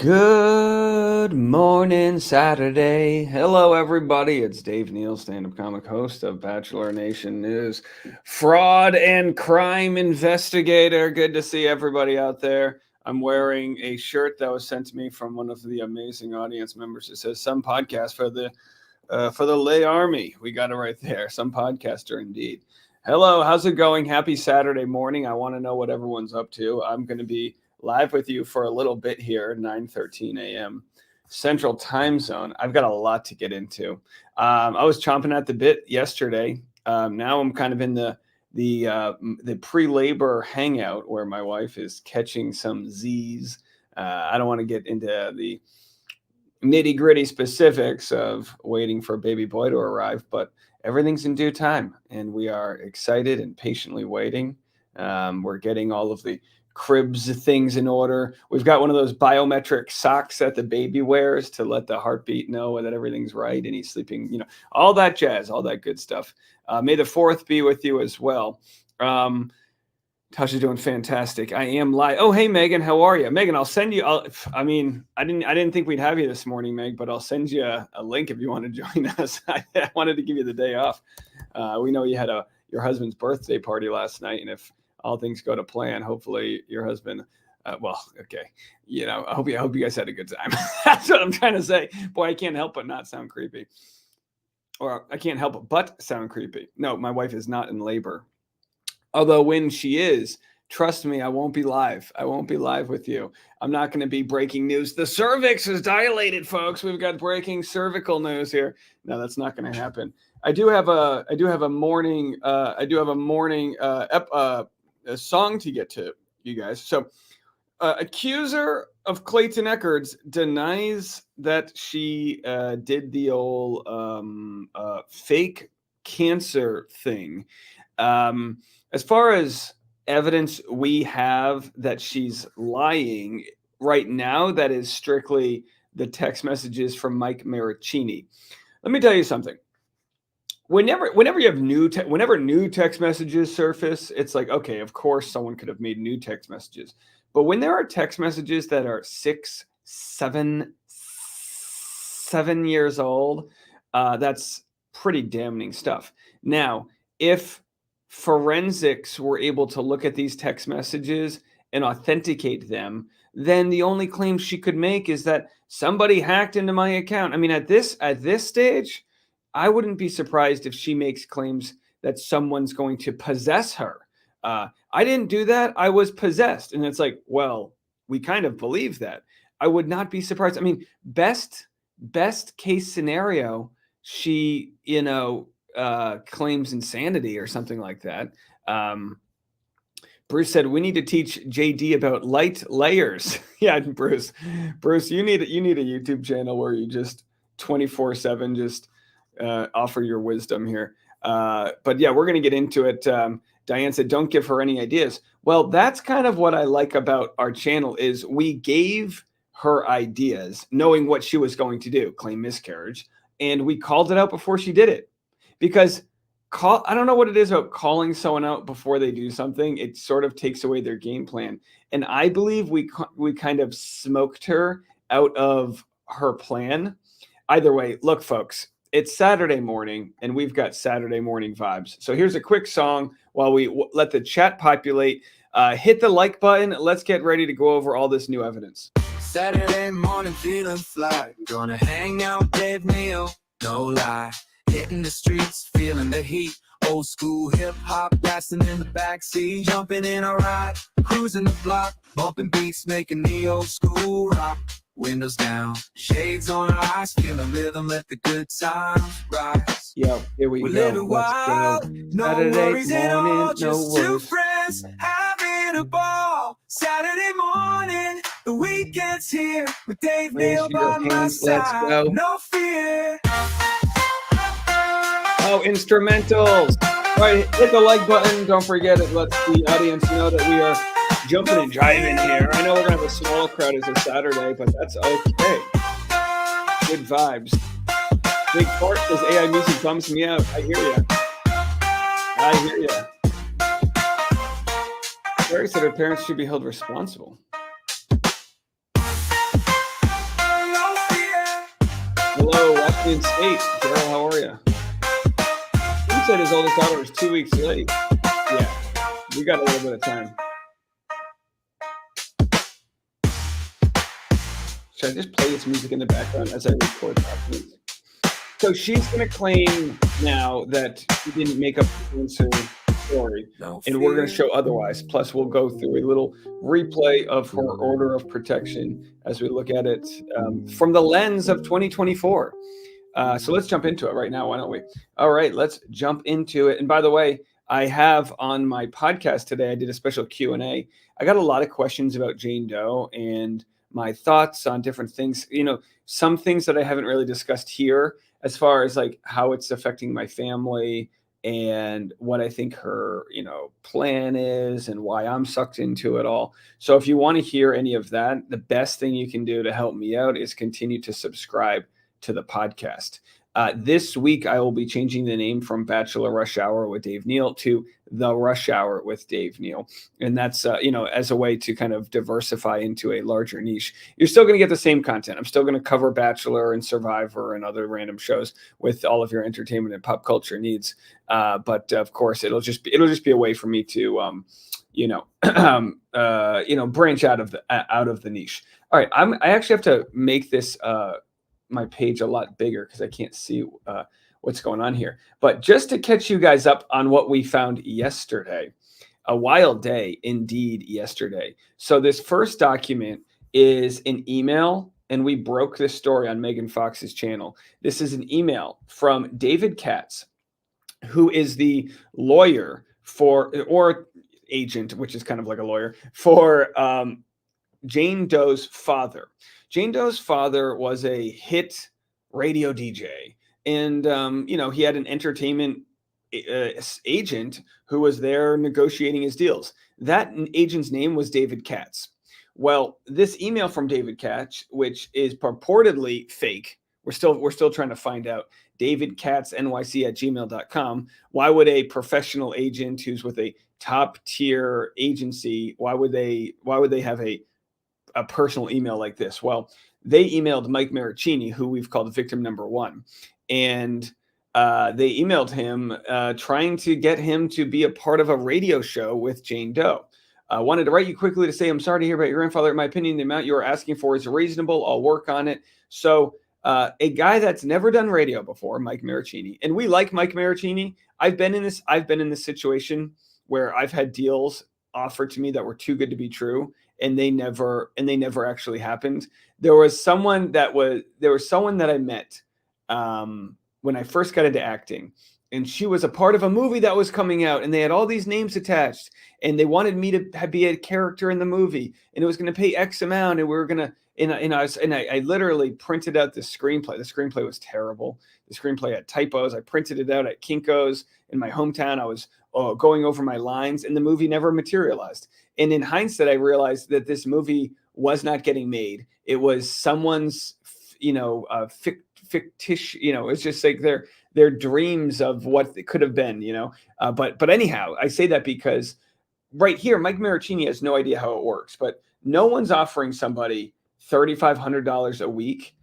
Good morning, Saturday. Hello, everybody. It's Dave Neal, stand-up comic host of Bachelor Nation News, fraud and crime investigator. Good to see everybody out there. I'm wearing a shirt that was sent to me from one of the amazing audience members. It says "Some podcast for the lay army." We got it right there. Some podcaster, indeed. Hello, how's it going? Happy Saturday morning. I want to know what everyone's up to. I'm going to be live with you for a little bit here, 9:13 a.m. Central Time Zone. I've got a lot to get into. I was chomping at the bit yesterday. Now I'm kind of in the pre-labor hangout where my wife is catching some Z's. I don't want to get into the nitty-gritty specifics of waiting for a baby boy to arrive, but everything's in due time, and we are excited and patiently waiting. We're getting all of the cribs things in order. We've got one of those biometric socks that the baby wears to let the heartbeat know that everything's right and he's sleeping, all that jazz, all that good stuff. May the 4th be with you as well. Tasha's doing fantastic. I am live. Oh, hey, Megan, how are you? Megan, I'll send you, I didn't think we'd have you this morning, Meg, but I'll send you a link if you want to join us. I wanted to give you the day off. We know you had your husband's birthday party last night, and if all things go to plan, hopefully your husband, okay. I hope you guys had a good time. That's what I'm trying to say. Boy, I can't help but not sound creepy. Or I can't help but sound creepy. No, my wife is not in labor. Although when she is, trust me, I won't be live. I won't be live with you. I'm not going to be breaking news. The cervix is dilated, folks. We've got breaking cervical news here. No, that's not going to happen. I do have a morning song to get to, you guys. So, accuser of Clayton Eckards denies that she did the old fake cancer thing. As far as evidence we have that she's lying right now, that is strictly the text messages from Mike Maricini. Let me tell you something. Whenever you have whenever new text messages surface, it's like, okay, of course someone could have made new text messages. But when there are text messages that are 6, 7 years old, that's pretty damning stuff. Now, if forensics were able to look at these text messages and authenticate them, then the only claim she could make is that somebody hacked into my account. I mean, at this stage, I wouldn't be surprised if she makes claims that someone's going to possess her. I didn't do that. I was possessed. And it's like, well, we kind of believe that. I would not be surprised. I mean, best case scenario, she, claims insanity or something like that. Bruce said, we need to teach JD about light layers. Yeah, Bruce, you need a YouTube channel where you just 24/7 just offer your wisdom here. But yeah, we're going to get into it. Diane said, don't give her any ideas. Well, that's kind of what I like about our channel is we gave her ideas knowing what she was going to do, claim miscarriage. And we called it out before she did it. Because I don't know what it is about calling someone out before they do something. It sort of takes away their game plan. And I believe we kind of smoked her out of her plan. Either way, look, folks, it's Saturday morning, and we've got Saturday morning vibes. So here's a quick song while we let the chat populate. Hit the like button. Let's get ready to go over all this new evidence. Saturday morning feeling fly. Gonna hang out with Dave Neal, no lie. Hitting the streets, feeling the heat. Old school hip hop blasting in the backseat. Jumping in a ride, cruising the block. Bumping beats, making the old school rock. Windows down, shades on our eyes. Feel the rhythm, let the good times rise. Yo, here we go. Living wild, no worries at all. Just two friends having a ball. Saturday morning, the weekend's here. With Dave Neal by my side. No fear. Oh, instrumentals. All right, hit the like button. Don't forget it. Let the audience know that we are jumping and driving here. I know we're going to have a small crowd as a Saturday, but that's okay. Good vibes. Big Fart says AI music bums me out. I hear you. Eric said her parents should be held responsible. Washington State. Daryl, how are you? He said his oldest daughter was 2 weeks late. Yeah, we got a little bit of time. Should I just play this music in the background as I record documents? So she's going to claim now that she didn't make up the answer story, and we're going to show otherwise. Plus, we'll go through a little replay of her order of protection as we look at it from the lens of 2024. So let's jump into it right now. Why don't we? All right, let's jump into it. And by the way, I have on my podcast today, I did a special Q&A. I got a lot of questions about Jane Doe and my thoughts on different things. You know, some things that I haven't really discussed here as far as like how it's affecting my family and what I think her, plan is and why I'm sucked into it all. So if you want to hear any of that, the best thing you can do to help me out is continue to subscribe to the podcast. This week, I will be changing the name from Bachelor Rush Hour with Dave Neal to The Rush Hour with Dave Neal. And that's, as a way to kind of diversify into a larger niche. You're still going to get the same content. I'm still going to cover Bachelor and Survivor and other random shows with all of your entertainment and pop culture needs. But of course, it'll just be a way for me to, branch out of the niche. All right. I actually have to make this, my page a lot bigger because I can't see what's going on here. But just to catch you guys up on what we found yesterday, a wild day indeed yesterday. So this first document is an email, and we broke this story on Megan Fox's channel. This is an email from David Katz, who is the lawyer or agent, which is kind of like a lawyer, for Jane Doe's father. Jane Doe's father was a hit radio DJ, and he had an entertainment agent who was there negotiating his deals. That agent's name was David Katz. Well, this email from David Katz, which is purportedly fake, we're still trying to find out. DavidKatzNYC@gmail.com. Why would a professional agent who's with a top tier agency, why would they have a personal email like this? Well, they emailed Mike Maricini, who we've called victim number one. And they emailed him trying to get him to be a part of a radio show with Jane Doe. I wanted to write you quickly to say, I'm sorry to hear about your grandfather. In my opinion, the amount you are asking for is reasonable. I'll work on it. So a guy that's never done radio before, Mike Maricini, and we like Mike Maricini. I've been in this situation where I've had deals offered to me that were too good to be true, and they never actually happened. There was someone that I met when I first got into acting, and she was a part of a movie that was coming out, and they had all these names attached, and they wanted me to be a character in the movie, and it was going to pay X amount, and we were going to, I literally printed out the screenplay. The screenplay was terrible. The screenplay had typos. I printed it out at Kinko's in my hometown. I was going over my lines, and the movie never materialized. And in hindsight, I realized that this movie was not getting made. It was someone's, fictitious, it's just like their dreams of what it could have been, but anyhow, I say that because right here, Mike Maricini has no idea how it works, but no one's offering somebody $3,500 a week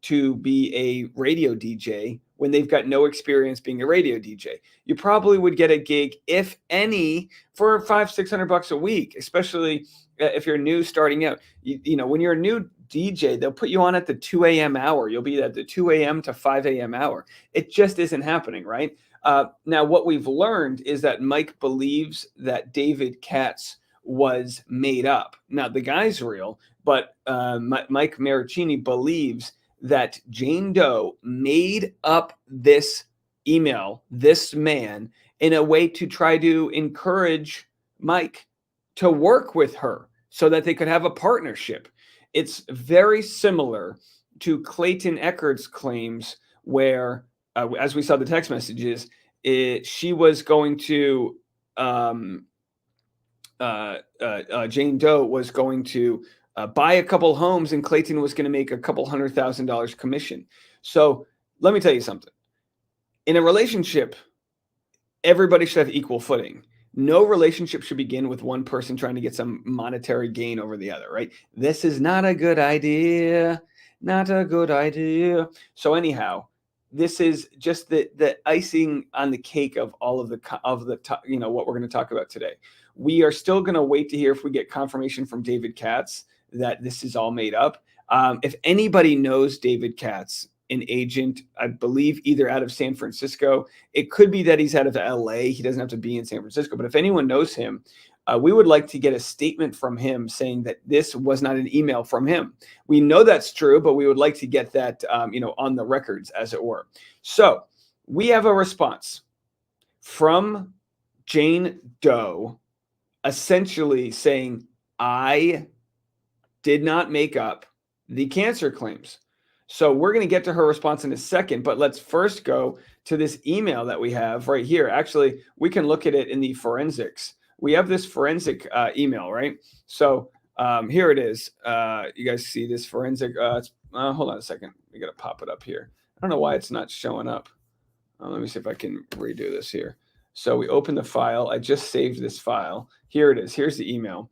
to be a radio DJ when they've got no experience being a radio DJ. You probably would get a gig, if any, for $500-600 a week, especially if you're new starting out. When you're a new DJ, they'll put you on at the 2 a.m. hour. You'll be at the 2 a.m. to 5 a.m. hour. It just isn't happening, right? Now, what we've learned is that Mike believes that David Katz was made up. Now, the guy's real, but Mike Maricini believes that Jane Doe made up this email, this man, in a way to try to encourage Mike to work with her so that they could have a partnership. It's very similar to Clayton Echard's claims where, as we saw the text messages, she was going to, Jane Doe was going to buy a couple homes, and Clayton was going to make a couple $100,000 commission. So let me tell you something. In a relationship, everybody should have equal footing. No relationship should begin with one person trying to get some monetary gain over the other, right? This is not a good idea. Not a good idea. So anyhow, this is just the icing on the cake of all of the what we're going to talk about today. We are still going to wait to hear if we get confirmation from David Katz that this is all made up. If anybody knows David Katz, an agent, I believe either out of San Francisco, it could be that he's out of LA. He doesn't have to be in San Francisco, but if anyone knows him, we would like to get a statement from him saying that this was not an email from him. We know that's true, but we would like to get that, on the records, as it were. So we have a response from Jane Doe, essentially saying, I did not make up the cancer claims. So we're going to get to her response in a second, but let's first go to this email that we have right here. Actually, we can look at it in the forensics. We have this forensic email, right? So here it is. You guys see this forensic? Hold on a second. We got to pop it up here. I don't know why it's not showing up. Let me see if I can redo this here. So we open the file. I just saved this file. Here it is. Here's the email.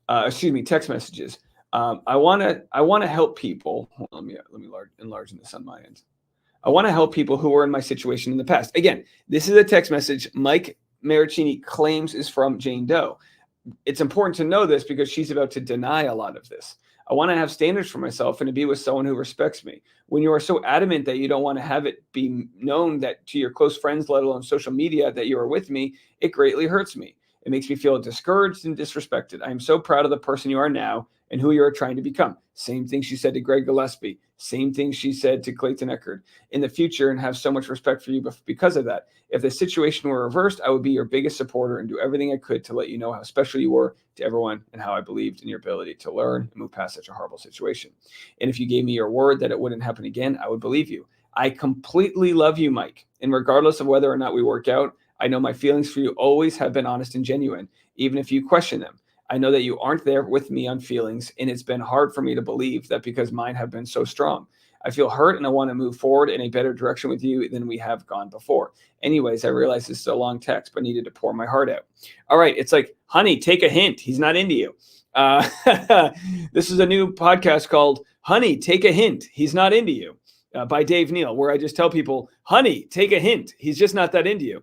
Text messages. I want to help people. Let me enlarge this on my end. I want to help people who were in my situation in the past. Again, this is a text message Mike Maricini claims is from Jane Doe. It's important to know this because she's about to deny a lot of this. I want to have standards for myself and to be with someone who respects me. When you are so adamant that you don't want to have it be known that to your close friends, let alone social media, that you are with me, it greatly hurts me. It makes me feel discouraged and disrespected. I am so proud of the person you are now and who you are trying to become. Same thing she said to Greg Gillespie. Same thing she said to Clayton Echard. In the future, and have so much respect for you because of that. If the situation were reversed, I would be your biggest supporter and do everything I could to let you know how special you were to everyone and how I believed in your ability to learn and move past such a horrible situation. And if you gave me your word that it wouldn't happen again, I would believe you. I completely love you, Mike. And regardless of whether or not we work out, I know my feelings for you always have been honest and genuine, even if you question them. I know that you aren't there with me on feelings, and it's been hard for me to believe that because mine have been so strong. I feel hurt and I want to move forward in a better direction with you than we have gone before. Anyways, I realize this is a long text, but needed to pour my heart out. All right. It's like, honey, take a hint. He's not into you. This is a new podcast called Honey, Take a Hint. He's not into you by Dave Neal, where I just tell people, honey, take a hint. He's just not that into you.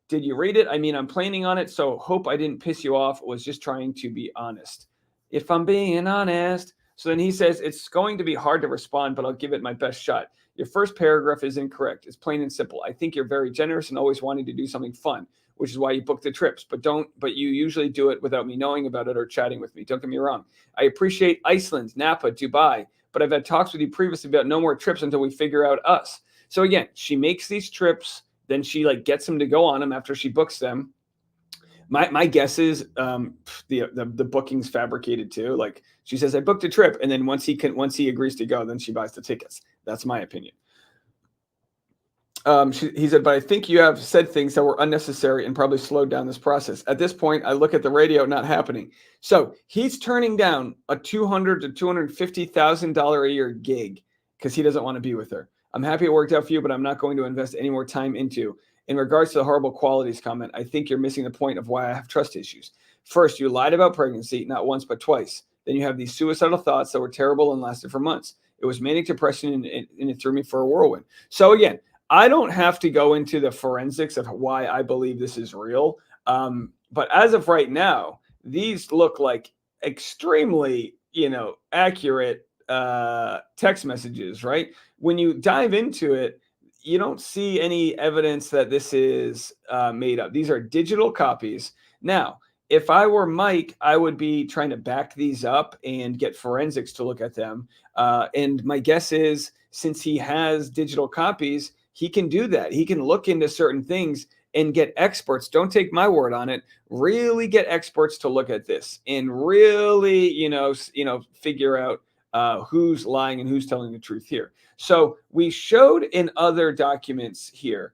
Did you read it? I mean, I'm planning on it, so hope I didn't piss you off. Was just trying to be honest. If I'm being honest. So then he says, it's going to be hard to respond, but I'll give it my best shot. Your first paragraph is incorrect. It's plain and simple. I think you're very generous and always wanting to do something fun, which is why you book the trips. But you usually do it without me knowing about it or chatting with me. Don't get me wrong. I appreciate Iceland, Napa, Dubai, but I've had talks with you previously about no more trips until we figure out us. So again, she makes these trips. Then she gets him to go on them after she books them. My guess is the booking's fabricated too. Like she says, I booked a trip, and then once he agrees to go, then she buys the tickets. That's my opinion. He said, but I think you have said things that were unnecessary and probably slowed down this process. At this point, I look at the radio, not happening. So he's turning down a $200,000 to $250,000 a year gig because he doesn't want to be with her. I'm happy it worked out for you, but I'm not going to invest any more time into. In regards to the horrible qualities comment, I think you're missing the point of why I have trust issues. First, you lied about pregnancy, not once, but twice. Then you have these suicidal thoughts that were terrible and lasted for months. It was manic depression, and it threw me for a whirlwind. So again, I don't have to go into the forensics of why I believe this is real. But as of right now, these look like extremely, accurate text messages, right? When you dive into it, you don't see any evidence that this is made up. These are digital copies. Now, if I were Mike, I would be trying to back these up and get forensics to look at them. And my guess is, since he has digital copies, he can do that. He can look into certain things and get experts. Don't take my word on it. Really get experts to look at this and really, figure out who's lying and who's telling the truth here. So we showed in other documents here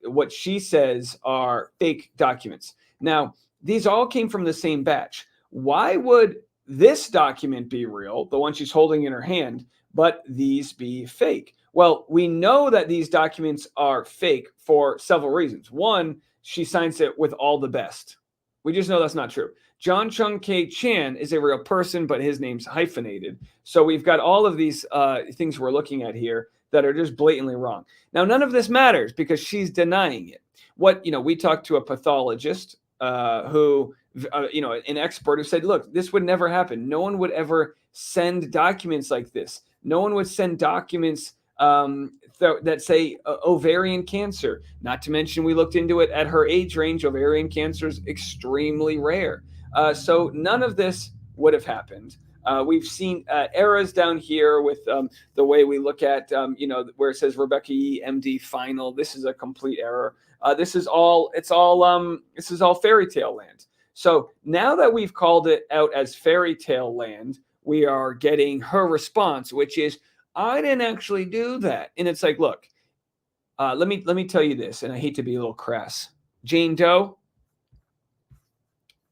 what she says are fake documents. Now, these all came from the same batch. Why would this document be real, the one she's holding in her hand, but these be fake? Well, we know that these documents are fake for several reasons. One, she signs it with all the best. We just know that's not true. John Chung K. Chan is a real person, but his name's hyphenated. So we've got all of these things we're looking at here that are just blatantly wrong. Now, none of this matters because she's denying it. What, we talked to a pathologist who, an expert who said, look, this would never happen. No one would ever send documents like this. No one would send documents that say ovarian cancer. Not to mention, we looked into it at her age range. Ovarian cancer is extremely rare. So none of this would have happened. We've seen errors down here with the way we look at, where it says Rebecca Yee, MD, final. This is a complete error. This is all fairy tale land. So now that we've called it out as fairy tale land, we are getting her response, which is, I didn't actually do that. And it's like, look, let me tell you this, and I hate to be a little crass. Jane Doe,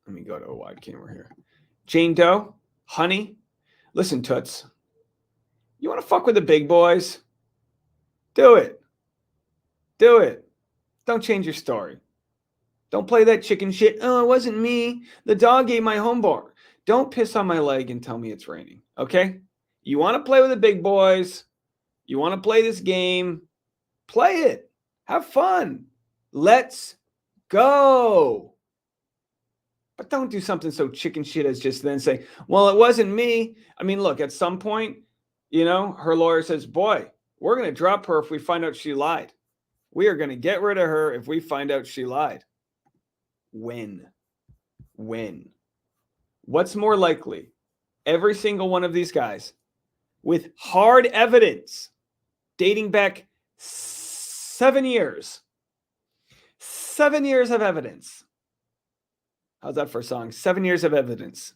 let me go to a wide camera here. Jane Doe, honey, listen, Toots, you want to fuck with the big boys? Do it. Do it. Don't change your story. Don't play that chicken shit. Oh, it wasn't me. The dog ate my home bar. Don't piss on my leg and tell me it's raining, okay? You want to play with the big boys. You want to play this game. Play it. Have fun. Let's go. But don't do something so chicken shit as just then say, well, it wasn't me. I mean, look, at some point, her lawyer says, boy, we're going to drop her if we find out she lied. We are going to get rid of her if we find out she lied. When? What's more likely? Every single one of these guys with hard evidence dating back 7 years. 7 years of evidence. How's that for a song? 7 years of evidence.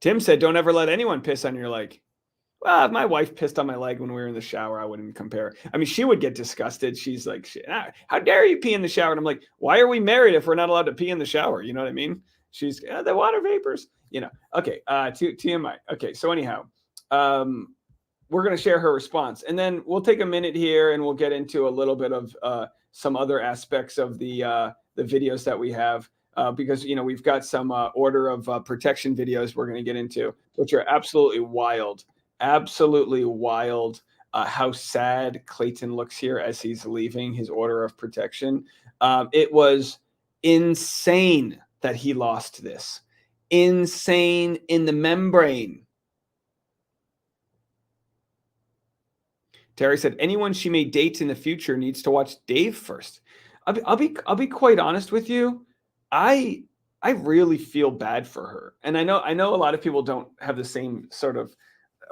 Tim said, don't ever let anyone piss on your leg. Well, if my wife pissed on my leg when we were in the shower, I wouldn't compare. I mean, she would get disgusted. She's like, how dare you pee in the shower? And I'm like, why are we married if we're not allowed to pee in the shower? You know what I mean? She's the water vapors, Okay, TMI. Okay, so anyhow, we're going to share her response. And then we'll take a minute here and we'll get into a little bit of some other aspects of the videos that we have. Because, we've got some order of protection videos we're going to get into, which are absolutely wild. Absolutely wild. How sad Clayton looks here as he's leaving his order of protection. It was insane that he lost this. Insane in the membrane. Terry said, anyone she may date in the future needs to watch Dave first. I'll be quite honest with you. I really feel bad for her. And I know a lot of people don't have the same sort of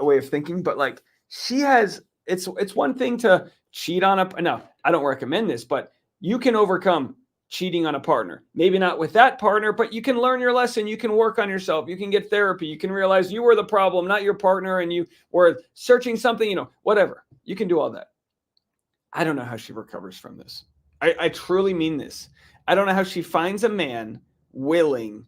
way of thinking, but like she has, it's one thing to cheat on no, I don't recommend this, but you can overcome cheating on a partner. Maybe not with that partner, but you can learn your lesson. You can work on yourself. You can get therapy. You can realize you were the problem, not your partner, and you were searching something, whatever. You can do all that. I don't know how she recovers from this. I truly mean this. I don't know how she finds a man willing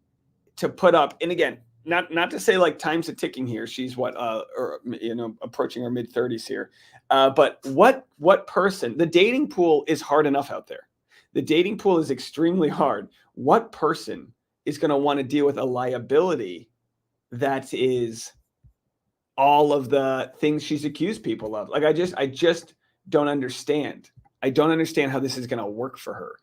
to put up, and again, not to say like time's a ticking here. She's approaching her mid-30s here. But what person, the dating pool is hard enough out there. The dating pool is extremely hard. What person is going to want to deal with a liability that is all of the things she's accused people of? Like, I just don't understand. I don't understand how this is going to work for her.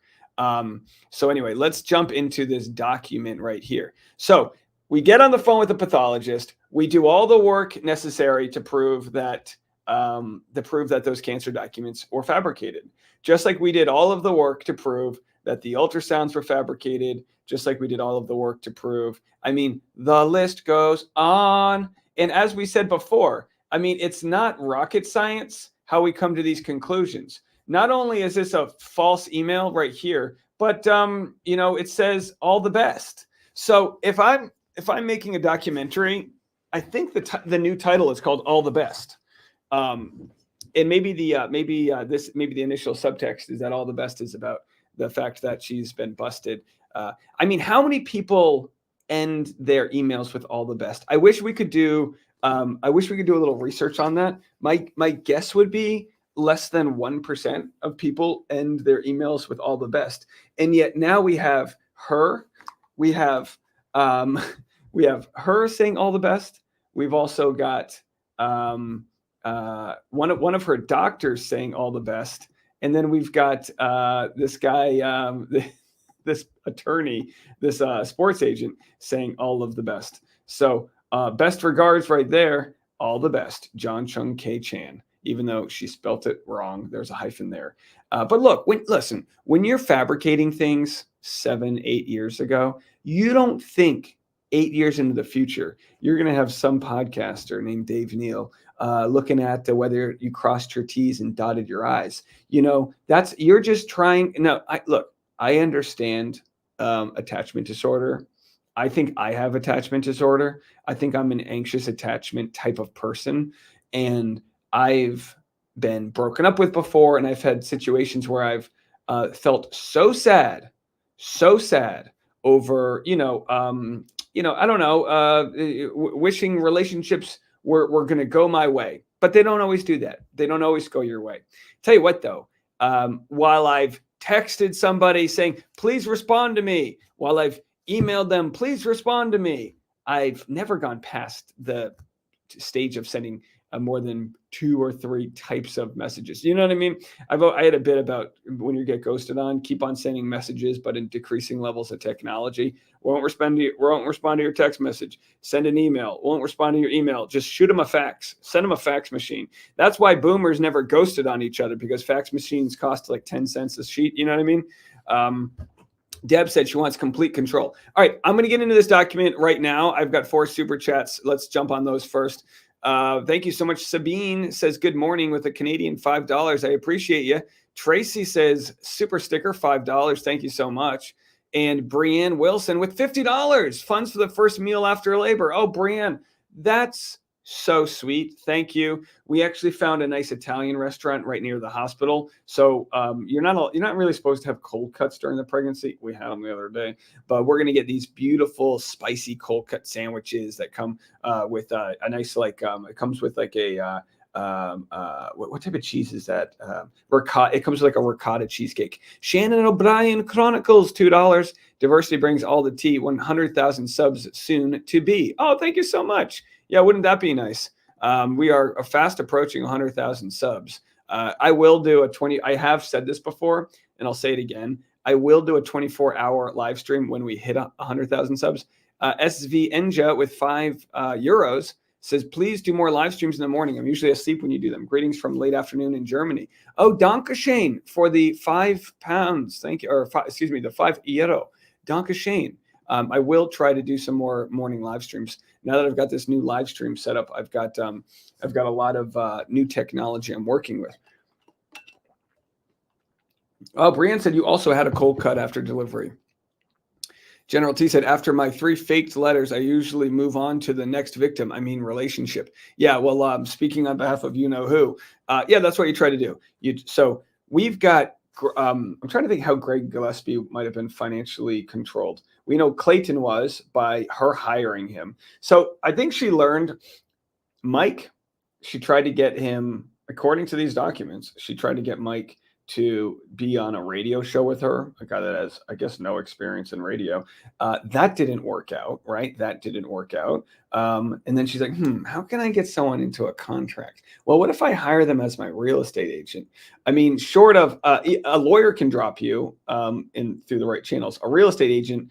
So anyway, let's jump into this document right here. So we get on the phone with the pathologist. We do all the work necessary to prove that those cancer documents were fabricated. Just like we did all of the work to prove that the ultrasounds were fabricated, just like we did all of the work to prove, the list goes on. And as we said before, it's not rocket science how we come to these conclusions. Not only is this a false email right here, but it says all the best. So if I'm making a documentary, I think the new title is called All the Best. And maybe the initial subtext is that all the best is about the fact that she's been busted. How many people end their emails with all the best? I wish we could do a little research on that. My guess would be less than 1% of people end their emails with all the best. And yet now we have her, we have We have her saying all the best. We've also got one of her doctors saying all the best, and then we've got this guy, this attorney, this sports agent saying all of the best. So best regards right there. All the best, John Chung K Chan. Even though she spelt it wrong, there's a hyphen there. But look, listen, when you're fabricating things 7, 8 years ago, you don't think 8 years into the future, you're going to have some podcaster named Dave Neal looking at whether you crossed your T's and dotted your I's. You know, you're just trying. No, I understand attachment disorder. I think I have attachment disorder. I think I'm an anxious attachment type of person. And I've been broken up with before. And I've had situations where I've felt so sad over, I don't know, wishing relationships were going to go my way, but they don't always do that. They don't always go your way. Tell you what, though, while I've texted somebody saying, please respond to me, while I've emailed them, please respond to me, I've never gone past the stage of sending more than 2 or 3 types of messages. You know what I mean? I had a bit about when you get ghosted on, keep on sending messages, but in decreasing levels of technology. Won't respond to your text message. Send an email. Won't respond to your email. Just shoot them a fax. Send them a fax machine. That's why boomers never ghosted on each other, because fax machines cost like 10 cents a sheet. You know what I mean? Deb said she wants complete control. All right, I'm going to get into this document right now. I've got 4 super chats. Let's jump on those first. Thank you so much. Sabine says good morning with a Canadian $5. I appreciate you. Tracy says super sticker $5. Thank you so much. And Brianne Wilson with $50 funds for the first meal after labor. Oh, Brianne, that's so sweet. Thank you. We actually found a nice Italian restaurant right near the hospital. So you're not really supposed to have cold cuts during the pregnancy. We had them the other day, but we're gonna get these beautiful spicy cold cut sandwiches that come with a nice it comes with like a what type of cheese is that? Ricotta. It comes with like a ricotta cheesecake. Shannon O'Brien Chronicles $2. Diversity brings all the tea. 100,000 subs soon to be. Oh, thank you so much. Yeah, wouldn't that be nice? We are fast approaching 100,000 subs. I will do a 20. I have said this before, and I'll say it again. I will do a 24-hour live stream when we hit 100,000 subs. SV Enja with €5 says, please do more live streams in the morning. I'm usually asleep when you do them. Greetings from late afternoon in Germany. Oh, Dankeschön for the £5. Thank you. Or the €5. Dankeschön. I will try to do some more morning live streams. Now that I've got this new live stream set up, I've got a lot of new technology I'm working with. Oh, Brianne said you also had a cold cut after delivery. General T said, after my 3 faked letters, I usually move on to the next victim. I mean, relationship. Yeah, well, speaking on behalf of you know who, yeah, that's what you try to do. So we've got, I'm trying to think how Greg Gillespie might have been financially controlled. We know Clayton was by her hiring him. So I think she learned Mike, she tried to get him, according to these documents, she tried to get Mike to be on a radio show with her, a guy that has, I guess, no experience in radio. That didn't work out, right? That didn't work out. And then she's like, how can I get someone into a contract? Well, what if I hire them as my real estate agent? I mean, short of a lawyer can drop you through the right channels. A real estate agent,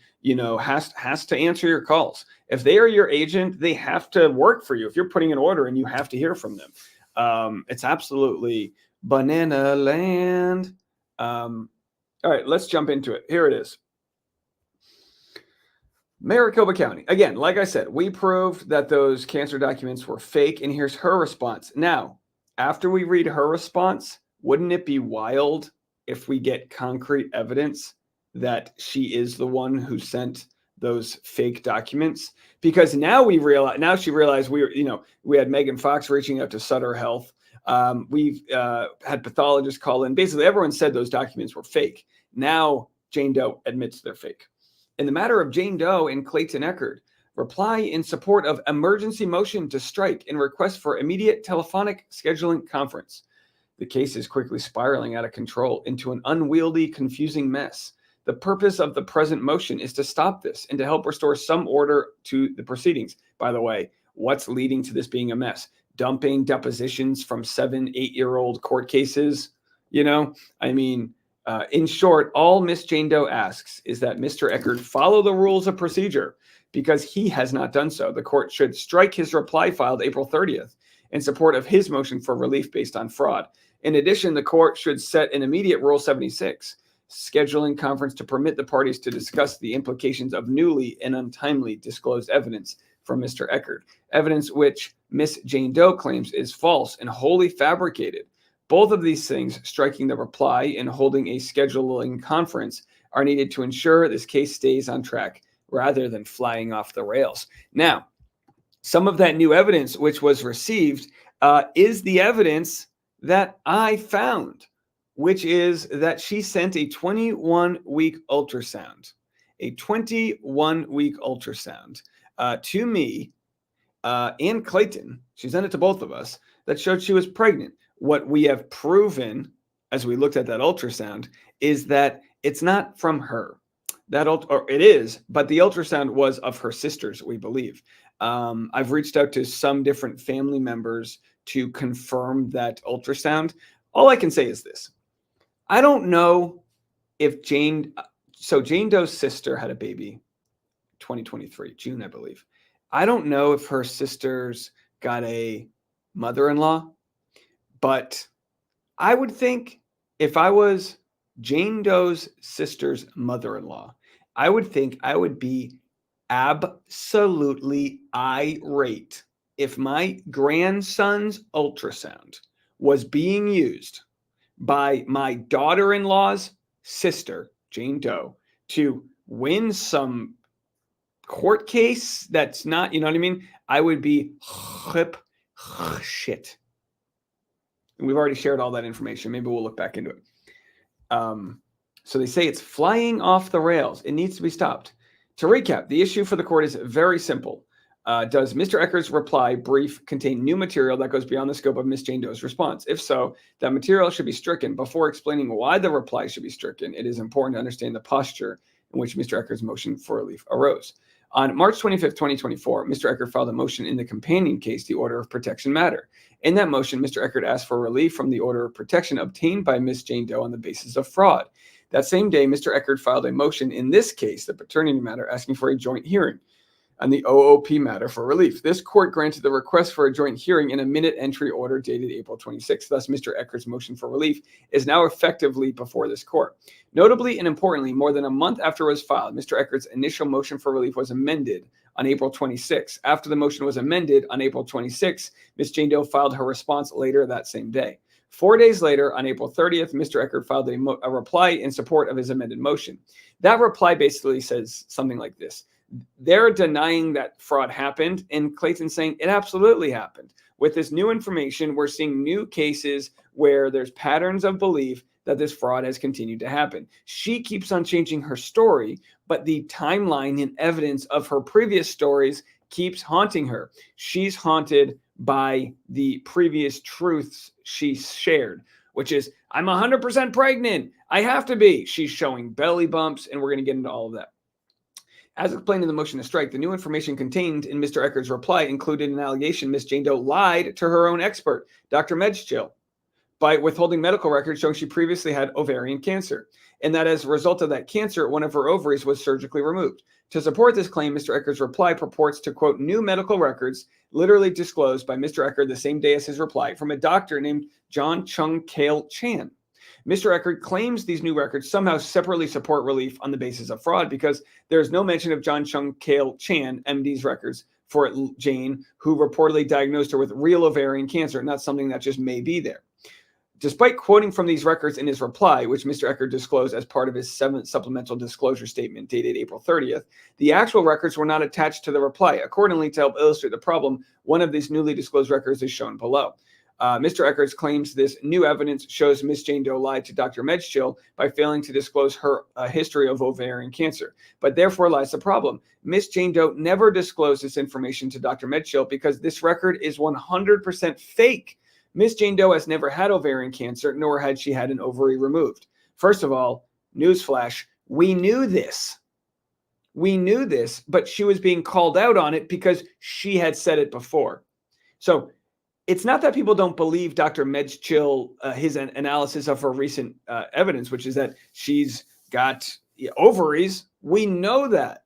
has to answer your calls. If they are your agent, they have to work for you. If you're putting an order and you have to hear from them. It's absolutely banana land. All right, let's jump into it. Here it is. Maricopa County. Again, like I said, we proved that those cancer documents were fake, and here's her response. Now, after we read her response, wouldn't it be wild if we get concrete evidence that she is the one who sent those fake documents? Because now she realized we had Megan Fox reaching out to Sutter Health. We've had pathologists call in. Basically, everyone said those documents were fake. Now Jane Doe admits they're fake. In the matter of Jane Doe and Clayton Echard, reply in support of emergency motion to strike and request for immediate telephonic scheduling conference. The case is quickly spiraling out of control into an unwieldy, confusing mess. The purpose of the present motion is to stop this and to help restore some order to the proceedings. By the way, what's leading to this being a mess? Dumping depositions from 7, 8-year-old court cases. In short, all Miss Jane Doe asks is that Mr. Eckert follow the rules of procedure. Because he has not done so, the court should strike his reply filed April 30th in support of his motion for relief based on fraud. In addition, the court should set an immediate Rule 76 scheduling conference to permit the parties to discuss the implications of newly and untimely disclosed evidence from Mr. Eckert, evidence which Miss Jane Doe claims is false and wholly fabricated. Both of these things, striking the reply and holding a scheduling conference, are needed to ensure this case stays on track rather than flying off the rails. Now, some of that new evidence which was received is the evidence that I found, which is that she sent a 21-week ultrasound, to me and Clayton. She sent it to both of us that showed she was pregnant. What we have proven as we looked at that ultrasound is that it's not from her. It is, but the ultrasound was of her sisters, we believe. I've reached out to some different family members to confirm that ultrasound. All I can say is this. I don't know if Jane Doe's sister had a baby 2023, June, I believe. I don't know if her sisters got a mother-in-law, but I would think if I was Jane Doe's sister's mother-in-law, I would think I would be absolutely irate if my grandson's ultrasound was being used by my daughter-in-law's sister, Jane Doe, to win some court case that's not, you know what I mean? I would be shit. And we've already shared all that information. Maybe we'll look back into it. So they say it's flying off the rails. It needs to be stopped. To recap, the issue for the court is very simple. Does Mr. Eckert's reply brief contain new material that goes beyond the scope of Miss Jane Doe's response? If so, that material should be stricken. Before explaining why the reply should be stricken, it is important to understand the posture in which Mr. Eckert's motion for relief arose. On March 25th, 2024, Mr. Eckert filed a motion in the companion case, the Order of Protection matter. In that motion, Mr. Eckert asked for relief from the Order of Protection obtained by Miss Jane Doe on the basis of fraud. That same day, Mr. Eckert filed a motion in this case, the paternity matter, asking for a joint hearing on the OOP matter for relief. This court granted the request for a joint hearing in a minute entry order dated April 26th. Thus, Mr. Eckert's motion for relief is now effectively before this court. Notably and importantly, more than a month after it was filed, Mr. Eckert's initial motion for relief was amended on April 26th. After the motion was amended on April 26th, Ms. Jane Doe filed her response later that same day. 4 days later, on April 30th, Mr. Eckert filed a reply in support of his amended motion. That reply basically says something like this. They're denying that fraud happened, and Clayton's saying it absolutely happened. With this new information, we're seeing new cases where there's patterns of belief that this fraud has continued to happen. She keeps on changing her story, but the timeline and evidence of her previous stories keeps haunting her. She's haunted by the previous truths she shared, which is, I'm 100% pregnant. I have to be. She's showing belly bumps, and we're going to get into all of that. As explained in the motion to strike, the new information contained in Mr. Eckert's reply included an allegation Ms. Jane Doe lied to her own expert, Dr. Medschil, by withholding medical records showing she previously had ovarian cancer, and that as a result of that cancer, one of her ovaries was surgically removed. To support this claim, Mr. Eckert's reply purports to quote new medical records literally disclosed by Mr. Eckert the same day as his reply from a doctor named John Chung Kale Chan. Mr. Eckert claims these new records somehow separately support relief on the basis of fraud because there's no mention of John Chung Kale Chan, MD's records for Jane, who reportedly diagnosed her with real ovarian cancer, not something that just may be there. Despite quoting from these records in his reply, which Mr. Eckert disclosed as part of his 7th supplemental disclosure statement dated April 30th, the actual records were not attached to the reply. Accordingly, to help illustrate the problem, one of these newly disclosed records is shown below. Mr. Eckert claims this new evidence shows Ms. Jane Doe lied to Dr. Medschil by failing to disclose her history of ovarian cancer. But therefore lies the problem. Ms. Jane Doe never disclosed this information to Dr. Medschil because this record is 100% fake. Ms. Jane Doe has never had ovarian cancer, nor had she had an ovary removed. First of all, newsflash, We knew this. We knew this, but she was being called out on it because she had said it before. So it's not that people don't believe Dr. Medchill, his analysis of her recent evidence, which is that she's got ovaries. We know that.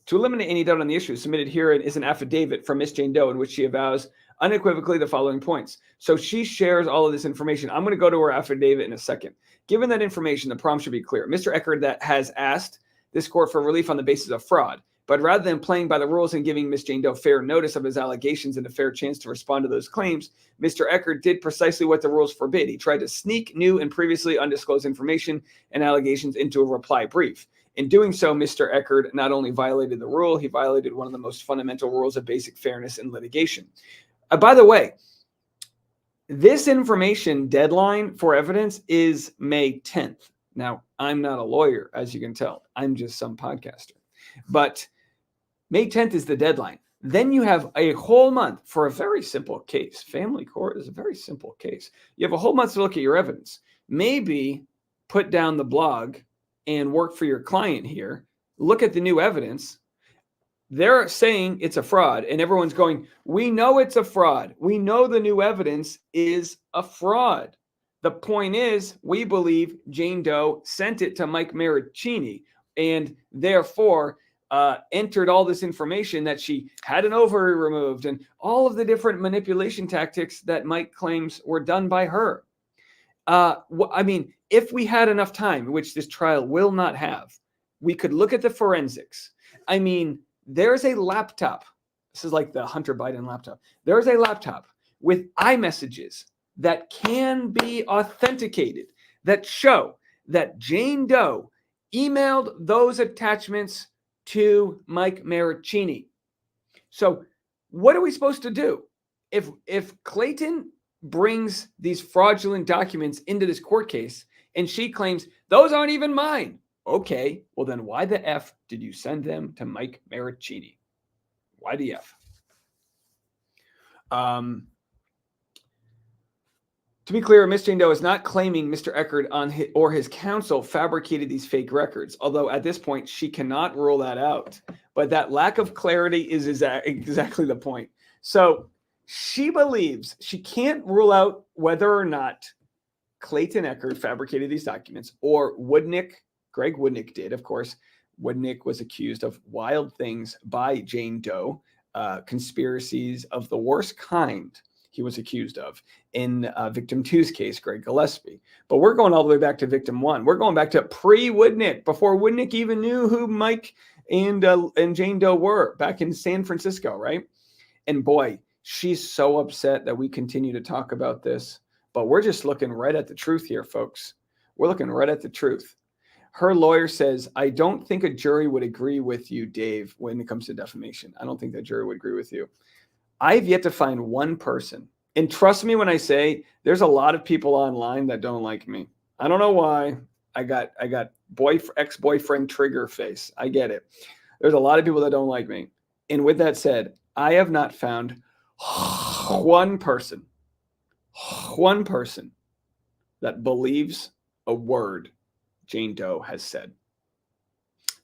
To eliminate any doubt on the issue, submitted here is an affidavit from Miss Jane Doe in which she avows unequivocally the following points. So she shares all of this information. I'm going to go to her affidavit in a second. Given that information, the prompt should be clear. Mr. Eckert that has asked this court for relief on the basis of fraud, but rather than playing by the rules and giving Miss Jane Doe fair notice of his allegations and a fair chance to respond to those claims, Mr. Eckert did precisely what the rules forbid. He tried to sneak new and previously undisclosed information and allegations into a reply brief. In doing so, Mr. Eckert not only violated the rule, he violated one of the most fundamental rules of basic fairness in litigation. By the way, this information deadline for evidence is May 10th. Now, I'm not a lawyer, as you can tell. I'm just some podcaster. But May 10th is the deadline. Then you have a whole month for a very simple case. Family court is a very simple case. You have a whole month to look at your evidence. Maybe put down the blog and work for your client here. Look at the new evidence. They're saying it's a fraud, and everyone's going, we know it's a fraud. We know the new evidence is a fraud. The point is, we believe Jane Doe sent it to Mike Maricini and therefore entered all this information that she had an ovary removed and all of the different manipulation tactics that Mike claims were done by her. I mean, if we had enough time, which this trial will not have, we could look at the forensics. I mean, there's a laptop. This is like the Hunter Biden laptop. There's a laptop with iMessages that can be authenticated that show that Jane Doe emailed those attachments to Mike Maricini. So what are we supposed to do? If Clayton brings these fraudulent documents into this court case and she claims those aren't even mine, okay, well then why the F did you send them to Mike Maricini? Why the F? To be clear, Ms. Jane Doe is not claiming Mr. Eckert or his counsel fabricated these fake records, although at this point she cannot rule that out. But that lack of clarity is exactly the point. So she believes she can't rule out whether or not Clayton Eckert fabricated these documents or Greg Woodnick did. Of course, Woodnick was accused of wild things by Jane Doe, conspiracies of the worst kind he was accused of in victim 2's case, Greg Gillespie. But we're going all the way back to victim 1. We're going back to pre-Woodnick, before Woodnick even knew who Mike and Jane Doe were, back in San Francisco, right? And boy, she's so upset that we continue to talk about this. But we're just looking right at the truth here, folks. We're looking right at the truth. Her lawyer says, I don't think a jury would agree with you, Dave, when it comes to defamation. I don't think that jury would agree with you. I've yet to find one person, and trust me when I say there's a lot of people online that don't like me. I don't know why. I got ex-boyfriend trigger face. I get it. There's a lot of people that don't like me. And with that said, I have not found one person that believes a word Jane Doe has said.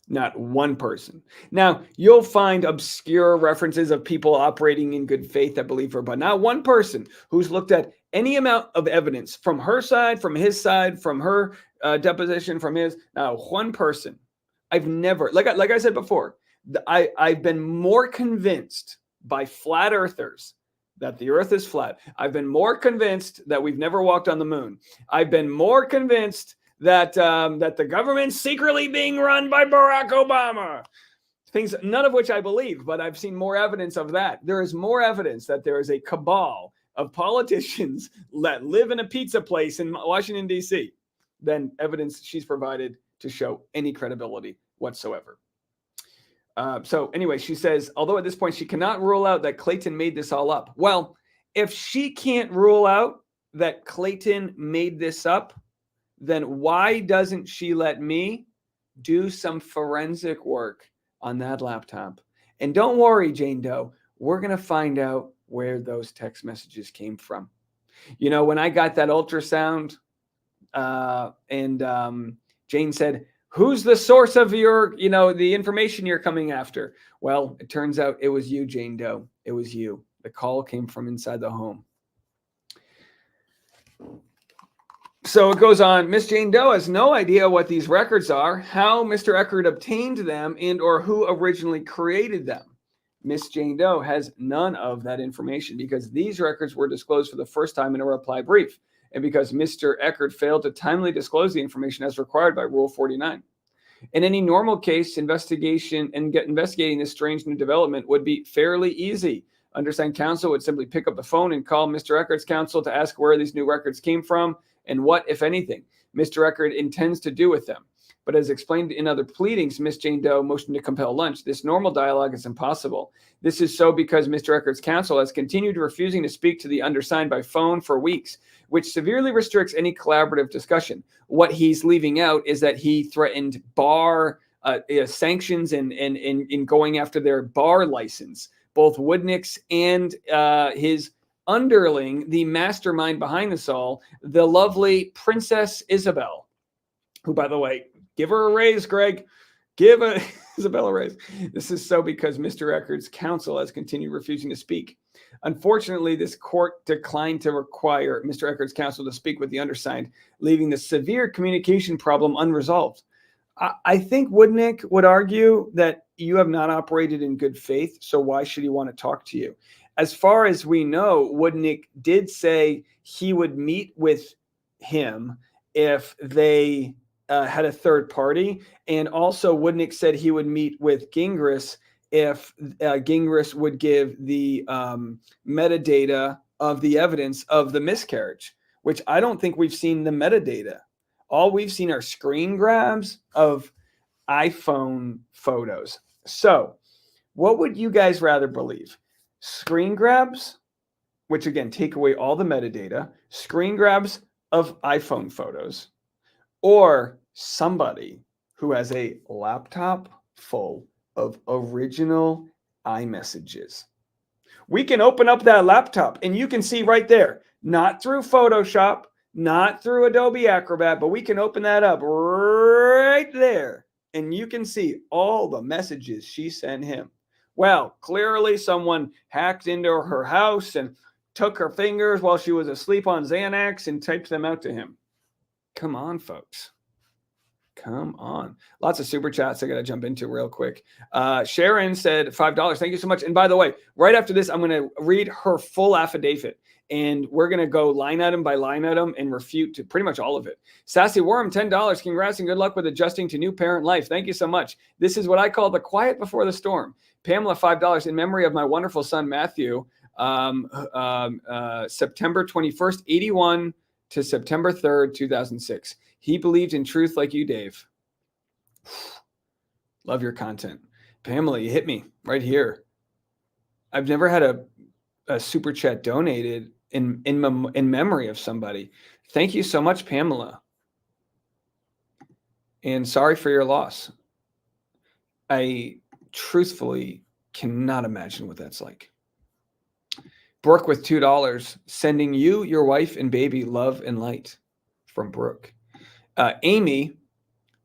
Not one person. Now, you'll find obscure references of people operating in good faith that believe her, but not one person who's looked at any amount of evidence from her side, from his side, from her deposition, from his. Not one person. I've never, like I said before, I've been more convinced by flat earthers that the earth is flat. I've been more convinced that we've never walked on the moon. I've been more convinced that the government's secretly being run by Barack Obama. Things, none of which I believe, but I've seen more evidence of that. There is more evidence that there is a cabal of politicians that live in a pizza place in Washington, D.C. than evidence she's provided to show any credibility whatsoever. So anyway, she says, although at this point she cannot rule out that Clayton made this all up. Well, if she can't rule out that Clayton made this up, then why doesn't she let me do some forensic work on that laptop? And don't worry, Jane Doe, we're going to find out where those text messages came from. You know, when I got that ultrasound and Jane said, Who's the source of your, the information you're coming after? Well, it turns out it was you, Jane Doe. It was you. The call came from inside the home. So it goes on. Miss Jane Doe has no idea what these records are, how Mr. Eckert obtained them, and or who originally created them. Miss Jane Doe has none of that information because these records were disclosed for the first time in a reply brief, and because Mr. Eckert failed to timely disclose the information as required by Rule 49. In any normal case, investigating this strange new development would be fairly easy. Undersigned counsel would simply pick up the phone and call Mr. Eckert's counsel to ask where these new records came from and what, if anything, Mr. Eckert intends to do with them. But as explained in other pleadings, Miss Jane Doe motioned to compel lunch. This normal dialogue is impossible. This is so because Mr. Eckert's counsel has continued refusing to speak to the undersigned by phone for weeks, which severely restricts any collaborative discussion. What he's leaving out is that he threatened bar sanctions and going after their bar license. Both Woodnick's and his underling, the mastermind behind this all, the lovely Princess Isabel, who, by the way, give her a raise, Greg. Give Isabel a raise. This is so because Mr. Eckert's counsel has continued refusing to speak. Unfortunately, this court declined to require Mr. Eckert's counsel to speak with the undersigned, leaving the severe communication problem unresolved. I think Woodnick would argue that you have not operated in good faith, so why should he want to talk to you? As far as we know, Woodnick did say he would meet with him if they had a third party. And also Woodnick said he would meet with Gingras if Gingras would give the metadata of the evidence of the miscarriage, which I don't think we've seen the metadata. All we've seen are screen grabs of iPhone photos. So what would you guys rather believe? Screen grabs, which again, take away all the metadata, screen grabs of iPhone photos, or somebody who has a laptop full of original iMessages. We can open up that laptop and you can see right there, not through Photoshop, not through Adobe Acrobat, but we can open that up right there and you can see all the messages she sent him. Well, clearly someone hacked into her house and took her fingers while she was asleep on Xanax and typed them out to him. Come on, folks. Come on. Lots of super chats I got to jump into real quick. Sharon said $5. Thank you so much. And by the way, right after this, I'm going to read her full affidavit. And we're going to go line item by line item and refute to pretty much all of it. Sassy Worm, $10. Congrats and good luck with adjusting to new parent life. Thank you so much. This is what I call the quiet before the storm. Pamela, $5 in memory of my wonderful son, Matthew, September 21st, 81 to September 3rd, 2006. He believed in truth like you, Dave. Love your content. Pamela, you hit me right here. I've never had a super chat donated in memory of somebody. Thank you so much, Pamela. And sorry for your loss. I truthfully cannot imagine what that's like. Brooke with $2, sending you, your wife, and baby love and light from Brooke. Amy,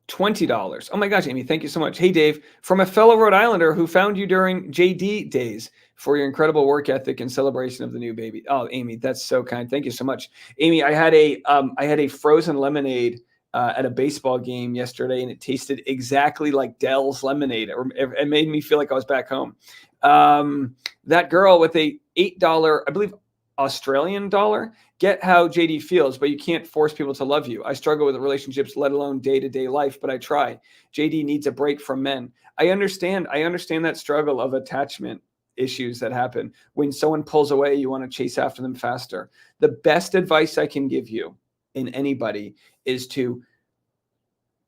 $20. Oh my gosh, Amy, thank you so much. Hey, Dave, from a fellow Rhode Islander who found you during JD days for your incredible work ethic and celebration of the new baby. Oh, Amy, that's so kind. Thank you so much. Amy, I had a frozen lemonade at a baseball game yesterday, and it tasted exactly like Dell's lemonade. It made me feel like I was back home. That girl with a $8, I believe, Australian dollar, get how JD feels, but you can't force people to love you. I struggle with relationships, let alone day-to-day life, but I try. JD needs a break from men. I understand that struggle of attachment issues that happen. When someone pulls away, you want to chase after them faster. The best advice I can give you in anybody is to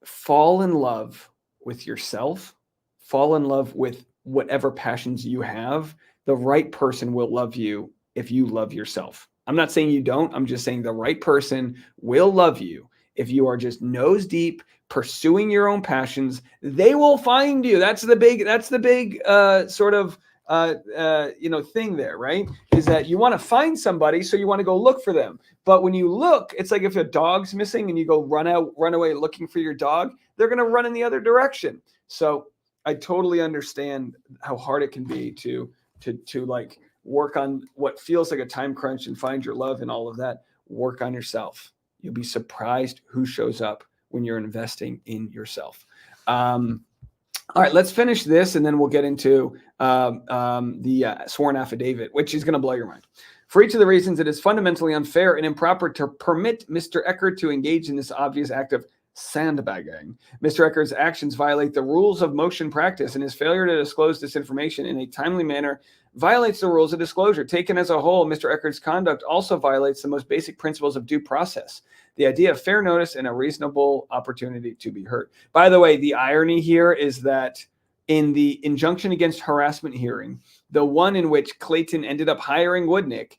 fall in love with yourself, fall in love with whatever passions you have. The right person will love you if you love yourself. I'm not saying you don't. I'm just saying the right person will love you if you are just nose deep pursuing your own passions. They will find you. That's the big sort of thing there, right? Is that you want to find somebody, so you want to go look for them. But when you look, it's like if a dog's missing and you go run away looking for your dog, they're going to run in the other direction. So I totally understand how hard it can be to like work on what feels like a time crunch and find your love and all of that. Work on yourself. You'll be surprised who shows up when you're investing in yourself. All right, let's finish this, and then we'll get into the sworn affidavit, which is going to blow your mind. For each of the reasons, it is fundamentally unfair and improper to permit Mr. Eckert to engage in this obvious act of sandbagging. Mr. Eckert's actions violate the rules of motion practice, and his failure to disclose this information in a timely manner violates the rules of disclosure. Taken as a whole, Mr. Eckert's conduct also violates the most basic principles of due process, the idea of fair notice and a reasonable opportunity to be heard. By the way, the irony here is that in the injunction against harassment hearing, the one in which Clayton ended up hiring Woodnick,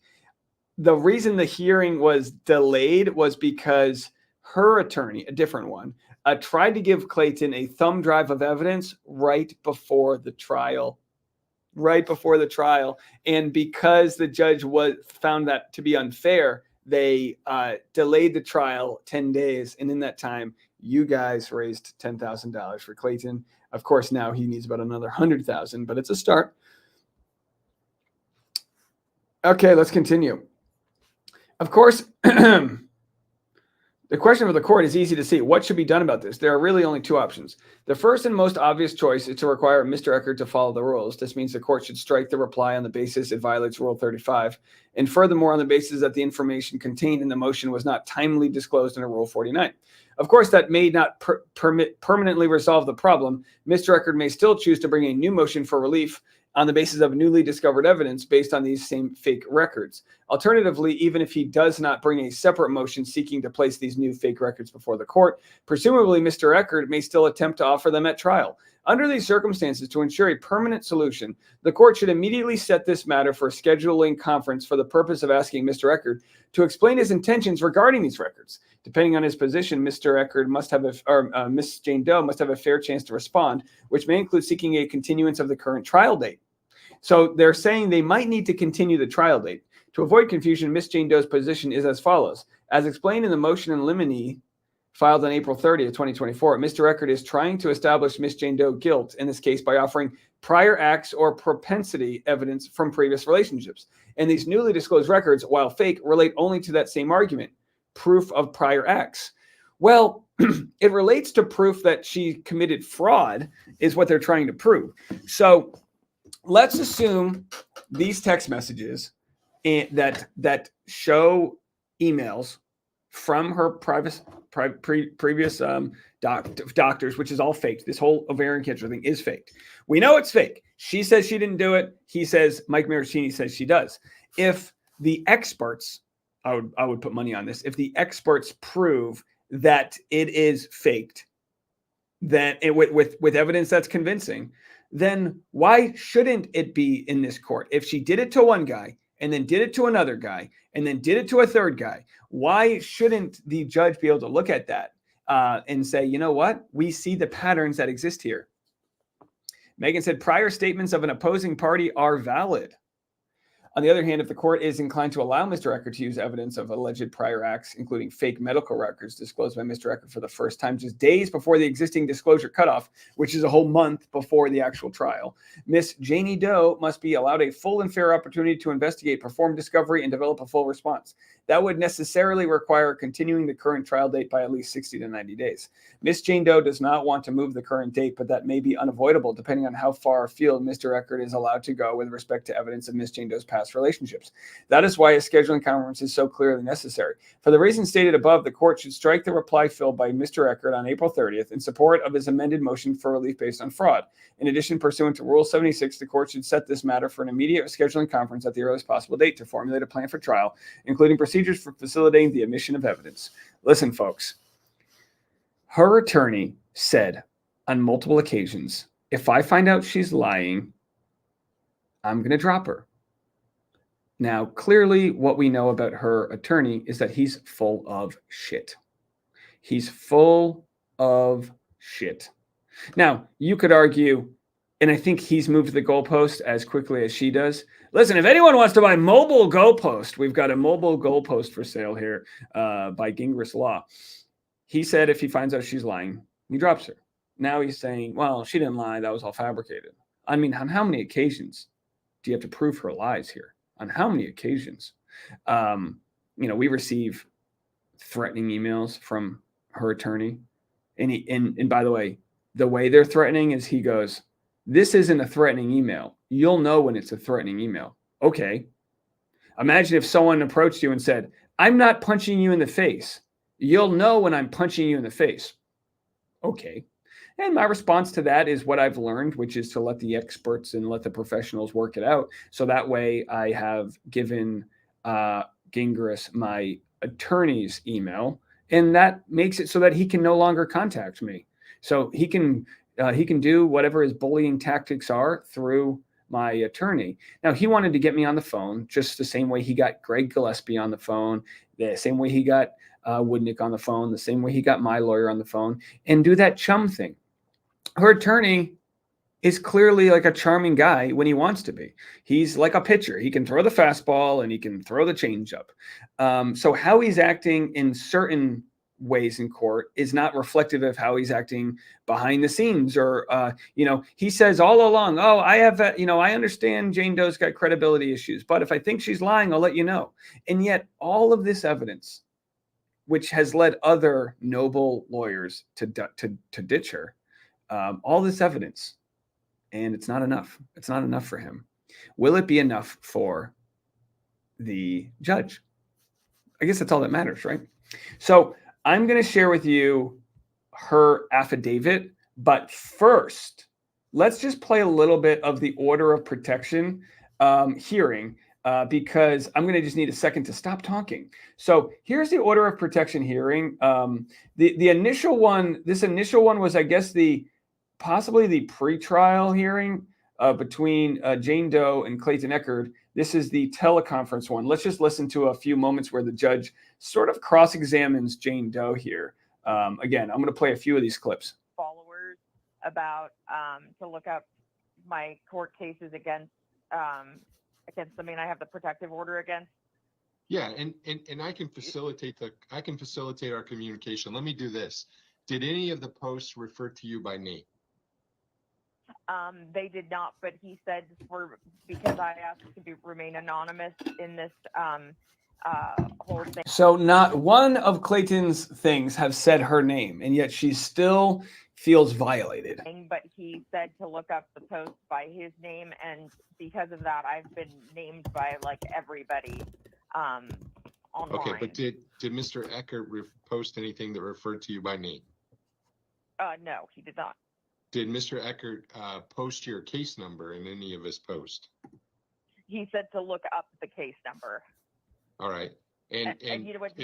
the reason the hearing was delayed was because her attorney, a different one, tried to give Clayton a thumb drive of evidence right before the trial. And because the judge found that to be unfair, they delayed the trial 10 days. And in that time, you guys raised $10,000 for Clayton. Of course, now he needs about another $100,000, but it's a start. Okay, let's continue. Of course, the question for the court is easy to see. What should be done about this? There are really only two options. The first and most obvious choice is to require Mr. Eckert to follow the rules. This means the court should strike the reply on the basis it violates Rule 35, and furthermore on the basis that the information contained in the motion was not timely disclosed under Rule 49. Of course, that may not permanently resolve the problem. Mr. Eckert may still choose to bring a new motion for relief on the basis of newly discovered evidence based on these same fake records. Alternatively, even if he does not bring a separate motion seeking to place these new fake records before the court, presumably Mr. Eckert may still attempt to offer them at trial. Under these circumstances, to ensure a permanent solution, the court should immediately set this matter for a scheduling conference for the purpose of asking Mr. Eckert to explain his intentions regarding these records. Depending on his position, Mr. Eckert must have Miss Jane Doe must have a fair chance to respond, which may include seeking a continuance of the current trial date. So they're saying they might need to continue the trial date. To avoid confusion, Miss Jane Doe's position is as follows. As explained in the motion in limine filed on April 30th, 2024, Mr. Eckert is trying to establish Miss Jane Doe guilt in this case by offering prior acts or propensity evidence from previous relationships. And these newly disclosed records, while fake, relate only to that same argument, proof of prior acts. Well, it relates to proof that she committed fraud is what they're trying to prove. So let's assume these text messages that show emails from her previous doctors, which is all fake. This whole ovarian cancer thing is fake. We know it's fake. She says she didn't do it. He says, Mike Maraschini says she does. If the experts, I would put money on this, if the experts prove that it is faked, then with evidence that's convincing, then why shouldn't it be in this court? If she did it to one guy and then did it to another guy and then did it to a third guy, why shouldn't the judge be able to look at that and say, you know what? We see the patterns that exist here. Megan said prior statements of an opposing party are valid. On the other hand, if the court is inclined to allow Mr. Eckert to use evidence of alleged prior acts, including fake medical records disclosed by Mr. Eckert for the first time, just days before the existing disclosure cutoff, which is a whole month before the actual trial, Miss Janie Doe must be allowed a full and fair opportunity to investigate, perform discovery, and develop a full response. That would necessarily require continuing the current trial date by at least 60 to 90 days. Miss Jane Doe does not want to move the current date, but that may be unavoidable depending on how far afield Mr. Eckert is allowed to go with respect to evidence of Miss Jane Doe's past relationships. That is why a scheduling conference is so clearly necessary. For the reasons stated above, the court should strike the reply filled by Mr. Eckert on April 30th in support of his amended motion for relief based on fraud. In addition, pursuant to Rule 76, the court should set this matter for an immediate scheduling conference at the earliest possible date to formulate a plan for trial, including procedures for facilitating the admission of evidence. Listen, folks, her attorney said on multiple occasions, if I find out she's lying, I'm going to drop her. Now, clearly what we know about her attorney is that he's full of shit. He's full of shit. Now, you could argue And I think he's moved the goalpost as quickly as she does. Listen, if anyone wants to buy mobile goalpost, we've got a mobile goalpost for sale here by Gingras Law. He said if he finds out she's lying, he drops her. Now he's saying, well, she didn't lie. That was all fabricated. I mean, on how many occasions do you have to prove her lies here? On how many occasions? We receive threatening emails from her attorney. And by the way they're threatening is he goes, this isn't a threatening email. You'll know when it's a threatening email. Okay. Imagine if someone approached you and said, I'm not punching you in the face. You'll know when I'm punching you in the face. Okay. And my response to that is what I've learned, which is to let the experts and let the professionals work it out. So that way I have given Gingras my attorney's email, and that makes it so that he can no longer contact me. So he can do whatever his bullying tactics are through my attorney. Now, he wanted to get me on the phone just the same way he got Greg Gillespie on the phone, the same way he got Woodnick on the phone, the same way he got my lawyer on the phone, and do that chum thing. Her attorney is clearly like a charming guy when he wants to be. He's like a pitcher. He can throw the fastball and he can throw the changeup. So how he's acting in certain ways in court is not reflective of how he's acting behind the scenes. Or, he says all along, oh, I understand Jane Doe's got credibility issues, but if I think she's lying, I'll let you know. And yet all of this evidence, which has led other noble lawyers to ditch her, all this evidence, and it's not enough. It's not enough for him. Will it be enough for the judge? I guess that's all that matters, right? So I'm going to share with you her affidavit, but first, let's just play a little bit of the order of protection hearing because I'm going to just need a second to stop talking. So here's the order of protection hearing. The initial one, this initial one was, I guess, possibly the pretrial hearing between Jane Doe and Clayton Echard. This is the teleconference one. Let's just listen to a few moments where the judge sort of cross-examines Jane Doe here. Again, I'm going to play a few of these clips. Followers about to look up my court cases against them. I have the protective order against. Yeah, and I can facilitate our communication. Let me do this. Did any of the posts refer to you by name? They did not, but he said because I asked to remain anonymous in this whole thing. So not one of Clayton's things have said her name, and yet she still feels violated. But he said to look up the post by his name, and because of that, I've been named by everybody online. Okay, but did Mr. Echard post anything that referred to you by name? No, he did not. Did Mr. Echard post your case number in any of his posts? He said to look up the case number. All right. And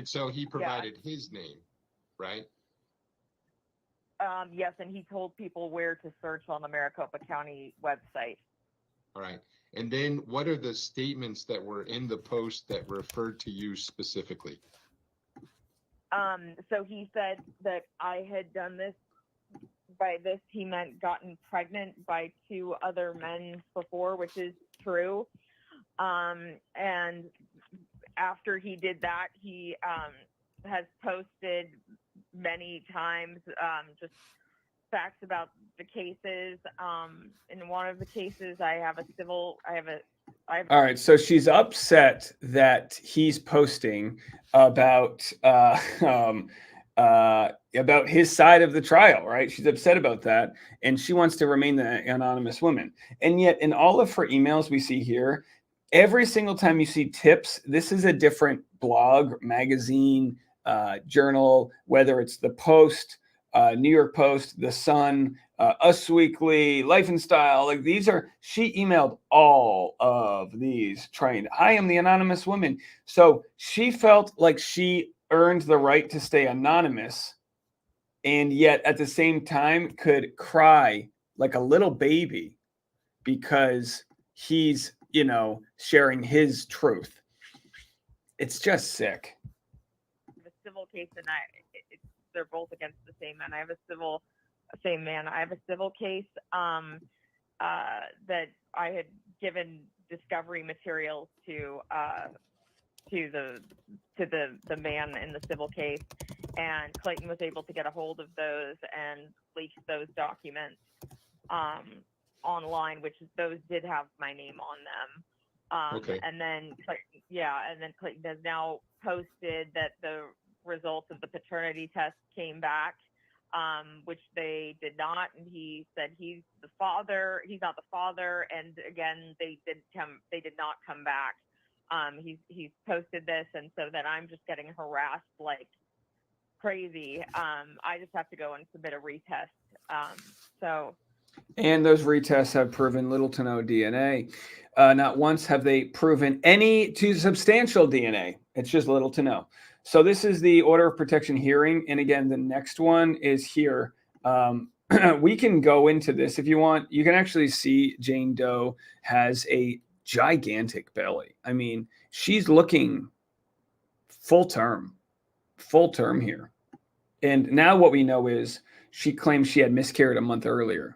so he provided his name, right? Yes, and he told people where to search on the Maricopa County website. All right. And then what are the statements that were in the post that referred to you specifically? So he said that I had done this. By this, he meant gotten pregnant by 2 other men before, which is true. And after he did that, he has posted many times just facts about the cases. In one of the cases, I have All right, so she's upset that he's posting about his side of the trial, right? She's upset about that, and she wants to remain the anonymous woman. And yet, in all of her emails we see here, every single time you see tips, this is a different blog, magazine, journal, whether it's the Post, New York Post, The Sun, Us Weekly, Life and Style. She emailed all of these trying, I am the anonymous woman. So she felt like she earned the right to stay anonymous, and yet at the same time could cry like a little baby because he's, sharing his truth. It's just sick. The civil case, and they're both against the same man. I have a civil case that I had given discovery materials to the man in the civil case, and Clayton was able to get a hold of those and leak those documents online, which those did have my name on them. Okay. And then Clayton has now posted that the results of the paternity test came back, which they did not, and he said he's the father. He's not the father, and again, they did not come back. He's posted this, and so then I'm just getting harassed like crazy. I just have to go and submit a retest. And those retests have proven little to no DNA. Not once have they proven any to substantial DNA. It's just little to no. So this is the order of protection hearing. And again, the next one is here. We can go into this if you want. You can actually see Jane Doe has a gigantic belly. I mean, she's looking full term here. And now what we know is she claims she had miscarried a month earlier.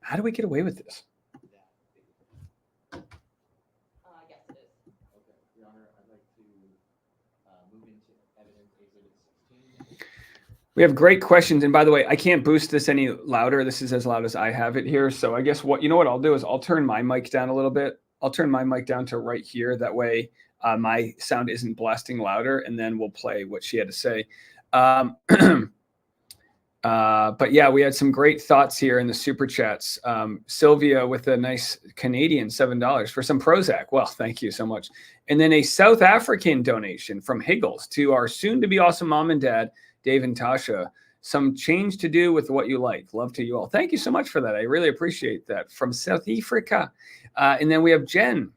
How do we get away with this? Yes, it is. Okay, Your Honor, I'd like to move into evidence exhibit 16. We have great questions. And by the way, I can't boost this any louder. This is as loud as I have it here. So I guess what I'll do is I'll turn my mic down a little bit. I'll turn my mic down to right here. That way my sound isn't blasting louder, and then we'll play what she had to say. But yeah, we had some great thoughts here in the super chats. Sylvia with a nice Canadian $7 for some Prozac. Well, thank you so much. And then a South African donation from Higgles to our soon to be awesome mom and dad, Dave and Tasha. Some change to do with what you like. Love to you all. Thank you so much for that. I really appreciate that. From South Africa. And then we have Jen.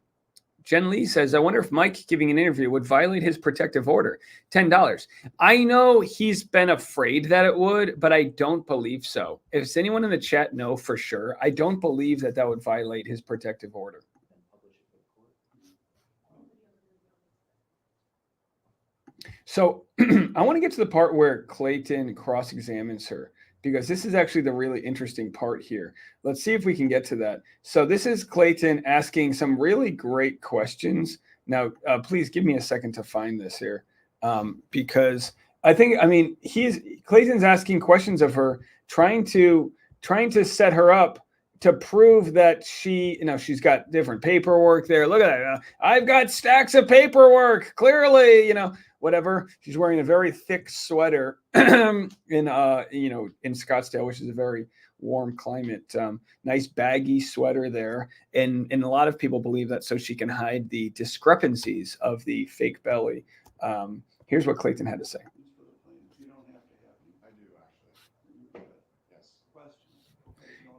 Jen Lee says, I wonder if Mike giving an interview would violate his protective order. $10. I know he's been afraid that it would, but I don't believe so. If anyone in the chat know for sure, I don't believe that would violate his protective order. So I want to get to the part where Clayton cross-examines her, because this is actually the really interesting part here. Let's see if we can get to that. So this is Clayton asking some really great questions. Now, please give me a second to find this here, because Clayton's asking questions of her, trying to set her up to prove that she's got different paperwork there. Look at that. I've got stacks of paperwork, clearly, whatever. She's wearing a very thick sweater in Scottsdale, which is a very warm climate. Nice baggy sweater there. And a lot of people believe that so she can hide the discrepancies of the fake belly. Here's what Clayton had to say.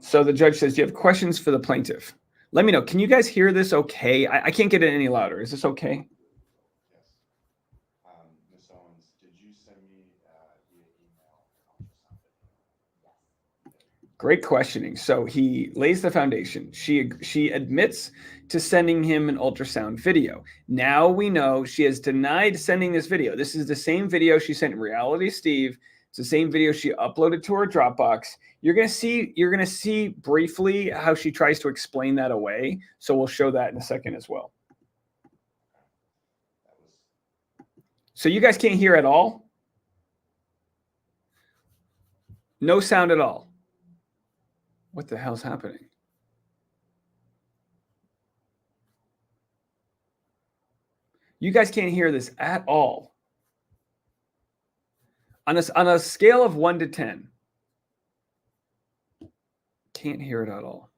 So the judge says, do you have questions for the plaintiff? Let me know. Can you guys hear this okay? I can't get it any louder. Is this okay? Yes. Ms. Owens, did you send me via email an ultrasound video? Yes. Great questioning. So he lays the foundation. She admits to sending him an ultrasound video. Now we know she has denied sending this video. This is the same video she sent Reality Steve. It's the same video she uploaded to her Dropbox. You're gonna see briefly how she tries to explain that away. So we'll show that in a second as well. So you guys can't hear at all? No sound at all. What the hell's happening? You guys can't hear this at all. On a scale of 1 to 10, can't hear it at all.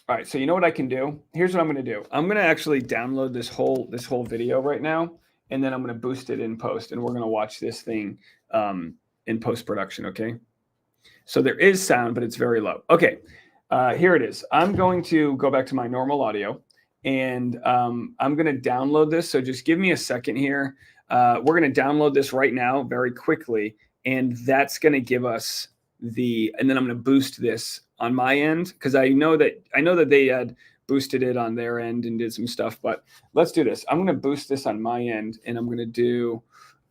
All right, so you know what I can do? Here's what I'm going to do. I'm going to actually download this whole video right now, and then I'm going to boost it in post, and we're going to watch this thing in post-production, okay? So there is sound, but it's very low. Okay, here it is. I'm going to go back to my normal audio, and I'm going to download this, so just give me a second here. We're going to download this right now very quickly, and that's going to give us and then I'm going to boost this on my end, because I know that they had boosted it on their end and did some stuff, but let's do this. I'm going to boost this on my end, and I'm going to do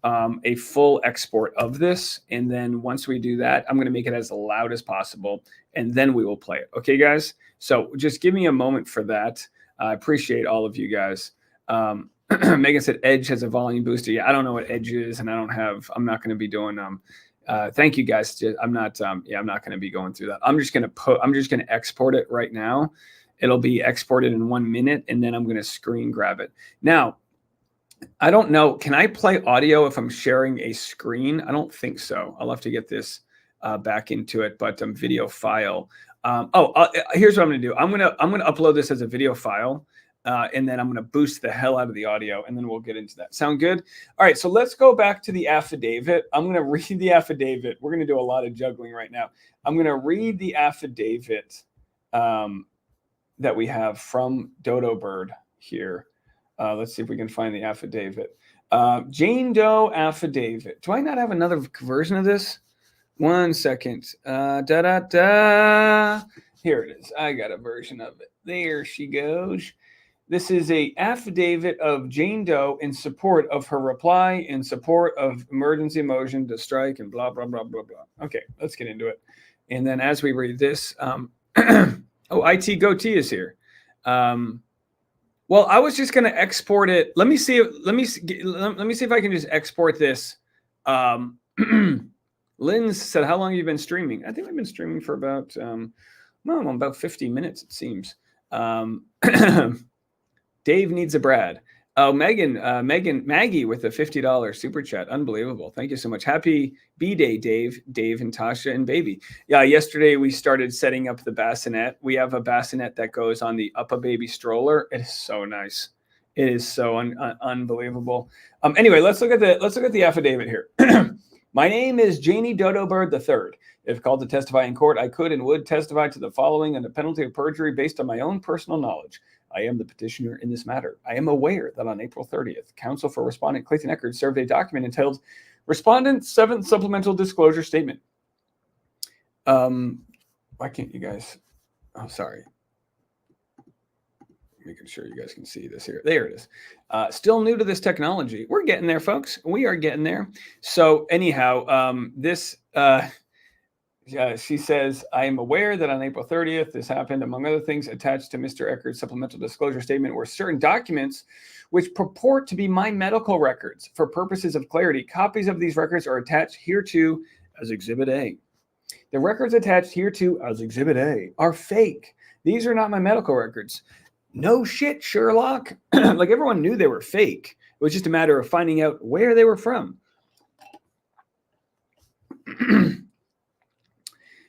a full export of this. And then once we do that, I'm going to make it as loud as possible, and then we will play it. Okay, guys? So just give me a moment for that. I appreciate all of you guys. Megan said Edge has a volume booster. Yeah, I don't know what Edge is, and I'm not going to be doing thank you guys. I'm not going to be going through that. I'm just going to export it right now. It'll be exported in 1 minute, and then I'm going to screen grab it. Now, I don't know. Can I play audio if I'm sharing a screen? I don't think so. I'll have to get this back into it, but video file. Here's what I'm going to do. I'm going to upload this as a video file, and then I'm going to boost the hell out of the audio, and then we'll get into that. Sound good? All right, so let's go back to the affidavit. I'm going to read the affidavit. We're going to do a lot of juggling right now. I'm going to read the affidavit that we have from Dodo Bird here. Let's see if we can find the affidavit. Jane Doe affidavit. Do I not have another version of this? 1 second. Here it is. I got a version of it. There she goes. This is a affidavit of Jane Doe in support of her reply in support of emergency motion to strike and blah, blah, blah, blah, blah. Okay, let's get into it. And then as we read this, IT Goatee is here. Well, I was just going to export it. Let me see if I can just export this. Lynn said, how long have you been streaming? I think I've been streaming for about, about 50 minutes, it seems. Dave needs a Brad. Oh, Maggie with a $50 super chat. Unbelievable. Thank you so much. Happy B-Day, Dave and Tasha and baby. Yeah, yesterday we started setting up the bassinet. We have a bassinet that goes on the Uppa Baby stroller. It is so nice. It is so unbelievable. Anyway, let's look at the affidavit here. My name is Janie Dodo Bird III. If called to testify in court, I could and would testify to the following under penalty of perjury based on my own personal knowledge. I am the petitioner in this matter. I am aware that on April 30th, counsel for respondent Clayton Eckert served a document entitled Respondent's 7th Supplemental Disclosure Statement. Why can't you guys? Oh, sorry. Making sure you guys can see this here. There it is. Still new to this technology. We're getting there, folks. We are getting there. So anyhow, she says, I am aware that on April 30th, this happened, among other things, attached to Mr. Eckert's supplemental disclosure statement were certain documents which purport to be my medical records. For purposes of clarity, copies of these records are attached hereto as Exhibit A. The records attached hereto as Exhibit A are fake. These are not my medical records. No shit, Sherlock. Like everyone knew they were fake. It was just a matter of finding out where they were from.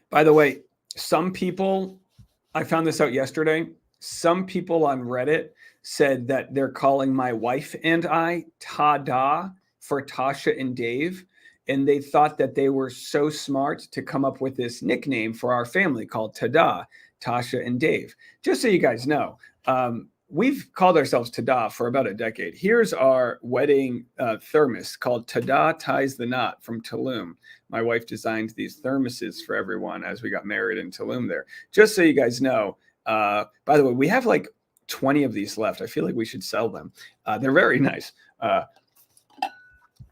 By the way, some people, I found this out yesterday, some people on Reddit said that they're calling my wife and I Tada for Tasha and Dave. And they thought that they were so smart to come up with this nickname for our family called Tada, Tasha and Dave. Just so you guys know, we've called ourselves Tada for about a decade. Here's our wedding thermos called Tada Ties the Knot from Tulum. My wife designed these thermoses for everyone as we got married in Tulum there. Just so you guys know, by the way, we have like 20 of these left. I feel like we should sell them. They're very nice.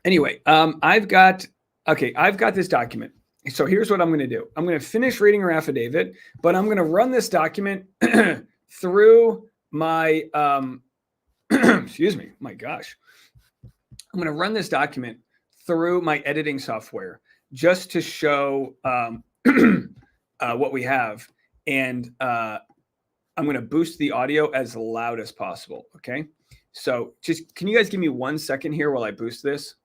Anyway, I've got this document. So here's what I'm going to do. I'm going to finish reading her affidavit, but I'm going to run this document through my, excuse me, my gosh. I'm going to run this document through my editing software just to show what we have. And I'm going to boost the audio as loud as possible. Okay. So just, can you guys give me 1 second here while I boost this?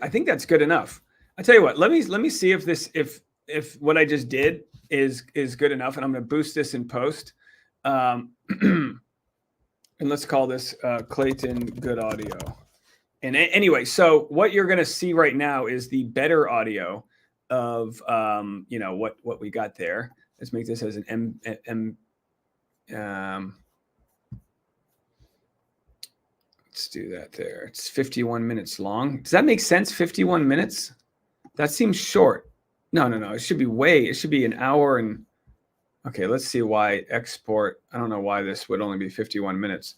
I think that's good enough. I tell you what, let me see if this, if what I just did is good enough, and I'm going to boost this in post. And let's call this Clayton Good Audio. And anyway, so what you're going to see right now is the better audio of what we got there. Let's make this as an let's do that there. It's 51 minutes long. Does that make sense? 51 minutes? That seems short. No. It should be an hour and Okay, let's see why export. I don't know why this would only be 51 minutes.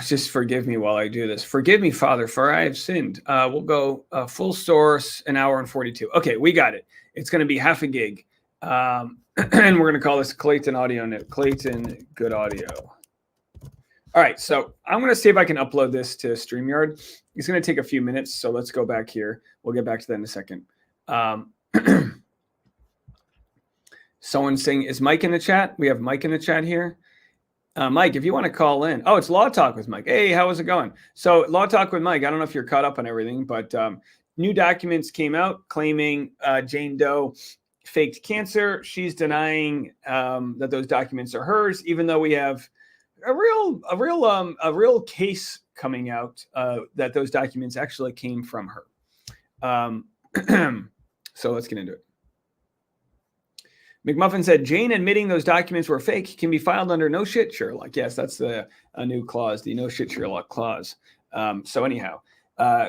Just forgive me while I do this. Forgive me, Father, for I have sinned. We'll go full source, an hour and 42. Okay, we got it. It's going to be half a gig. And we're going to call this Clayton Audio Net. Clayton Good Audio. All right, so I'm going to see if I can upload this to StreamYard. It's going to take a few minutes, so let's go back here. We'll get back to that in a second. Someone's saying, is Mike in the chat? We have Mike in the chat here. Mike, if you want to call in. Oh, it's Law Talk with Mike. Hey, how is it going? So Law Talk with Mike, I don't know if you're caught up on everything, but new documents came out claiming Jane Doe faked cancer. She's denying that those documents are hers, even though we have a real case coming out that those documents actually came from her. So let's get into it. McMuffin said, Jane admitting those documents were fake can be filed under no shit Sherlock. Yes, that's a new clause, the no shit Sherlock clause. So anyhow,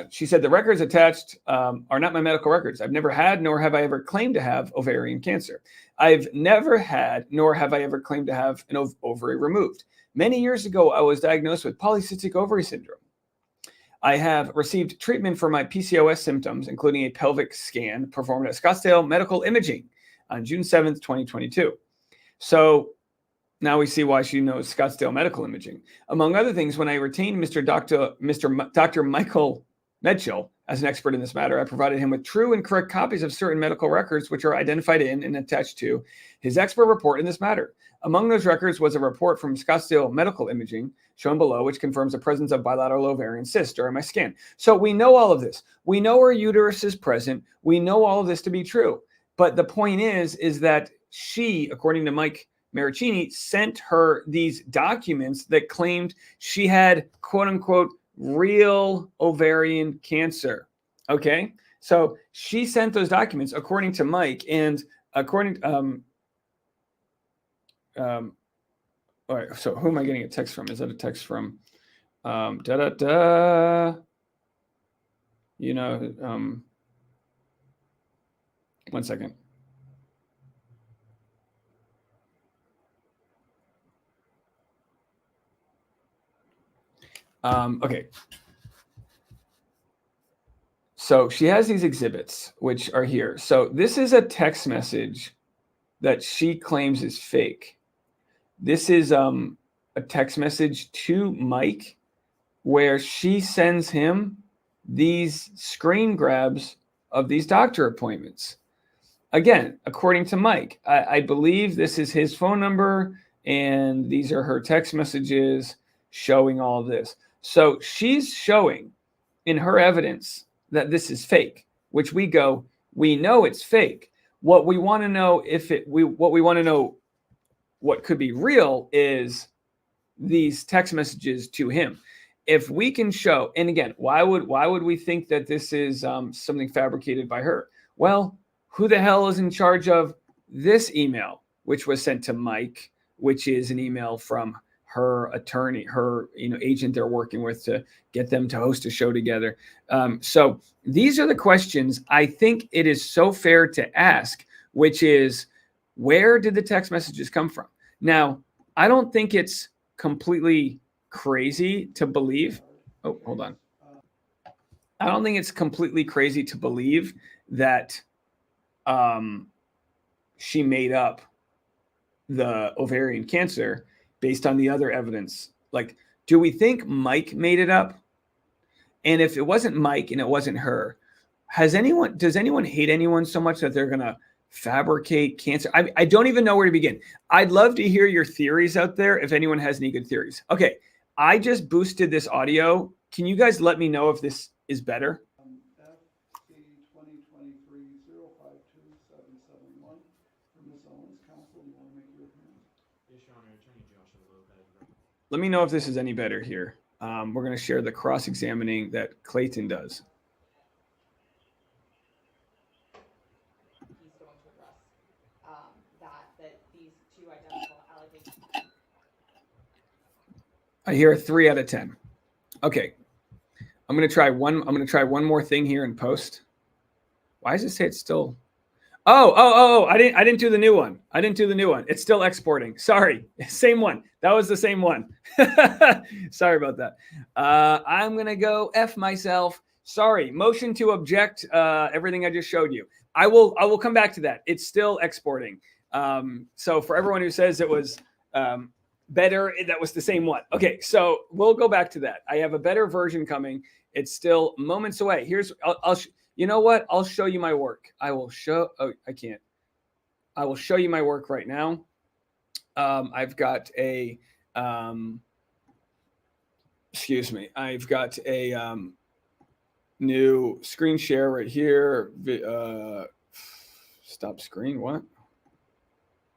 she said the records attached are not my medical records. I've never had, nor have I ever claimed to have ovarian cancer. I've never had, nor have I ever claimed to have an ovary removed. Many years ago, I was diagnosed with polycystic ovary syndrome. I have received treatment for my PCOS symptoms, including a pelvic scan performed at Scottsdale Medical Imaging on June 7th, 2022. So now we see why she knows Scottsdale Medical Imaging. Among other things, when I retained Dr. Michael Mitchell as an expert in this matter, I provided him with true and correct copies of certain medical records, which are identified in and attached to his expert report in this matter. Among those records was a report from Scottsdale Medical Imaging, shown below, which confirms the presence of bilateral ovarian cysts during my scan. So we know all of this. We know her uterus is present. We know all of this to be true. But the point is that she, according to Mike Maricini, sent her these documents that claimed she had, quote unquote, real ovarian cancer. Okay. So she sent those documents according to Mike, and according to, all right. So who am I getting a text from? Is that a text from, you know, one second. Okay. So she has these exhibits, which are here. So this is a text message that she claims is fake. This is a text message to Mike where she sends him these screen grabs of these doctor appointments. Again, according to Mike, I believe this is his phone number, and these are her text messages showing all this. So she's showing in her evidence that this is fake, which we know it's fake. What we want to know what could be real is these text messages to him. If we can show, and again, why would we think that this is something fabricated by her? Well, who the hell is in charge of this email, which was sent to Mike, which is an email from her attorney, her agent they're working with to get them to host a show together. So these are the questions I think it is so fair to ask, which is, where did the text messages come from? Now, I don't think it's completely crazy to believe. Oh, hold on. I don't think it's completely crazy to believe that she made up the ovarian cancer based on the other evidence. Like, do we think Mike made it up? And if it wasn't Mike and it wasn't her, does anyone hate anyone so much that they're going to fabricate cancer? I don't even know where to begin. I'd love to hear your theories out there if anyone has any good theories. Okay, I just boosted this audio. Can you guys let me know if this is better? Let me know if this is any better here. We're going to share the cross-examining that Clayton does. He's going to address that these two identical allegations. I hear a 3 out of 10. Okay, I'm going to try one more thing here in post. Why does it say it's still? Oh! I didn't do the new one. I didn't do the new one. It's still exporting. Sorry, same one. That was the same one. Sorry about that. I'm gonna go F myself. Sorry. Motion to object. Everything I just showed you. I will come back to that. It's still exporting. So for everyone who says it was better, that was the same one. Okay, so we'll go back to that. I have a better version coming. It's still moments away. You know what? I'll show you my work. I will show. Oh, I can't. I will show you my work right now. I've got a. Excuse me. I've got a new screen share right here. Stop screen. What?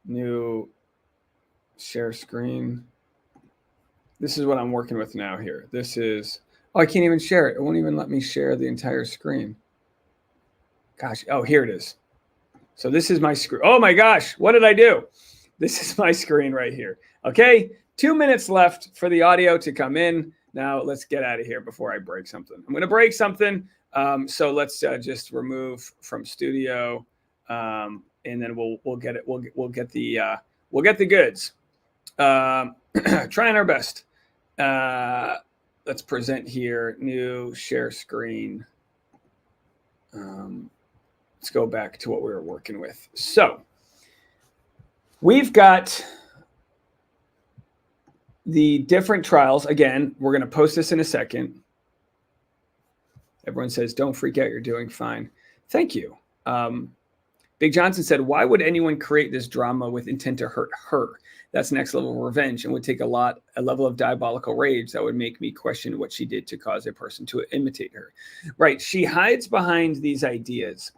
New share screen. This is what I'm working with now here. This is. Oh, I can't even share it. It won't even let me share the entire screen. Gosh, oh, here it is. So this is my screen. Oh my gosh, what did I do? This is my screen right here. Okay, 2 minutes left for the audio to come in. Now let's get out of here before I break something. I'm going to break something. So let's just remove from studio, and then we'll get it. We'll get the goods. Trying our best. Let's present here. New share screen. Let's go back to what we were working with. So we've got the different trials. Again, we're going to post this in a second. Everyone says, don't freak out. You're doing fine. Thank you. Big Johnson said, why would anyone create this drama with intent to hurt her? That's next level revenge and would take a level of diabolical rage that would make me question what she did to cause a person to imitate her. Right. She hides behind these ideas.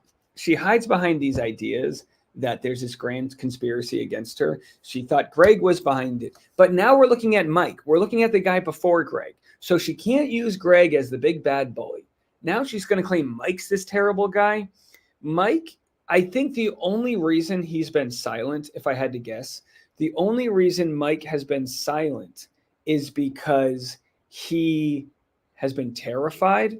That there's this grand conspiracy against her. She thought Greg was behind it. But now we're looking at Mike. We're looking at the guy before Greg. So she can't use Greg as the big bad bully. Now she's going to claim Mike's this terrible guy. Mike, I think the only reason he's been silent, if I had to guess, the only reason Mike has been silent is because he has been terrified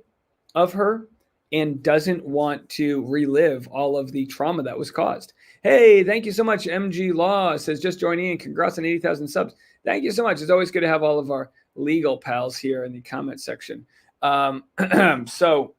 of her and doesn't want to relive all of the trauma that was caused. Hey, thank you so much. MG Law says, just joining in. Congrats on 80,000 subs. Thank you so much. It's always good to have all of our legal pals here in the comment section. So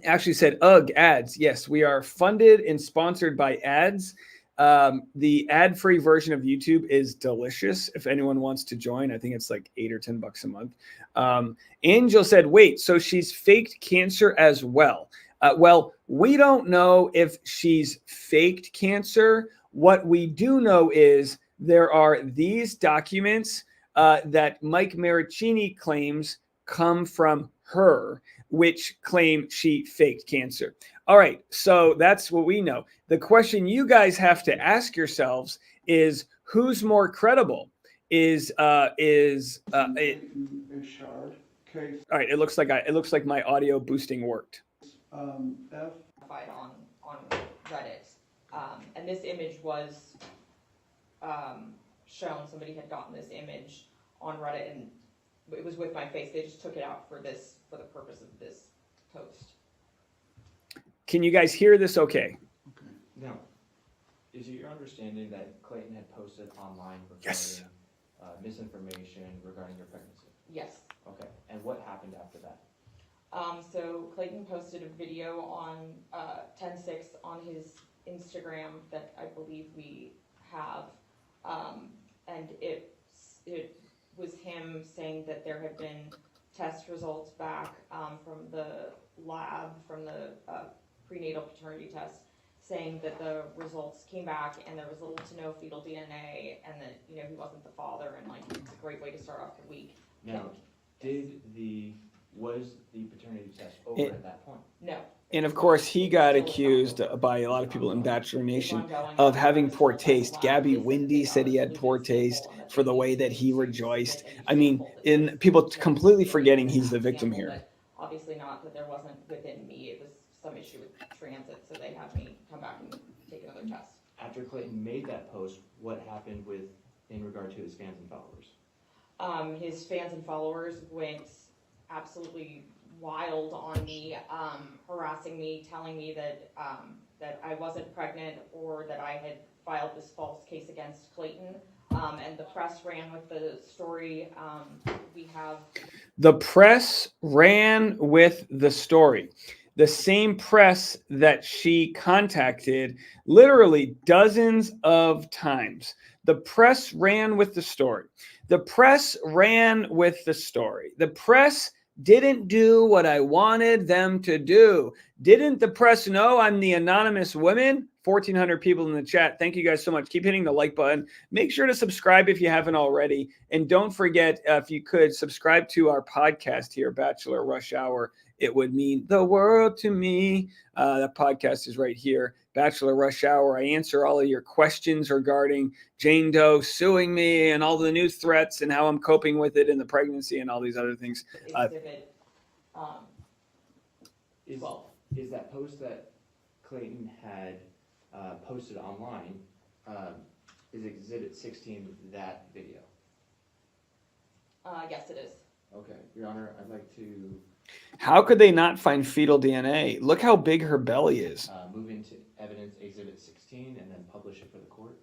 actually said, ugh, ads. Yes, we are funded and sponsored by ads. The ad-free version of YouTube is delicious. If anyone wants to join, I think it's like $8 or $10 a month. Angel said, wait, so she's faked cancer as well. Well, we don't know if she's faked cancer. What we do know is there are these documents that Mike Maricini claims come from her, which claim she faked cancer. All right, so that's what we know. The question you guys have to ask yourselves is who's more credible? All right, it looks like my audio boosting worked. On Reddit, and this image was shown. Somebody had gotten this image on Reddit, and it was with my face. They just took it out for the purpose of this post. Can you guys hear this okay? Now, is it your understanding that Clayton had posted online regarding Yes. Misinformation regarding your pregnancy? Yes. Okay, and what happened after that? So Clayton posted a video on 10/6 on his Instagram that I believe we have, and it was him saying that there had been test results back from the lab, from the prenatal paternity test, saying that the results came back and there was little to no fetal DNA, and that he wasn't the father, and like it's a great way to start off the week. Now, was the paternity test over at that point? No. And of course, he got accused by a lot of people in Bachelor Nation of having poor taste. Gabby Windy said he had poor taste for the way that he rejoiced. I mean, in people completely forgetting he's the victim here. Obviously not, that there wasn't within me. It was some issue with transit, so they had me come back and take another test. After Clayton made that post, what happened in regard to his fans and followers? His fans and followers went absolutely wild on me, harassing me, telling me that that I wasn't pregnant or that I had filed this false case against Clayton. And the press ran with the story. We have The press ran with the story. The same press that she contacted literally dozens of times. The press ran with the story. The press ran with the story. The press didn't do what I wanted them to do. Didn't the press know I'm the anonymous woman? 1,400 people in the chat. Thank you guys so much. Keep hitting the like button. Make sure to subscribe if you haven't already. And don't forget, if you could, subscribe to our podcast here, Bachelor Rush Hour. It would mean the world to me. The podcast is right here, Bachelor Rush Hour. I answer all of your questions regarding Jane Doe suing me and all the new threats and how I'm coping with it in the pregnancy and all these other things. exhibit. Is, 12. is that post that Clayton had posted online, is exhibit 16 that video? Yes, it is. Okay, Your Honor, I'd like to How could they not find fetal DNA? Look how big her belly is. move into evidence exhibit 16 and then publish it for the court.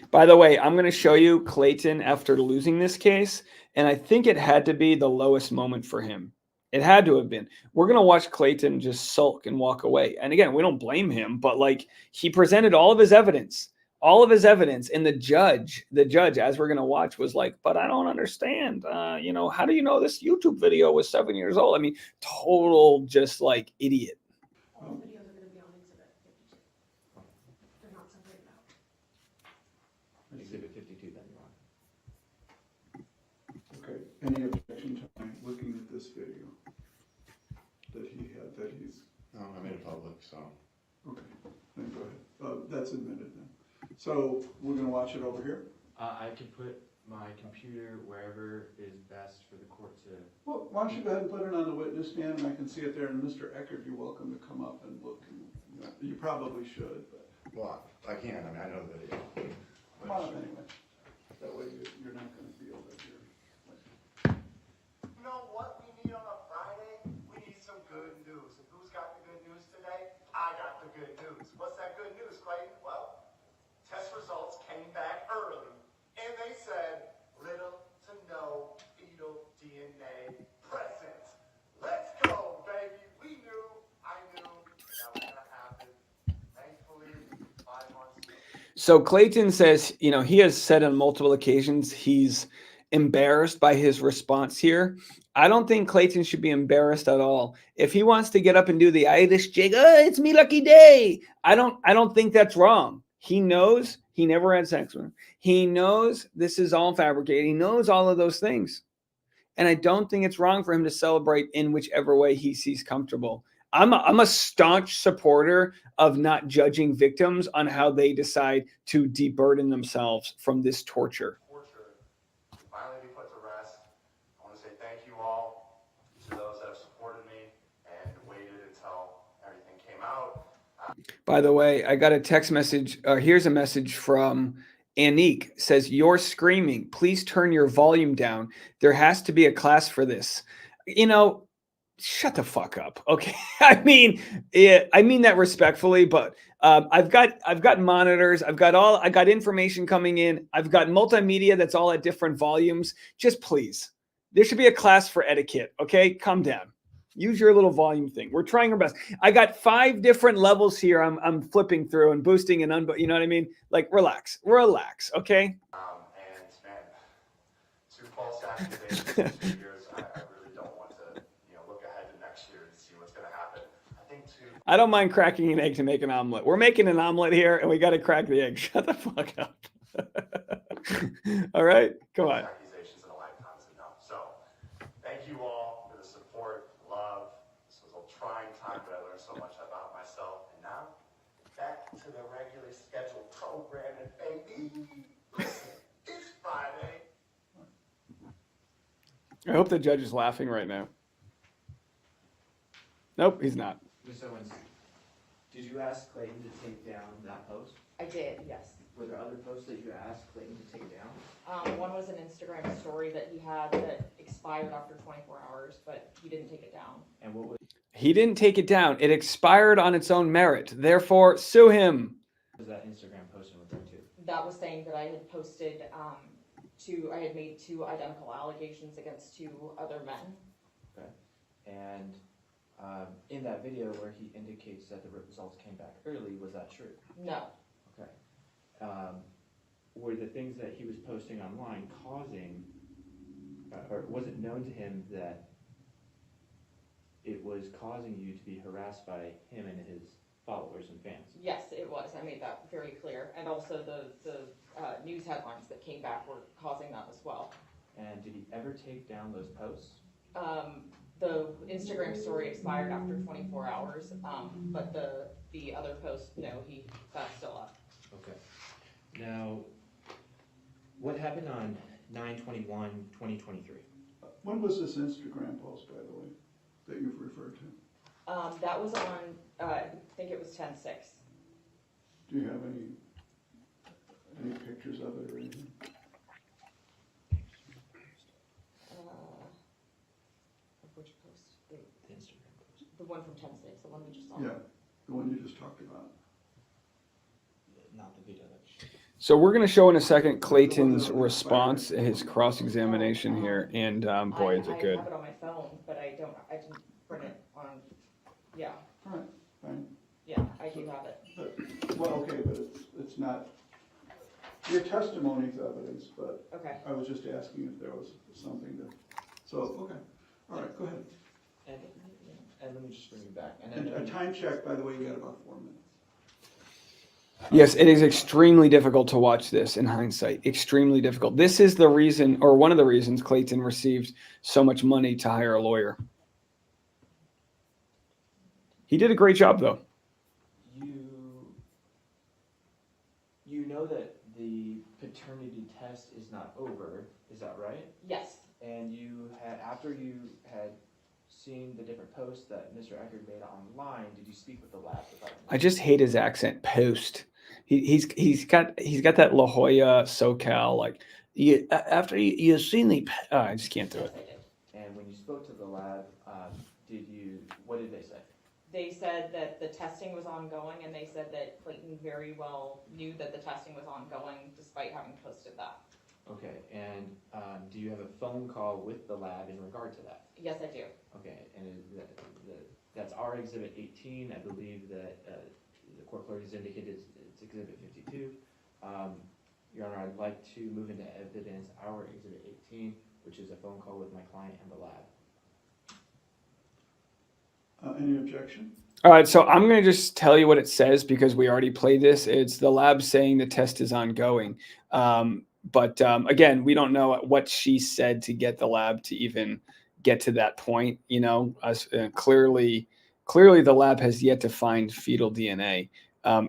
By the way, I'm going to show you Clayton after losing this case, and I think it had to be the lowest moment for him. It had to have been. We're going to watch Clayton just sulk and walk away. And again, we don't blame him, but like he presented all of his evidence, and the judge, as we're going to watch, was like, but I don't understand. How do you know this YouTube video was 7 years old? I mean, total just like idiot. All the videos are going to be on exhibit 52. They're not separated out. Exhibit 52 then, Your Honor. Okay, any objection to my looking at this video that he's, No, I made it public, so. okay, then go ahead. That's admitted then. So we're gonna watch it over here? I can put my computer wherever is best for the court to. Well, why don't you go ahead and put it on the witness stand and I can see it there, and Mr. Eckert, you're welcome to come up and look. You probably should, but Well, I can, I mean, I know the video. come on up anyway. That way you're not gonna feel that you're. You know what we need on a Friday? We need some good news. And who's got the good news today? I got the good news. What's that good news, Clayton? Well, test results came back early. And they said little to no fetal DNA present. Let's go, baby. We knew, I knew that was going to happen. Thankfully, 5 months ago. So Clayton says, he has said on multiple occasions he's embarrassed by his response here. I don't think Clayton should be embarrassed at all. If he wants to get up and do the Irish jig, it's me lucky day. I don't think that's wrong. He knows he never had sex with him. He knows this is all fabricated. He knows all of those things. And I don't think it's wrong for him to celebrate in whichever way he sees comfortable. I'm a staunch supporter of not judging victims on how they decide to deburden themselves from this torture. Finally be put to rest. I want to say thank you all to those that have supported me and waited until everything came out. By the way, I got a text message. Here's a message from Anique. Says, "You're screaming. Please turn your volume down. There has to be a class for this." Shut the fuck up. Okay. I mean that respectfully, but I've got monitors. I got information coming in. I've got multimedia that's all at different volumes. Just please, there should be a class for etiquette. Okay. Calm down. Use your little volume thing. We're trying our best. I got 5 different levels here. I'm flipping through and boosting and you know what I mean? Like relax. Okay. And man, 2 false accusations in 2 years. I really don't want to, look ahead to next year and see what's going to happen. I think I don't mind cracking an egg to make an omelet. We're making an omelet here, and we got to crack the egg. Shut the fuck up. All right, come on. accusations in a lifetime is enough. So, thank you all for the support, love. This was a trying time, but I learned so much about myself. And now, back to the regular scheduled programming, baby. Listen, it's Friday. I hope the judge is laughing right now. Nope, he's not. Ms. Owens, did you ask Clayton to take down that post? I did, yes. Were there other posts that you asked Clayton to take down? One was an Instagram story that he had that expired after 24 hours, but he didn't take it down. And what was He didn't take it down. It expired on its own merit. Therefore, sue him. Was that Instagram post in regard to? That was saying that I had posted I had made 2 identical allegations against 2 other men. Okay. And in that video where he indicates that the results came back early, was that true? No. Okay. Were the things that he was posting online causing, or was it known to him that it was causing you to be harassed by him and his followers and fans? Yes, it was. I made that very clear. And also the news headlines that came back were causing that as well. And did he ever take down those posts? The Instagram story expired after 24 hours, but the other post, no, that's still up. Okay. Now, what happened on 9/21/2023? When was this Instagram post, by the way, that you've referred to? That was on, I think it was 10/6. Do you have any pictures of it or anything? Which post? The Instagram post. The one from 10/6, the one we just saw. Yeah, the one you just talked about. Not the video. So we're going to show in a second Clayton's response, his cross-examination here, and boy, is it good. I have it on my phone, but I didn't print it on, yeah. All right, fine. Yeah, I do have it. But, well, okay, but it's not, your testimony's evidence, but Okay. I was just asking if there was something to, so, okay. All right, go ahead. And let me just bring you back. And a time check, by the way, you got about 4 minutes. Yes, it is extremely difficult to watch this in hindsight. Extremely difficult. This is the reason, or one of the reasons, Clayton received so much money to hire a lawyer. He did a great job, though. You know that the paternity test is not over, is that right? Yes. And you had, after you had seen the different posts that Mr. Eckert made online, did you speak with the lab department? I just hate his accent. Post. He's got that La Jolla SoCal, like after you've seen the. I just can't do it. And when you spoke to the lab, what did they say? They said that the testing was ongoing, and they said that Clayton very well knew that the testing was ongoing despite having posted that. Okay, and do you have a phone call with the lab in regard to that? Yes, I do. Okay, and that's our Exhibit 18. I believe that the court clerk has indicated it's Exhibit 52. Your Honor, I'd like to move into evidence our Exhibit 18, which is a phone call with my client and the lab. Any objection? All right, so I'm going to just tell you what it says because we already played this. It's the lab saying the test is ongoing. But again, we don't know what she said to get the lab to even get to that point. You know, clearly the lab has yet to find fetal DNA.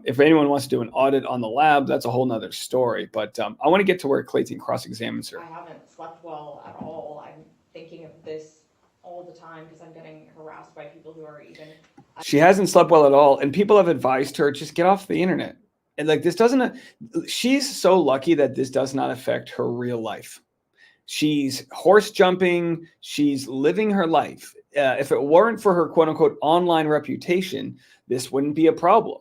If anyone wants to do an audit on the lab, that's a whole nother story. But I want to get to where Clayton cross-examines her. I haven't slept well at all. I'm thinking of this all the time because I'm getting harassed by people who are even. She hasn't slept well at all, and people have advised her just get off the internet. And like this doesn't. She's so lucky that this does not affect her real life. She's horse jumping. She's living her life. If it weren't for her quote unquote online reputation, this wouldn't be a problem.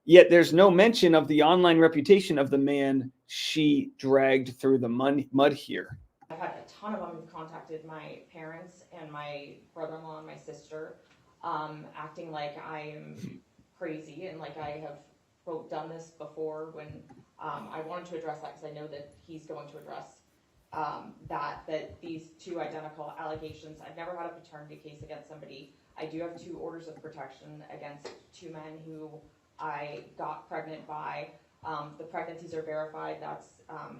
Yet there's no mention of the online reputation of the man she dragged through the mud here. I've had a ton of them who've contacted my parents and my brother-in-law and my sister, acting like I am crazy and like I have, quote, done this before when I wanted to address that because I know that he's going to address that these 2 identical allegations. I've never had a paternity case against somebody. I do have 2 orders of protection against 2 men who I got pregnant by. The pregnancies are verified. That's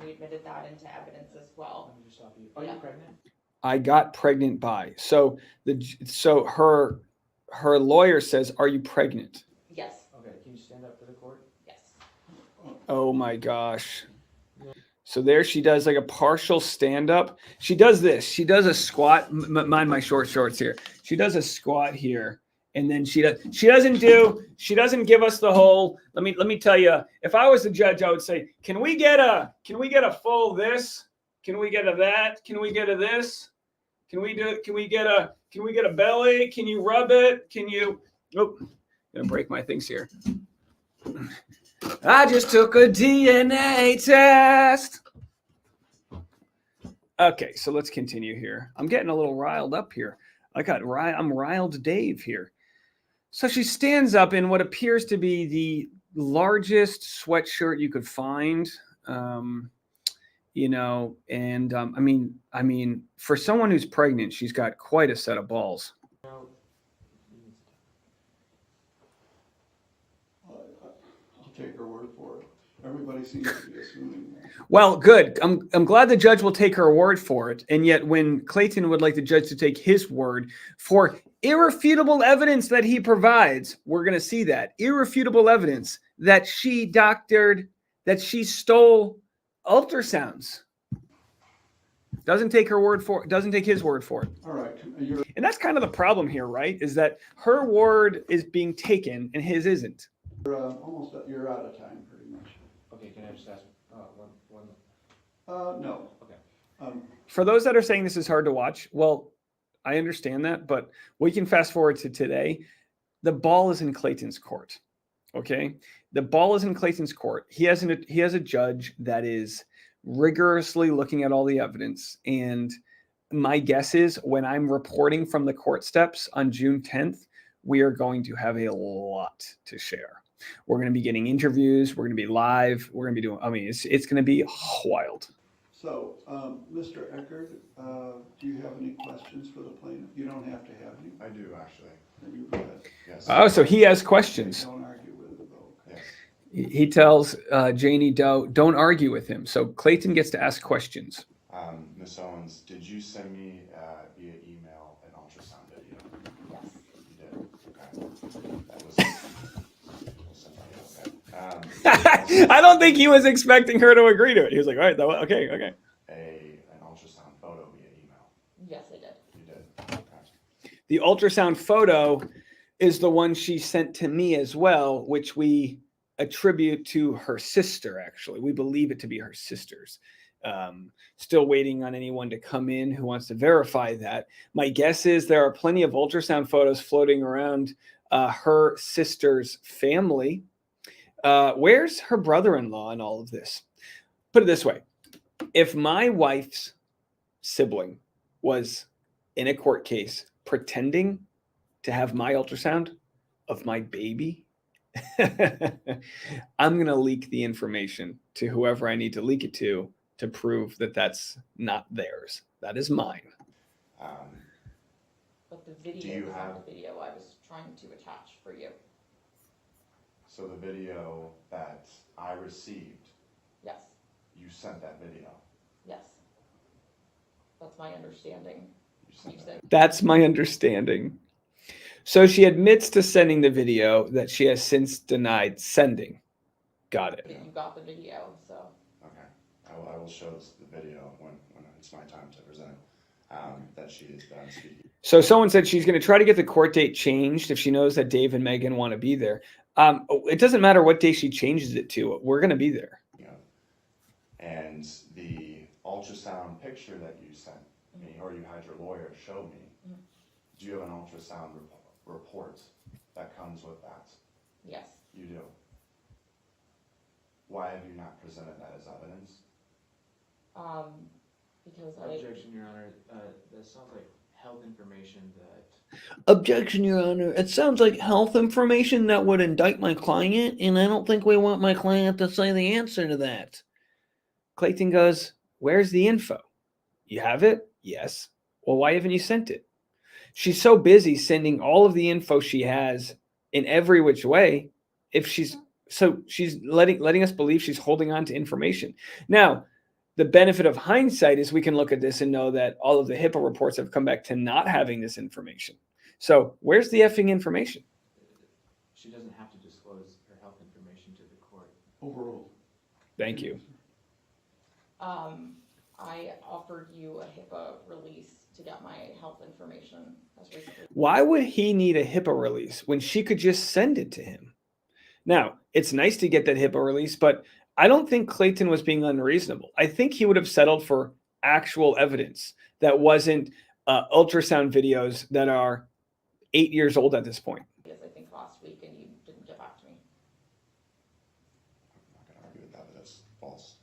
we admitted that into evidence as well. Let me just stop you. Are you pregnant? I got pregnant by. So her lawyer says, "Are you pregnant?" Yes. Okay. Can you stand up for the court? Yes. Oh my gosh. So there she does like a partial stand up. She does this. She does a squat. Mind my short shorts here. She does a squat here. And then she doesn't give us the whole, let me tell you, if I was the judge, I would say, can we get a full this? Can we get a that? Can we get a this? Can we do it? Can we get a belly? Can you rub it? Can you? Oh, gonna break my things here. I just took a DNA test. Okay, so let's continue here. I'm getting a little riled up here. I'm riled Dave here. So she stands up in what appears to be the largest sweatshirt you could find. You know, and I mean, for someone who's pregnant, she's got quite a set of balls. I'll take her word for it. Everybody seems to be assuming that. Well, good. I'm glad the judge will take her word for it. And yet when Clayton would like the judge to take his word for irrefutable evidence that he provides, we're going to see that. Irrefutable evidence that she doctored, that she stole ultrasounds. Doesn't take her word for it, doesn't take his word for it. All right. And that's kind of the problem here, right? Is that her word is being taken and his isn't. You're out of time pretty much. Okay, can I just ask one? No. Okay. For those that are saying this is hard to watch, well, I understand that, but we can fast forward to today. The ball is in Clayton's court. Okay, the ball is in Clayton's court. He has a judge that is rigorously looking at all the evidence. And my guess is when I'm reporting from the court steps on June 10th, we are going to have a lot to share. We're going to be getting interviews. We're going to be live. We're going to be doing, I mean, it's going to be wild. So, Mr. Eckert, do you have any questions for the plaintiff? You don't have to have any. I do, actually. Then you go ahead. Yes. Oh, so he has questions. Don't argue with it, though. Okay. Yes. He tells Janie Doe, don't argue with him. So Clayton gets to ask questions. Ms. Owens, did you send me via email an ultrasound video? Yes. You did? Okay. That was okay. I don't think he was expecting her to agree to it. He was like, all right, okay. An ultrasound photo via email? Yes, I did. You did? Okay. The ultrasound photo is the one she sent to me as well, which we attribute to her sister, actually. We believe it to be her sister's. Still waiting on anyone to come in who wants to verify that. My guess is there are plenty of ultrasound photos floating around her sister's family. Where's her brother-in-law in all of this? Put it this way. If my wife's sibling was in a court case pretending to have my ultrasound of my baby, I'm going to leak the information to whoever I need to leak it to prove that that's not theirs. That is mine. But the video was not the video I was trying to attach for you. So the video that I received, Yes, you sent that video? yes. That's my understanding. You sent You that? said, That's my understanding. So she admits to sending the video that she has since denied sending. Got it. you got the video, so. Okay. I will show the video when it's my time to present it, that she is done speaking. So someone said she's going to try to get the court date changed if she knows that Dave and Megan want to be there. It doesn't matter what day she changes it to. We're going to be there. And the ultrasound picture that you sent me, or you had your lawyer show me, do you have an ultrasound report that comes with that? Yes. You do. Why have you not presented that as evidence? Because Objection, Your Honor. That sounds like health information that. Objection, Your Honor. It sounds like health information that would indict my client, and I don't think we want my client to say the answer to that. Clayton goes, where's the info? You have it? Yes. Well, why haven't you sent it? She's so busy sending all of the info she has in every which way. She's letting us believe she's holding on to information. Now, the benefit of hindsight is we can look at this and know that all of the HIPAA reports have come back to not having this information. So where's the effing information? She doesn't have to disclose her health information to the court. Overruled. Thank you. I offered you a HIPAA release to get my health information as recently. Why would he need a HIPAA release when she could just send it to him? Now, it's nice to get that HIPAA release, but I don't think Clayton was being unreasonable. I think he would have settled for actual evidence that wasn't ultrasound videos that are 8 years old at this point. Yes, I think last week, and you didn't get back to me. I'm not gonna argue with that, but that's false.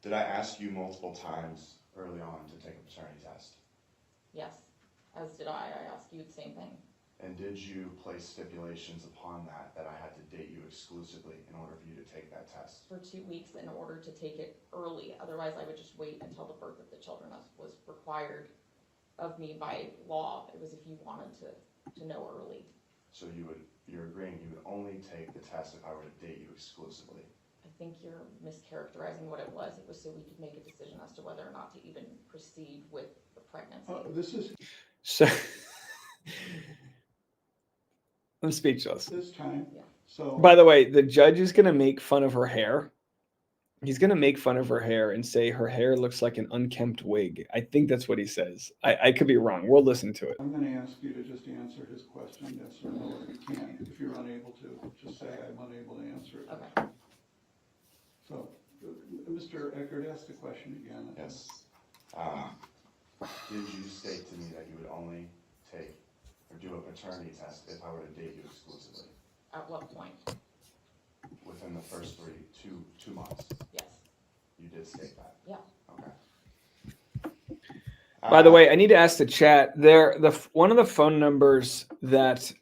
Did I ask you multiple times early on to take a paternity test? Yes, as did I. I asked you the same thing. And did you place stipulations upon that I had to date you exclusively in order for you to take that test? For 2 weeks in order to take it early. Otherwise, I would just wait until the birth of the children was required of me by law. It was if you wanted to know early. So you're agreeing you would only take the test if I were to date you exclusively? I think you're mischaracterizing what it was. It was so we could make a decision as to whether or not to even proceed with the pregnancy. This is So I'm speechless. this time, Yeah. so. By the way, the judge is going to make fun of her hair. He's going to make fun of her hair and say her hair looks like an unkempt wig. I think that's what he says. I could be wrong. We'll listen to it. I'm going to ask you to just answer his question, yes or no, if you can. If you're unable to, just say I'm unable to answer it. Okay. So, Mr. Eckert, ask the question again. Yes. Did you state to me that you would only take or do a paternity test if I were to date you exclusively? At what point? Within the first two months? Yes. You did state that? Yeah. Okay. By the way, I need to ask the chat. One of the phone numbers that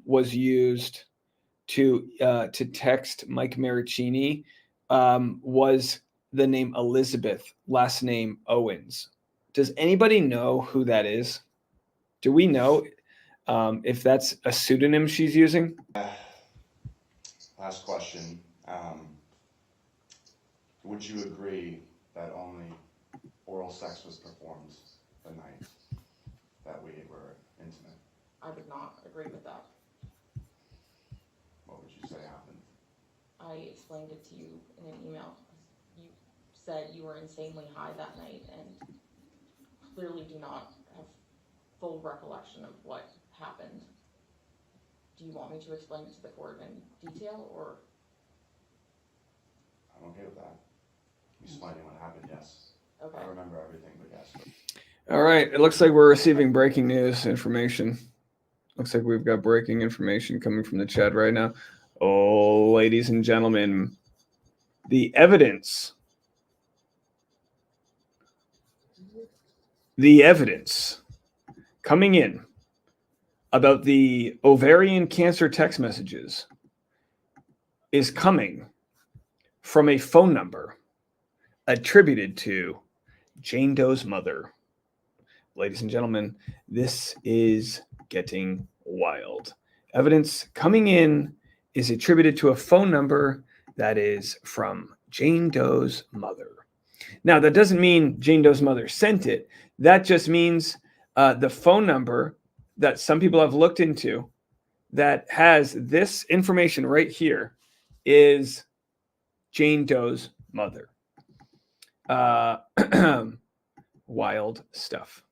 was used to text Mike Maricini was the name Elizabeth, last name Owens. Does anybody know who that is? Do we know if that's a pseudonym she's using? Last question. Would you agree that only oral sex was performed the night that we were intimate? I would not agree with that. What would you say happened? I explained it to you in an email. You said you were insanely high that night and clearly do not have full recollection of what happened. Do you want me to explain it to the court in detail, or? I'm okay with that. Explaining what happened, yes. Okay. I remember everything, but yes. All right. It looks like we're receiving breaking news information. Looks like we've got breaking information coming from the chat right now. Oh, ladies and gentlemen, the evidence coming in about the ovarian cancer text messages is coming from a phone number attributed to Jane Doe's mother. Ladies and gentlemen, this is getting wild. Evidence coming in is attributed to a phone number that is from Jane Doe's mother. Now, that doesn't mean Jane Doe's mother sent it. That just means the phone number that some people have looked into that has this information right here is Jane Doe's mother. Wild stuff.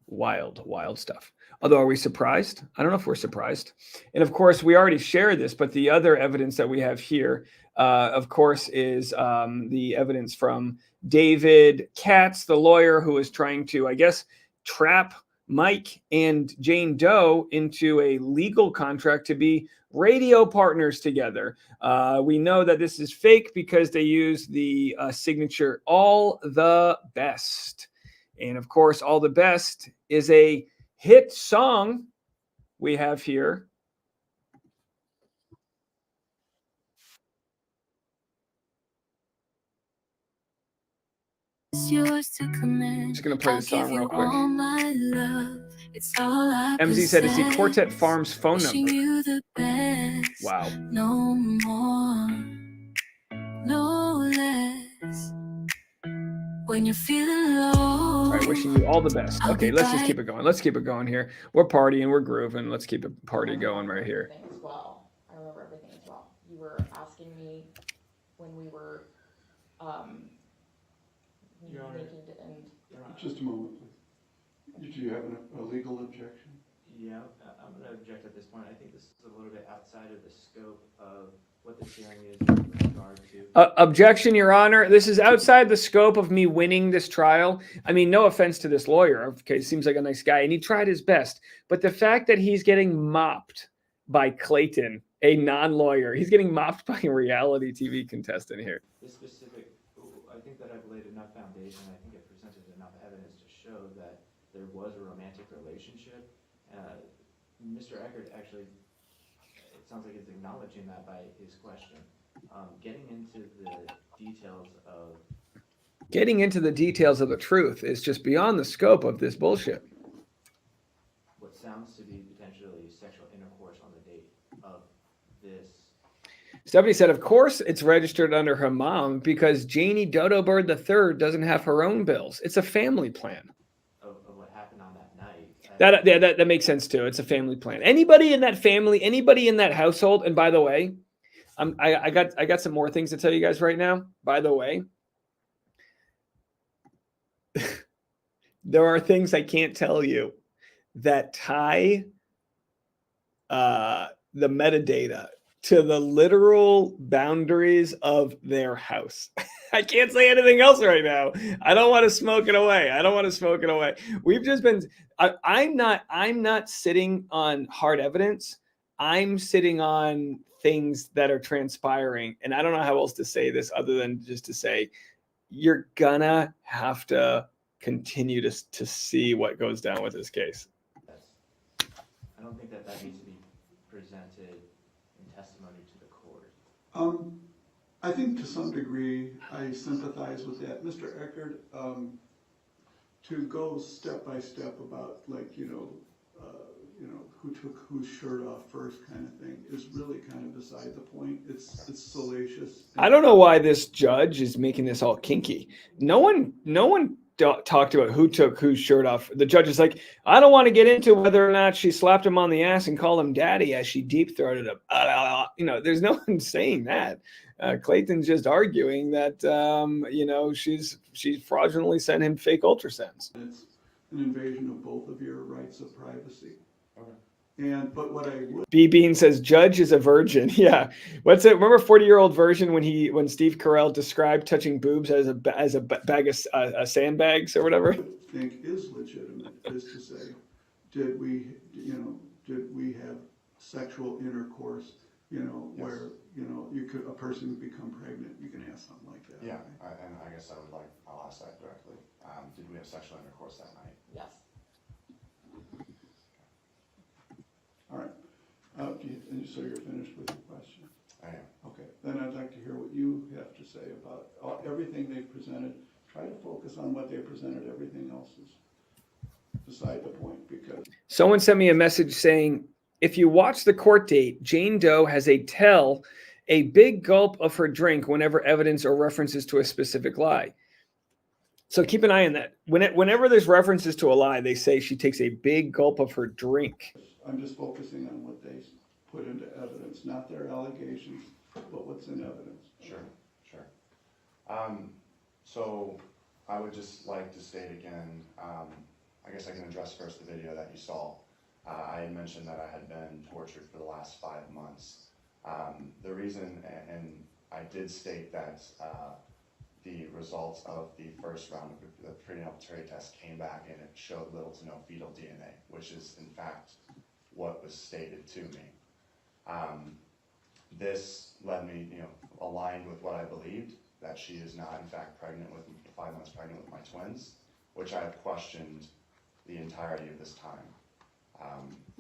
Wild stuff. Although, are we surprised? I don't know if we're surprised. And of course, we already shared this, but the other evidence that we have here, of course, is the evidence from David Katz, the lawyer who is trying to, I guess, trap Mike and Jane Doe into a legal contract to be radio partners together. We know that this is fake because they use the signature All the Best. And of course, All the Best is a hit song we have here. Yours to command. Just gonna play the song real quick. All my love. It's all I MZ said it's the possess. Quartet Farms phone Wishing number. you the best. Wow. No more, no less. When you're feeling low. All right, wishing you all the best. Okay, let's just keep it going. Let's keep it going here. We're partying, we're grooving. Let's keep a party going right here. Everything as well. I remember everything as well. You were asking me when we were Your Honor. naked and Just a moment, please. Do you have a legal objection? Yeah, I'm going to object at this point. I think this is a little bit outside of the scope of what this hearing is with regard to. Objection, Your Honor. This is outside the scope of me winning this trial. I mean, no offense to this lawyer. Okay, he seems like a nice guy, and he tried his best. But the fact that he's getting mopped by Clayton, a non-lawyer, he's getting mopped by a reality TV contestant here. This specific, I think that I've laid enough foundation. I think it presented enough evidence to show that there was a romantic relationship. Mr. Eckert actually, it sounds like he's acknowledging that by his question. Getting into the details of the truth is just beyond the scope of this bullshit. What sounds to be potentially sexual intercourse on the date of this. Stephanie said, of course it's registered under her mom because Janie Dodo Bird III doesn't have her own bills. It's a family plan. Of what happened on that night. That makes sense too. It's a family plan. Anybody in that family, anybody in that household, and by the way, I got some more things to tell you guys right now. By the way, there are things I can't tell you that tie the metadata to the literal boundaries of their house. I can't say anything else right now. I don't want to smoke it away. We've just been. I'm not sitting on hard evidence. I'm sitting on things that are transpiring, and I don't know how else to say this other than just to say you're gonna have to continue to see what goes down with this case. I don't think that needs to be presented in testimony to the court. I think to some degree I sympathize with that. Mr. Eckert, to go step by step about who took whose shirt off first kind of thing is really kind of beside the point. It's salacious. I don't know why this judge is making this all kinky. No one talked about who took whose shirt off. The judge is like, I don't want to get into whether or not she slapped him on the ass and called him daddy as she deep throated him. There's no one saying that. Clayton's just arguing that she's fraudulently sent him fake ultrasounds. It's an invasion of both of your rights of privacy. Okay. But what I would. B Bean says judge is a virgin. Yeah. What's it? Remember 40-year-old version when Steve Carell described touching boobs as a bag of sandbags or whatever? I think is legitimate is to say, did we have sexual intercourse, Yes. where, a person could become pregnant, you can ask something like that. Yeah, Right? and I guess I'll ask that directly. Did we have sexual intercourse that night? Yes. All right. And so you're finished with your question? I am. Okay, then I'd like to hear what you have to say about everything they've presented. Try to focus on what they presented. Everything else is beside the point because. Someone sent me a message saying, if you watch the court date, Jane Doe has a big gulp of her drink whenever evidence or references to a specific lie. So keep an eye on that. Whenever there's references to a lie, they say she takes a big gulp of her drink. I'm just focusing on what they put into evidence, not their allegations, but what's in evidence. Sure. So I would just like to state again, I guess I can address first the video that you saw. I had mentioned that I had been tortured for the last 5 months. The reason, and I did state that the results of the first round of the prenatal paternity test came back and it showed little to no fetal DNA, which is in fact what was stated to me. This led me, aligned with what I believed, that she is not in fact pregnant 5 months pregnant with my twins, which I have questioned the entirety of this time.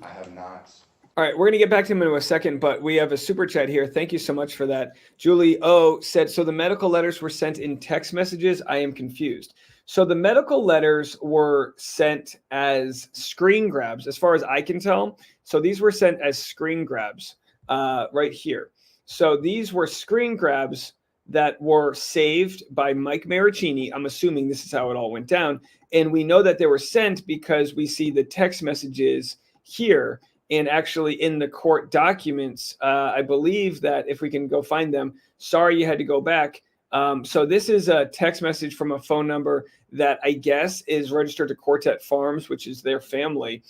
I have not. All right, we're going to get back to him in a second, but we have a super chat here. Thank you so much for that. Julie O said, so the medical letters were sent in text messages? I am confused. So the medical letters were sent as screen grabs, as far as I can tell. So these were sent as screen grabs right here. So these were screen grabs that were saved by Mike Maricini. I'm assuming this is how it all went down. And we know that they were sent because we see the text messages here. And actually in the court documents, I believe that if we can go find them, sorry you had to go back. So this is a text message from a phone number that I guess is registered to Quartet Farms, which is their family.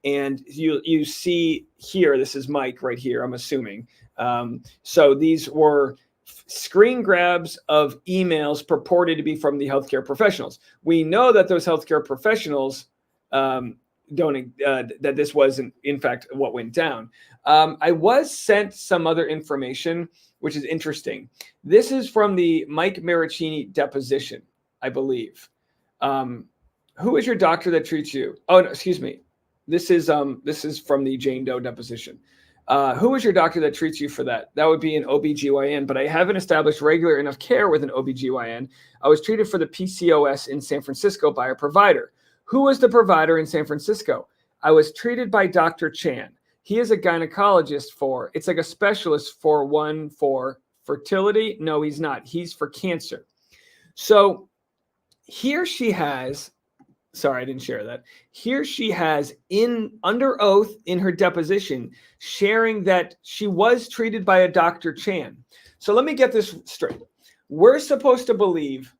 And you see here, this is Mike right here, I'm assuming. So these were screen grabs of emails purported to be from the healthcare professionals. We know that those healthcare professionals that this wasn't, in fact, what went down. I was sent some other information, which is interesting. This is from the Mike Maricini deposition, I believe. Who is your doctor that treats you? Oh, no, excuse me. This is from the Jane Doe deposition. Who is your doctor that treats you for that? That would be an OBGYN, but I haven't established regular enough care with an OBGYN. I was treated for the PCOS in San Francisco by a provider. Who was the provider in San Francisco? I was treated by Dr. Chan. He is a gynecologist it's like a specialist for fertility. No, he's not. He's for cancer. So here she has, sorry, I didn't share that. Here she has under oath in her deposition, sharing that she was treated by a Dr. Chan. So let me get this straight. We're supposed to believe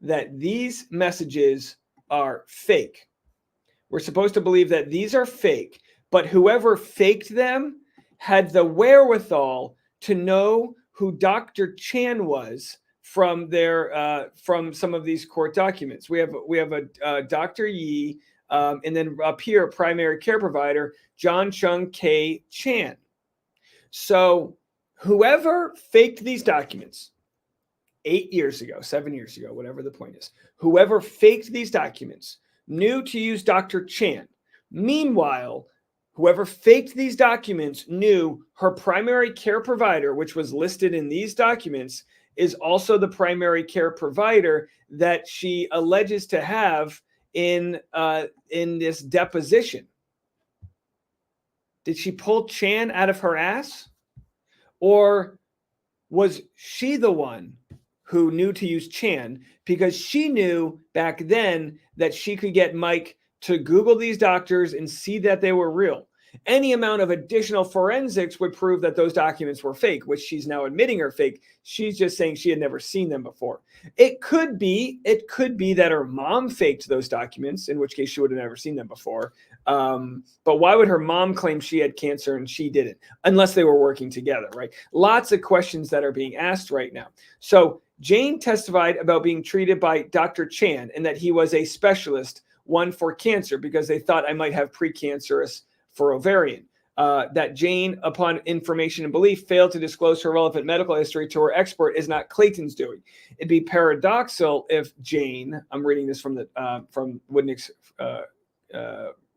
that these messages are fake. We're supposed to believe that these are fake, but whoever faked them had the wherewithal to know who Dr. Chan was from some of these court documents. We have a Dr. Yi, and then up here, primary care provider John Chung K. Chan. So whoever faked these documents 8 years ago, 7 years ago, whatever the point is, whoever faked these documents knew to use Dr. Chan. Meanwhile, whoever faked these documents knew her primary care provider, which was listed in these documents, is also the primary care provider that she alleges to have in this deposition. Did she pull Chan out of her ass? Or was she the one who knew to use Chan because she knew back then that she could get Mike to Google these doctors and see that they were real? Any amount of additional forensics would prove that those documents were fake, which she's now admitting are fake. She's just saying she had never seen them before. It could be that her mom faked those documents, in which case she would have never seen them before. But why would her mom claim she had cancer and she didn't, unless they were working together, right? Lots of questions that are being asked right now. So Jane testified about being treated by Dr. Chan and that he was a specialist, one for cancer, because they thought I might have precancerous for ovarian. That Jane, upon information and belief, failed to disclose her relevant medical history to her expert is not Clayton's doing. It'd be paradoxical if Jane, I'm reading this from Woodnick's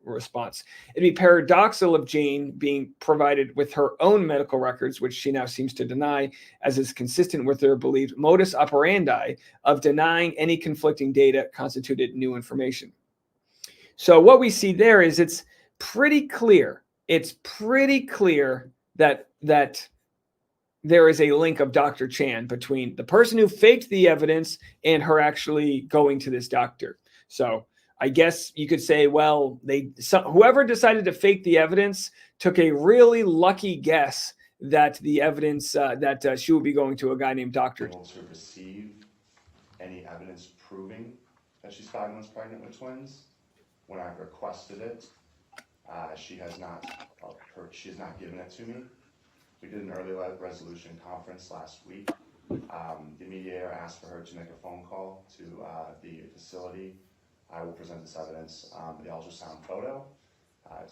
response. It'd be paradoxical if Jane being provided with her own medical records, which she now seems to deny, as is consistent with her believed modus operandi of denying any conflicting data constituted new information. So what we see there is it's pretty clear. It's pretty clear that there is a link of Dr. Chan between the person who faked the evidence and her actually going to this doctor. So I guess you could say, well, whoever decided to fake the evidence took a really lucky guess that the evidence that she would be going to a guy named Dr. Able to receive any evidence proving that she's 5 months pregnant with twins. When I requested it, she has not given it to me. We did an early resolution conference last week. The mediator asked for her to make a phone call to the facility. I will present this evidence, the ultrasound photo,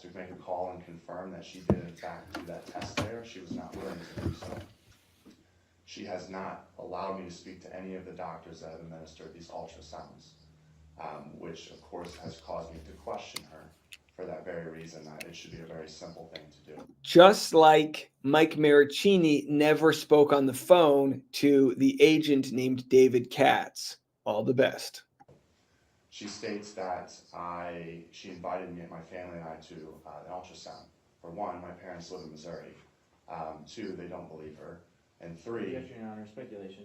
to make a call and confirm that she did in fact do that test there. She was not willing to do so. She has not allowed me to speak to any of the doctors that have administered these ultrasounds, which of course has caused me to question her for that very reason, that it should be a very simple thing to do. Just like Mike Maricini never spoke on the phone to the agent named David Katz. All the best. She states that she invited me and my family and I to an ultrasound. For one, my parents live in Missouri. Two, they don't believe her. And three, Yes, Your Honor, speculation.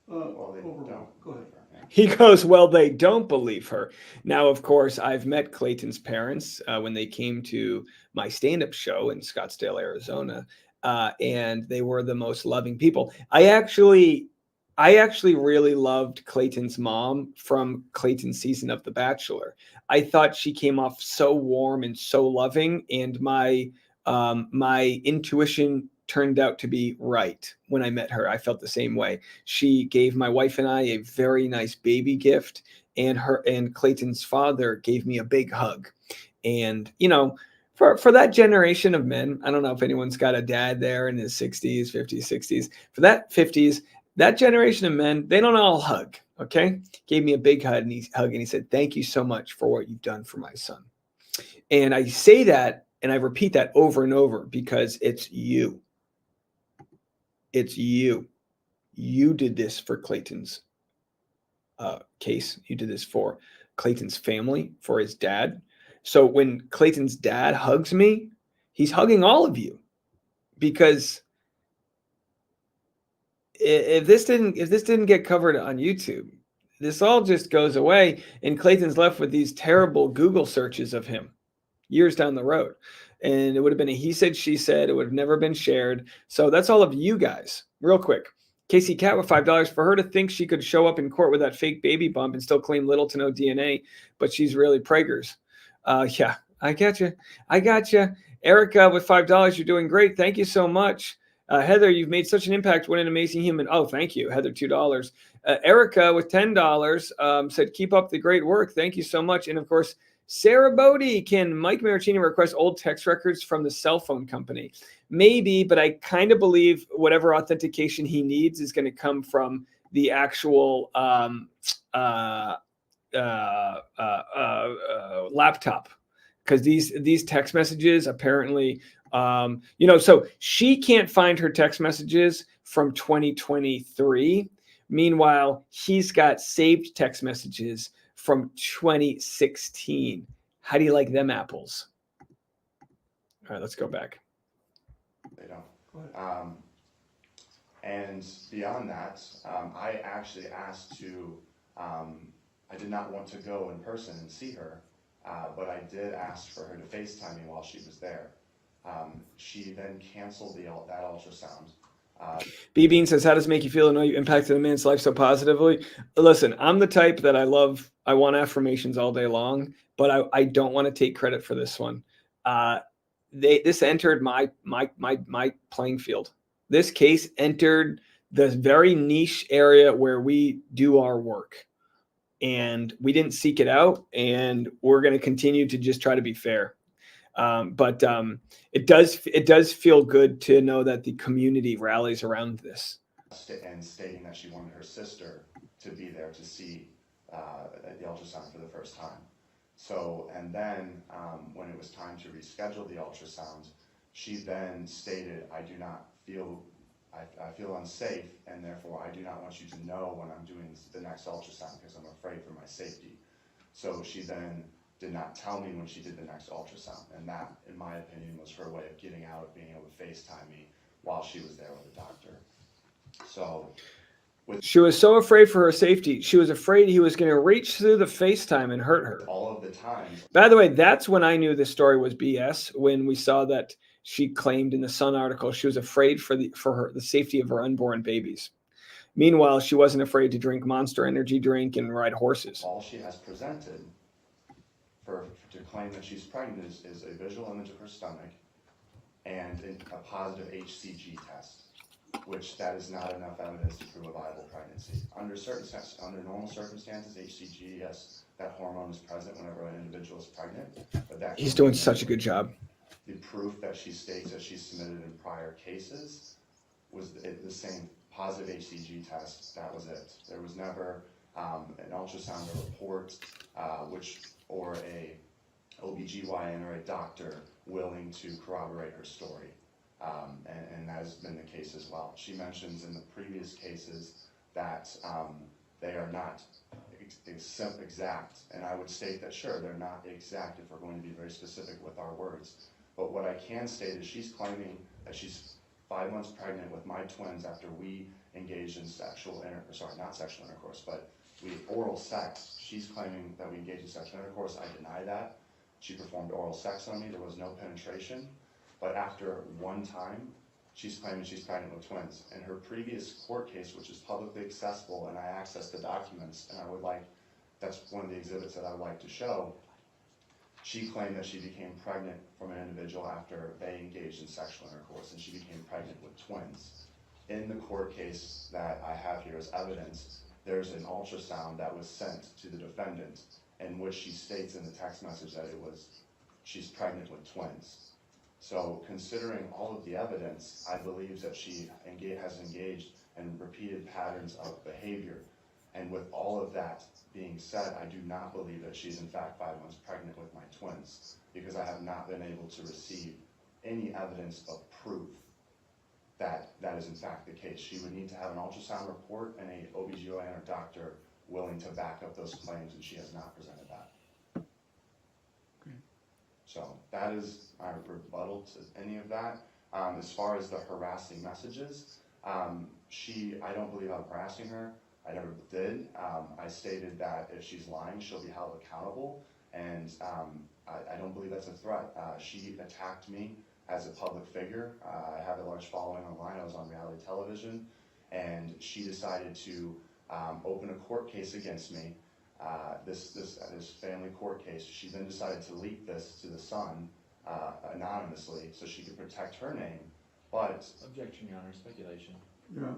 well, they Overall. don't. Go ahead. He goes, well, they don't believe her. Now, of course, I've met Clayton's parents when they came to my stand-up show in Scottsdale, Arizona, and they were the most loving people. I actually really loved Clayton's mom from Clayton's season of The Bachelor. I thought she came off so warm and so loving, and my intuition turned out to be right. When I met her, I felt the same way. She gave my wife and I a very nice baby gift, and Clayton's father gave me a big hug. And, you know, for that generation of men, I don't know if anyone's got a dad there in his 60s, 50s, 60s. For that 50s, that generation of men, they don't all hug, okay? Gave me a big hug, and he said, "Thank you so much for what you've done for my son." And I say that, and I repeat that over and over, because it's you. It's you. You did this for Clayton's case. You did this for Clayton's family, for his dad. So when Clayton's dad hugs me, he's hugging all of you, because if this didn't get covered on YouTube, this all just goes away, and Clayton's left with these terrible Google searches of him years down the road. And it would have been a he said, she said. It would have never been shared. So that's all of you guys. Real quick. Casey Cat with $5. For her to think she could show up in court with that fake baby bump and still claim little to no DNA, but she's really Prager's. Yeah, I got you. I got you. Erica with $5. You're doing great. Thank you so much. Heather, you've made such an impact. What an amazing human. Oh, thank you. Heather, $2. Erica with $10 said, keep up the great work. Thank you so much. And of course, Sarah Bodie, can Mike Maricini request old text records from the cell phone company? Maybe, but I kind of believe whatever authentication he needs is going to come from the actual laptop, because these text messages apparently, so she can't find her text messages from 2023. Meanwhile, he's got saved text messages from 2016. How do you like them apples? All right, let's go back. They don't. And beyond that, I actually asked to, I did not want to go in person and see her, but I did ask for her to FaceTime me while she was there. She then canceled that ultrasound. B Bean says, how does it make you feel to know you impacted a man's life so positively? Listen, I'm the type that I want affirmations all day long, but I don't want to take credit for this one. This entered my playing field. This case entered the very niche area where we do our work, and we didn't seek it out, and we're going to continue to just try to be fair. But it does feel good to know that the community rallies around this. And stating that she wanted her sister to be there to see the ultrasound for the first time. So, and then when it was time to reschedule the ultrasound, she then stated, I feel unsafe, and therefore I do not want you to know when I'm doing the next ultrasound because I'm afraid for my safety. So she then did not tell me when she did the next ultrasound, and that, in my opinion, was her way of getting out of being able to FaceTime me while she was there with the doctor. So she was so afraid for her safety. She was afraid he was going to reach through the FaceTime and hurt her. All of the times. By the way, that's when I knew this story was BS, when we saw that she claimed in the Sun article she was afraid for the safety of her unborn babies. Meanwhile, she wasn't afraid to drink Monster Energy drink and ride horses. All she has presented to claim that she's pregnant is a visual image of her stomach and a positive HCG test, which that is not enough evidence to prove a viable pregnancy. Under normal circumstances, HCG, yes, that hormone is present whenever an individual is pregnant. But he's doing such a good job. The proof that she states that she's submitted in prior cases was the same positive HCG test. That was it. There was never an ultrasound or report, or a OBGYN or a doctor willing to corroborate her story. And that has been the case as well. She mentions in the previous cases that they are not exact, and I would state that sure, they're not exact if we're going to be very specific with our words. But what I can state is she's claiming that she's 5 months pregnant with my twins after we engaged in not sexual intercourse, but oral sex. She's claiming that we engaged in sexual intercourse. I deny that. She performed oral sex on me. There was no penetration. But after one time, she's claiming she's pregnant with twins. In her previous court case, which is publicly accessible, and I accessed the documents, and that's one of the exhibits that I would like to show, She claimed that she became pregnant from an individual after they engaged in sexual intercourse, and she became pregnant with twins. In the court case that I have here as evidence, there's an ultrasound that was sent to the defendant in which she states in the text message that she's pregnant with twins. So considering all of the evidence, I believe that she has engaged in repeated patterns of behavior. And with all of that being said, I do not believe that she's in fact 5 months pregnant with my twins, because I have not been able to receive any evidence of proof that that is in fact the case. She would need to have an ultrasound report and a OBGYN or doctor willing to back up those claims, and she has not presented that. Okay. So that is my rebuttal to any of that. As far as the harassing messages, I don't believe I'm harassing her. I never did. I stated that if she's lying, she'll be held accountable, and I don't believe that's a threat. She attacked me as a public figure. I have a large following online. I was on reality television, and she decided to open a court case against me. This family court case. She then decided to leak this to the Sun anonymously so she could protect her name. But Objection, Your Honor, speculation. Yeah,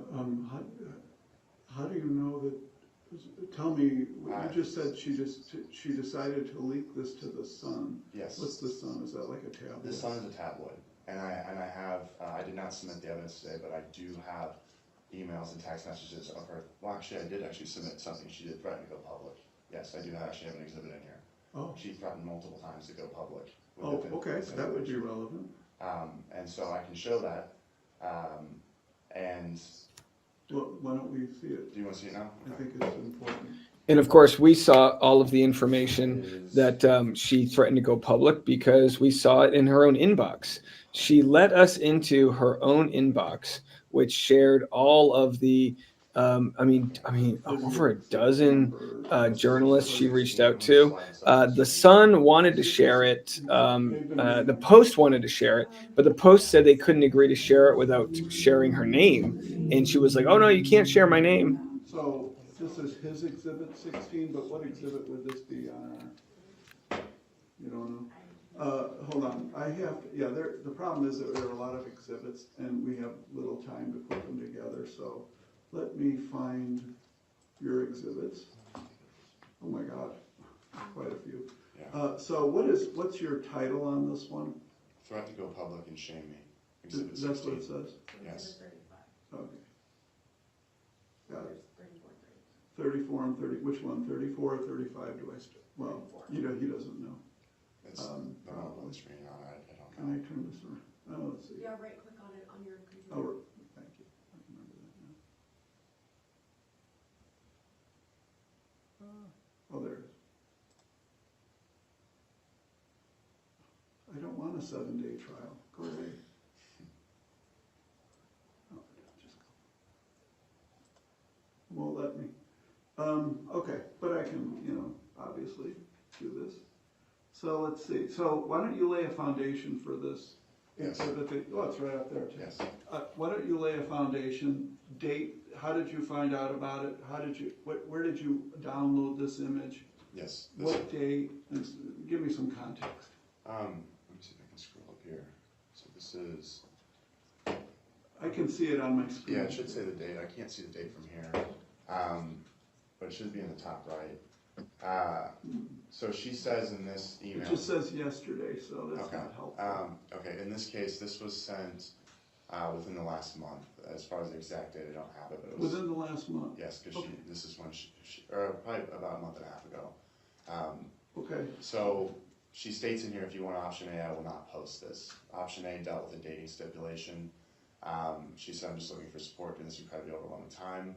how do you know that, tell me, you just said she decided to leak this to the Sun. Yes. What's the Sun? Is that like a tabloid? The Sun is a tabloid, and I have I did not submit the evidence today, but I do have emails and text messages of her. Well, actually, I did actually submit something. She did threaten to go public. Yes, I do actually have an exhibit in here. Oh. She threatened multiple times to go public. Oh, okay, so that would be relevant. And so I can show that. And well, why don't we see it? Do you want to see it now? Okay. I think it's important. And of course, we saw all of the information that she threatened to go public because we saw it in her own inbox. She let us into her own inbox, which shared all of the, over a dozen journalists she reached out to. The Sun wanted to share it. The Post wanted to share it, but the Post said they couldn't agree to share it without sharing her name. And she was like, "Oh no, you can't share my name." So this is his exhibit 16, but what exhibit would this be on? You don't know? Hold on. I have, the problem is that there are a lot of exhibits and we have little time to put them together. So let me find your exhibits. Oh my God, quite a few. Yeah. So what's your title on this one? Threat to go public and shame me. Exhibit 16. That's what it says? Yes. Okay. Got it. 34 and 30, which one? 34 or 35 do I well, he doesn't know. It's on the screen, I don't know. Can I turn this around? Oh, let's see. Yeah, right click on it on your computer. Oh, thank you. I remember that now. Oh, there it is. I don't want a 7-day trial. Go away. Oh, just go. Won't let me. Okay, but I can, obviously do this. So let's see. So why don't you lay a foundation for this? Yes. Oh, it's right up there too. Yes. Why don't you lay a foundation? Date. How did you find out about it? Where did you download this image? Yes. What date? And give me some context. Let me see if I can scroll up here. So this is. I can see it on my screen. Yeah, it should say the date. I can't see the date from here, but it should be in the top right. So she says in this email. It just says yesterday, so that's okay. not helpful. Okay, in this case, this was sent within the last month. As far as the exact date, I don't have it. But it was within the last month? Yes, because this is when or probably about a month and a half ago. Okay. So she states in here, if you want option A, I will not post this. Option A dealt with a dating stipulation. She said, I'm just looking for support during this incredibly overwhelming time.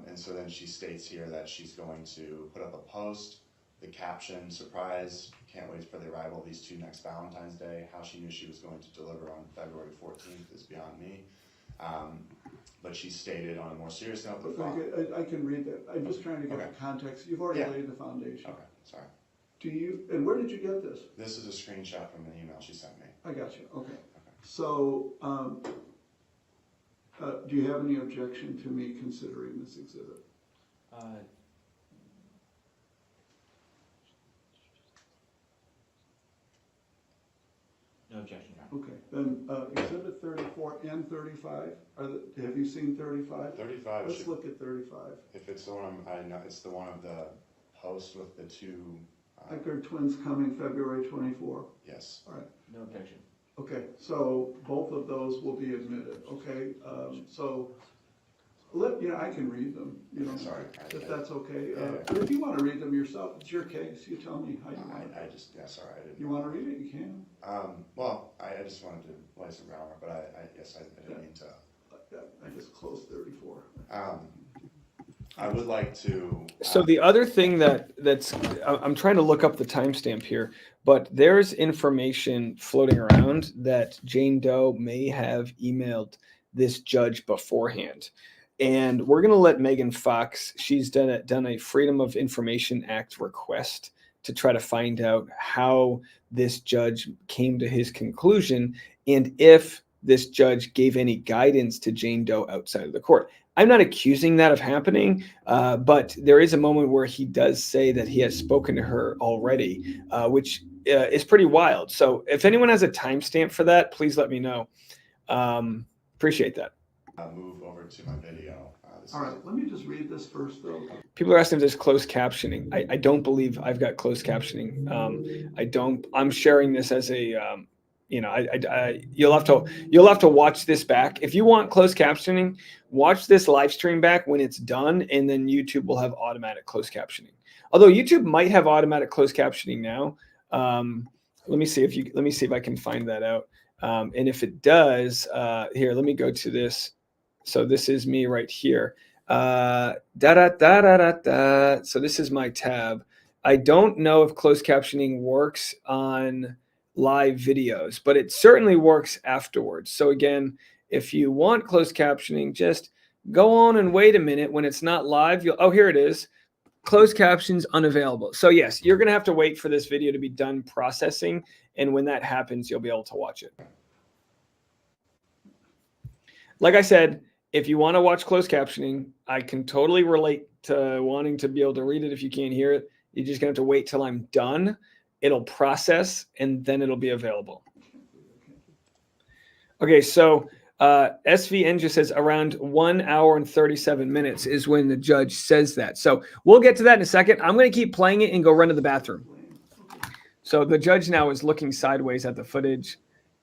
And so then she states here that she's going to put up a post, the caption, surprise, can't wait for the arrival of these two next Valentine's Day. How she knew she was going to deliver on February 14th is beyond me. But she stated on a more serious note. I can read that. I'm just trying to get the context. You've already laid the foundation. Okay, sorry. And where did you get this? This is a screenshot from an email she sent me. I got you, okay. So, do you have any objection to me considering this exhibit? No objection, Your Honor. Okay, then, exhibit 34 and 35, have you seen 35? 35 Let's should, look at 35. if it's the one, I know, it's the one of the post with the two, Eckerd twins coming February 24. yes. All right, No objection. okay, so both of those will be admitted, okay? So, I can read them, Sorry. if that's okay. Yeah. But if you want to read them yourself, it's your case, you tell me how you want it. I just, yeah, sorry, I didn't. You want to read it, you can. Well, I just wanted to lay some groundwork, but I guess I didn't mean to. I just closed 34. I would like to. So the other thing that's I'm trying to look up the timestamp here, but there's information floating around that Jane Doe may have emailed this judge beforehand. And we're going to let Megan Fox, she's done a Freedom of Information Act request to try to find out how this judge came to his conclusion and if this judge gave any guidance to Jane Doe outside of the court. I'm not accusing that of happening, but there is a moment where he does say that he has spoken to her already, which is pretty wild. So if anyone has a timestamp for that, please let me know. Appreciate that. Move over to my video. All right, let me just read this first, though. People are asking if there's closed captioning. I don't believe I've got closed captioning. I'm sharing this as a, you'll have to watch this back. If you want closed captioning, watch this live stream back when it's done, and then YouTube will have automatic closed captioning. Although YouTube might have automatic closed captioning now. Let me see if I can find that out. And if it does, here, let me go to this. So this is me right here. So this is my tab. I don't know if closed captioning works on live videos, but it certainly works afterwards. So again, if you want closed captioning, just go on and wait a minute. When it's not live, oh, here it is. Closed captions unavailable. So yes, you're going to have to wait for this video to be done processing. And when that happens, you'll be able to watch it. Like I said, if you want to watch closed captioning, I can totally relate to wanting to be able to read it if you can't hear it. You're just going to have to wait till I'm done. It'll process, and then it'll be available. Okay, so SVN just says around 1 hour and 37 minutes is when the judge says that. So we'll get to that in a second. I'm going to keep playing it and go run to the bathroom. So the judge now is looking sideways at the footage.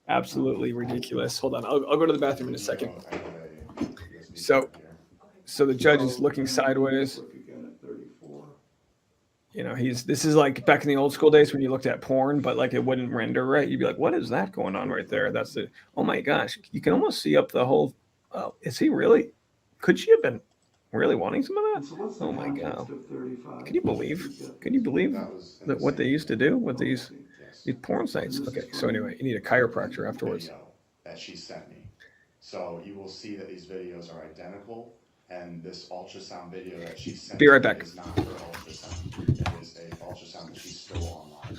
Absolutely ridiculous. Hold on. I'll go to the bathroom in a second. So the judge is looking sideways. This is like back in the old school days when you looked at porn, but like it wouldn't render right. You'd be like, what is that going on right there? That's it. Oh my gosh. You can almost see up the whole. Oh, is he really? Could she have been really wanting some of that? Oh my God. Can you believe that what they used to do with these porn sites? Okay. So anyway, you need a chiropractor afterwards. That she sent me. So you will see that these videos are identical, and this ultrasound video that she sent Be right back. is not her ultrasound. It is a ultrasound that she's still online.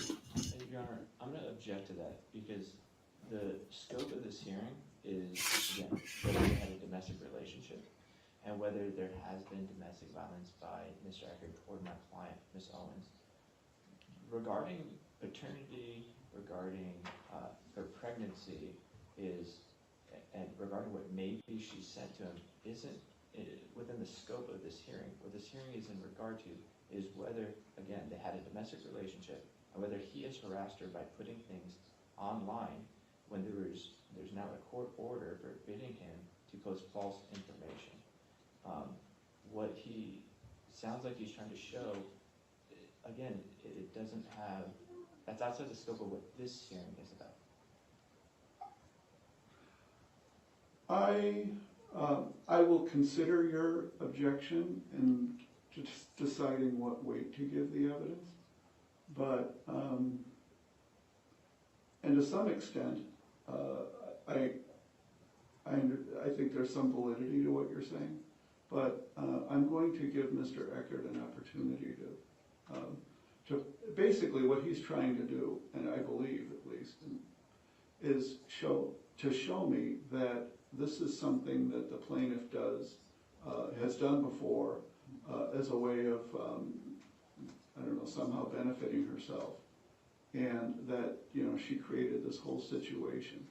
Your Honor, I'm going to object to that because the scope of this hearing is, again, whether they had a domestic relationship and whether there has been domestic violence by Mr. Eckerd or my client, Ms. Owens. Regarding paternity, regarding her pregnancy and regarding what maybe she said to him isn't within the scope of this hearing. What this hearing is in regard to is whether, again, they had a domestic relationship and whether he has harassed her by putting things online when there's now a court order forbidding him to post false information. What he sounds like he's trying to show, again, it doesn't have, that's outside the scope of what this hearing is about. I will consider your objection in just deciding what weight to give the evidence, but and to some extent, I think there's some validity to what you're saying, but I'm going to give Mr. Eckerd an opportunity to basically what he's trying to do, and I believe at least, is to show me that this is something that the plaintiff has done before as a way of, I don't know, somehow benefiting herself. and that, you know, she created this whole situation.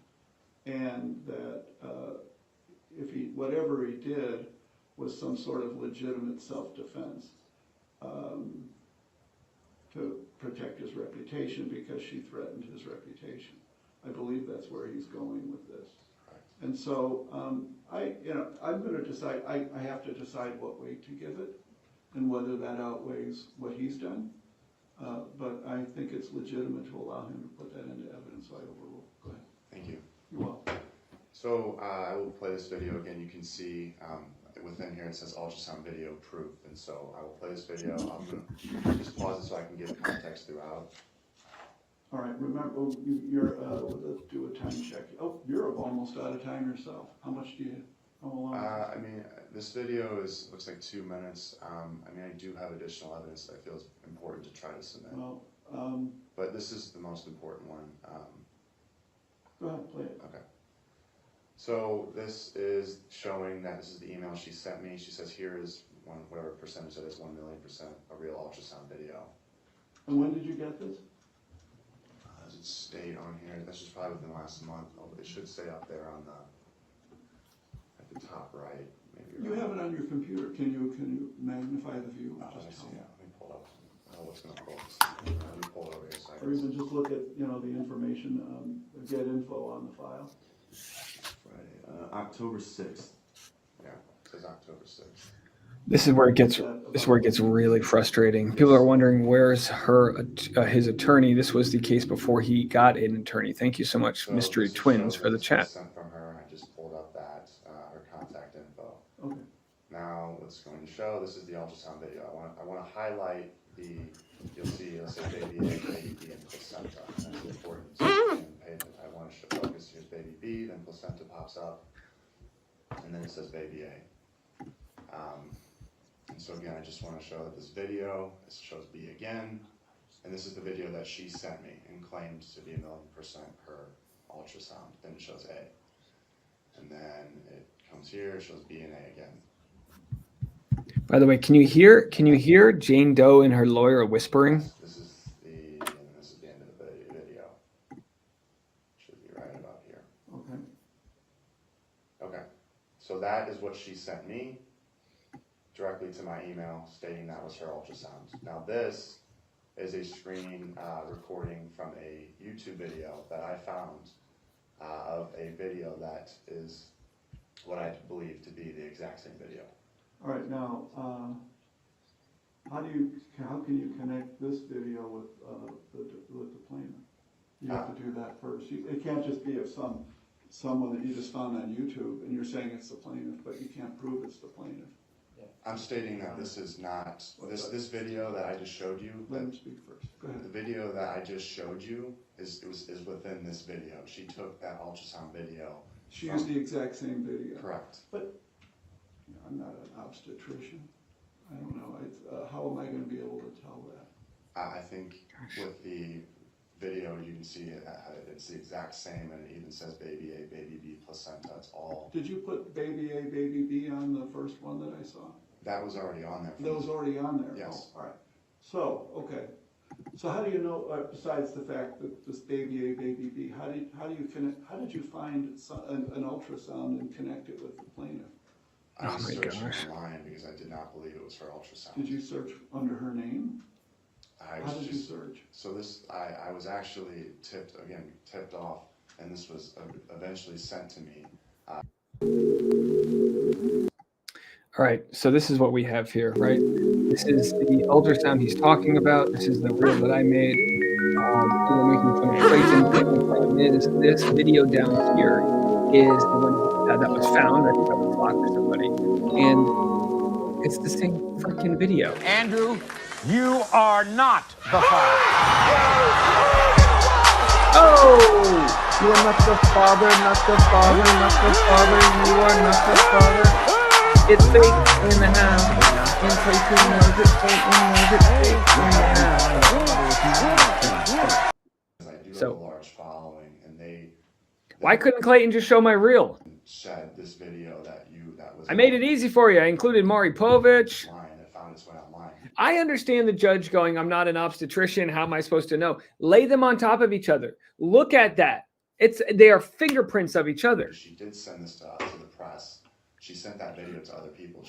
And that if he, whatever he did was some sort of legitimate self-defense to protect his reputation because she threatened his reputation. I believe that's where he's going with this. And so I'm going to decide, I have to decide what weight to give it and whether that outweighs what he's done. But I think it's legitimate to allow him to put that into evidence, so I overrule. Go ahead. Thank you. You're welcome. So I will play this video again. You can see within here it says ultrasound video proof, and so I will play this video. I'm going to just pause it so I can give context throughout. All right, remember, let's do a time check. Oh, you're almost out of time yourself. How much do you, how long? I mean, this video looks like 2 minutes. I mean, I do have additional evidence that I feel is important to try to submit. Well, but this is the most important one. go ahead, play it. Okay. So this is showing that this is the email she sent me. She says here is whatever percentage that is, 1,000,000% a real ultrasound video. And when did you get this? Does it state on here? That's just probably within the last month. Oh, it should say up there on at the top right. Maybe. You have it on your computer. Can you magnify the view? Oh, Just I see. tell me. Yeah, let me pull it up. Oh, what's going to pull this? Let me pull it over here. So I Or even just look at, you know, the information, get info on the file. Friday, October 6th. Yeah, it says October 6th. This is where it gets really frustrating. People are wondering where's his attorney. This was the case before he got an attorney. Thank you so much, So Mystery this Twins, shows for the this was chat. Sent from her. I just pulled up that her contact info. Okay. Now what's going to show? This is the ultrasound video. I want to highlight the. You'll see. It'll say baby A, baby B, and placenta. That's important. I want to focus. Here's baby B, then placenta pops up, and then it says baby A. And so again, I just want to show that this video, this shows B again, and this is the video that she sent me and claimed to be 1,000,000% her ultrasound. Then it shows A. And then it comes here, it shows B and A again. By the way, can you hear Jane Doe and her lawyer whispering? This is the end of the video. Should be right about here. Okay. Okay. So that is what she sent me directly to my email stating that was her ultrasound. Now this is a screen recording from a YouTube video that I found of a video that is what I believe to be the exact same video. All right, now, how can you connect this video with the plaintiff? You have to do that first. It can't just be of someone that you just found on YouTube and you're saying it's the plaintiff, but you can't prove it's the plaintiff. I'm stating that this is not, this video that I just showed you. Let him speak first. Go ahead. The video that I just showed you is within this video. She took that ultrasound video. She used the exact same video. Correct. But I'm not an obstetrician. I don't know. How am I going to be able to tell that? I think with the video you can see it's the exact same, and it even says baby A, baby B, placenta. It's all. Did you put baby A, baby B on the first one that I saw? That was already on there. That was already on there? Yes. Oh, all right. So, okay. So how do you know, besides the fact that this baby A, baby B, how did you find an ultrasound and connect it with the plaintiff? I was searching online because I did not believe it was her ultrasound. Did you search under her name? How did you search? So this, I was actually tipped off, and this was eventually sent to me. All right, so this is what we have here, right? This is the ultrasound he's talking about. This is the reel that I made. We're making fun of Clayton. The problem is this video down here is the one that was found. I think that was blocked for somebody. And it's the same freaking video. Andrew, you are not the father. Oh! You are not the father, not the father, not the father. You are not the father. It's fake in the house. And Clayton knows it, Clayton knows it, fake in the house. I do have a large following, and why couldn't Clayton just show my reel? Shed this video that was. I made it easy for you. I included Maury Povich. Online. It found its way online. I understand the judge going, I'm not an obstetrician. How am I supposed to know? Lay them on top of each other. Look at that. They are fingerprints of each other. She did send this to the press. She sent that video to other people.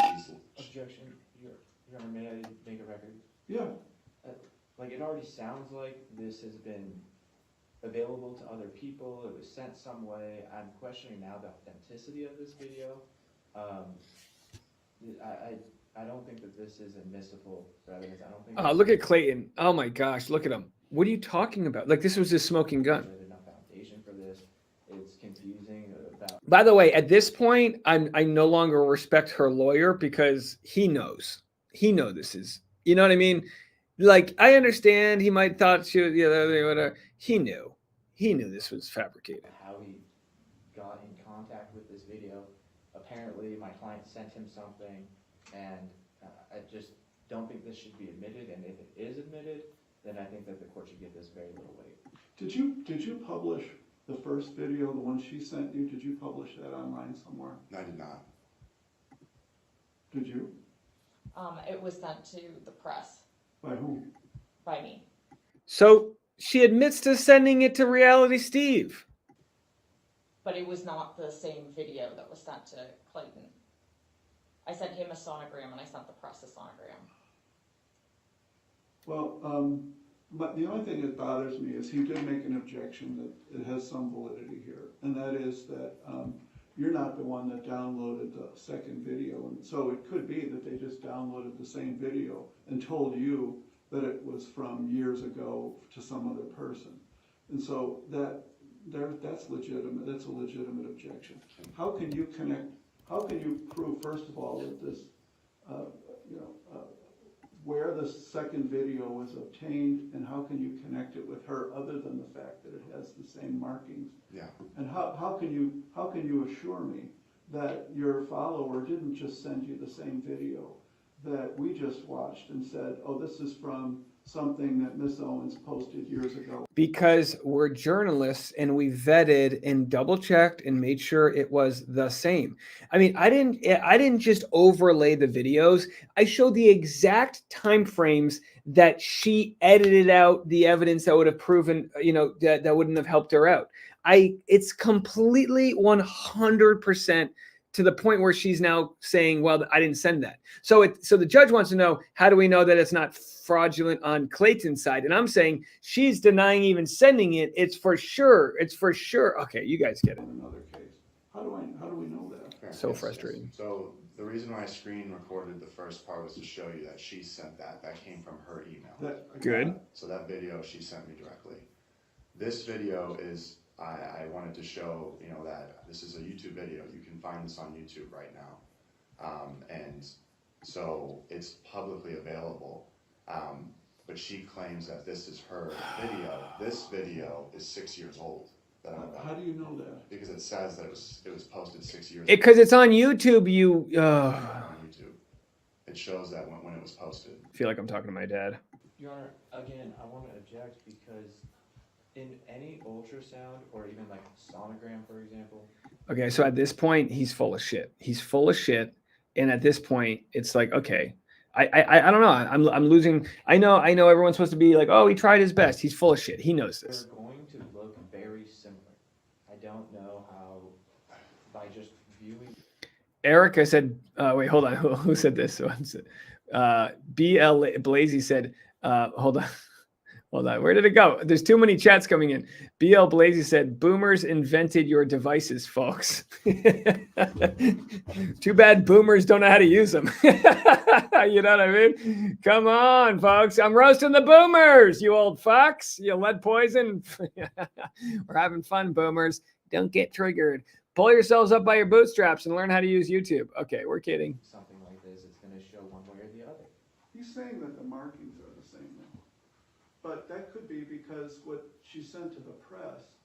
Objection, Your Honor, may I make a record? Yeah. Like, it already sounds like this has been available to other people. It was sent some way. I'm questioning now the authenticity of this video. I don't think that this is admissible for evidence. I don't think. Look at Clayton. Oh my gosh, look at him. What are you talking about? Like, this was his smoking gun. Enough foundation for this. It's confusing about. By the way, at this point, I no longer respect her lawyer because he knows. He knows this is. You know what I mean? Like, I understand he might thought she was whatever. He knew. He knew this was fabricated. How he got in contact with this video. Apparently, my client sent him something, and I just don't think this should be admitted. And if it is admitted, then I think that the court should give this very little weight. Did you publish the first video, the one she sent you? Did you publish that online somewhere? I did not. Did you? It was sent to the press. By whom? By me. So she admits to sending it to Reality Steve. But it was not the same video that was sent to Clayton. I sent him a sonogram and I sent the press a sonogram. Well, but the only thing that bothers me is he did make an objection that it has some validity here, and that is that you're not the one that downloaded the second video, and so it could be that they just downloaded the same video and told you that it was from years ago to some other person, and so that's legitimate. That's a legitimate objection. How can you connect? How can you prove, first of all, that this, where the second video was obtained, and how can you connect it with her other than the fact that it has the same markings? Yeah. And how can you assure me that your follower didn't just send you the same video that we just watched and said, oh, this is from something that Miss Owens posted years ago? Because we're journalists and we vetted and double checked and made sure it was the same. I mean, I didn't just overlay the videos. I showed the exact time frames that she edited out the evidence that would have proven, that wouldn't have helped her out. It's completely 100% to the point where she's now saying, well, I didn't send that. So the judge wants to know, how do we know that it's not fraudulent on Clayton's side? And I'm saying she's denying even sending it. It's for sure. It's for sure. Okay, you guys get it. In another case, how do we know that? Fair. So Yes, frustrating. yes. So the reason why I screen recorded the first part was to show you that she sent that. That came from her email. Good. So that video she sent me directly. This video is, I wanted to show, that this is a YouTube video. You can find this on YouTube right now. And so it's publicly available. But she claims that this is her video. This video is 6 years old. How do you know that? Because it says that it was posted 6 years ago. Because it's on YouTube, On YouTube. It shows that when it was posted. I feel like I'm talking to my dad. Your Honor, again, I want to object because in any ultrasound or even like sonogram, for example. Okay, so at this point, he's full of shit. He's full of shit. And at this point, it's like, okay, I don't know. I'm losing. I know everyone's supposed to be like, oh, he tried his best. He's full of shit. He knows this. They're going to look very similar. I don't know how by just viewing. Erica said, wait, hold on. Who said this? So BL Blazy said, hold on. Hold on. Where did it go? There's too many chats coming in. BL Blazy said, boomers invented your devices, folks. Too bad boomers don't know how to use them. You know what I mean? Come on, folks. I'm roasting the boomers, you old fucks. You lead poison. We're having fun, boomers. Don't get triggered. Pull yourselves up by your bootstraps and learn how to use YouTube. Okay, we're kidding. Something like this, it's going to show one way or the other. He's saying that the markings are the same now. But that could be because what she sent to the press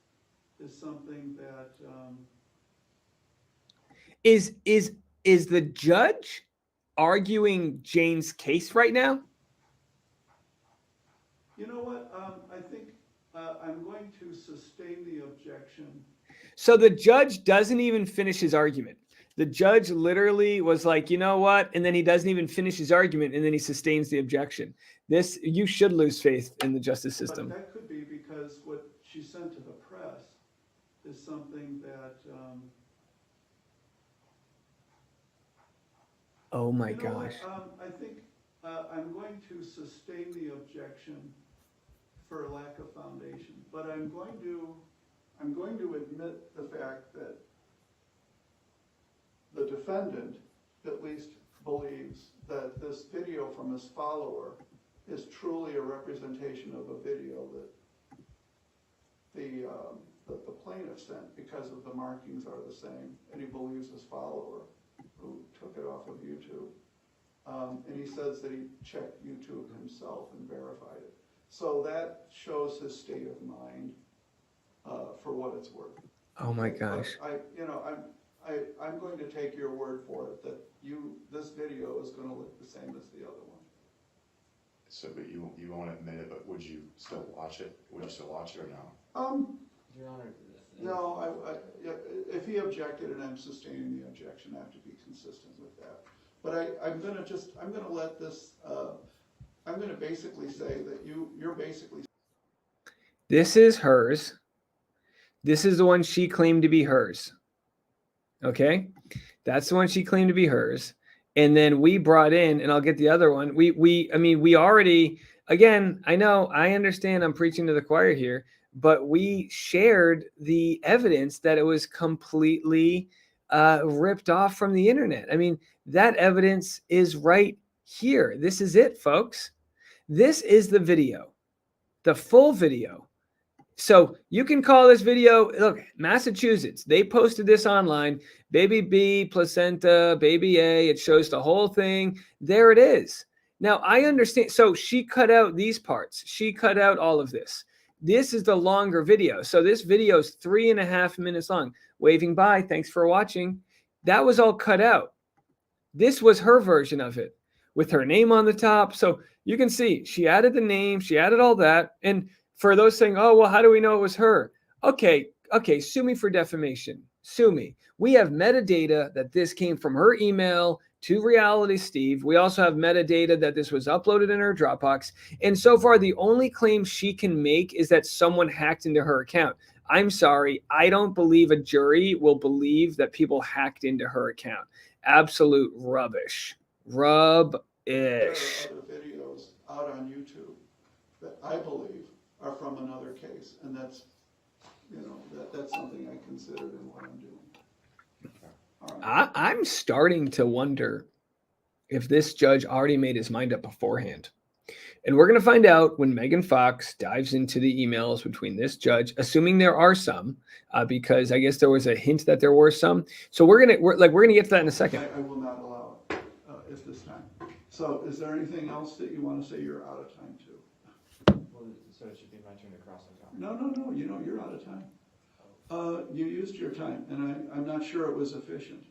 is something that is the judge arguing Jane's case right now? You know what? I think I'm going to sustain the objection. So the judge doesn't even finish his argument. The judge literally was like, you know what? And then he doesn't even finish his argument, and then he sustains the objection. This, you should lose faith in the justice system. But that could be because what she sent to the press is something that, oh my you know what, gosh. I think I'm going to sustain the objection for lack of foundation, but I'm going to admit the fact that the defendant at least believes that this video from his follower is truly a representation of a video that the plaintiff sent, because of the markings are the same, and he believes his follower, who took it off of YouTube, and he says that he checked YouTube himself and verified it. So that shows his state of mind, for what it's worth. Oh my gosh. I'm going to take your word for it that this video is going to look the same as the other one. So, but you won't admit it, but would you still watch it? Would you still watch it or no? Your Honor. No, if he objected and I'm sustaining the objection, I have to be consistent with that. But I'm gonna let this, I'm gonna basically say that you're basically. This is hers. This is the one she claimed to be hers. Okay? That's the one she claimed to be hers. And then we brought in, and I'll get the other one. We already, again, I understand I'm preaching to the choir here, but we shared the evidence that it was completely ripped off from the internet. I mean, that evidence is right here. This is it, folks. This is the video, the full video. So you can call this video, look, Massachusetts, they posted this online, baby B, placenta, baby A, it shows the whole thing. There it is. Now, I understand. So she cut out these parts. She cut out all of this. This is the longer video. So this video is 3.5 minutes long. Waving bye. Thanks for watching. That was all cut out. This was her version of it with her name on the top. So you can see she added the name. She added all that. And for those saying, oh, well, how do we know it was her? Okay, sue me for defamation. Sue me. We have metadata that this came from her email to Reality Steve. We also have metadata that this was uploaded in her Dropbox. And so far, the only claim she can make is that someone hacked into her account. I'm sorry. I don't believe a jury will believe that people hacked into her account. Absolute rubbish. Rubbish. There are other videos out on YouTube that I believe are from another case, and that's something I considered in what I'm doing. All right. I'm starting to wonder if this judge already made his mind up beforehand. And we're going to find out when Megan Fox dives into the emails between this judge, assuming there are some, because I guess there was a hint that there were some. So we're gonna get to that in a second. I will not allow it at this time. So is there anything else that you want to say you're out of time to? Well, so it should be my turn to cross and comment. No, you're out of time. You used your time, and I'm not sure it was efficient.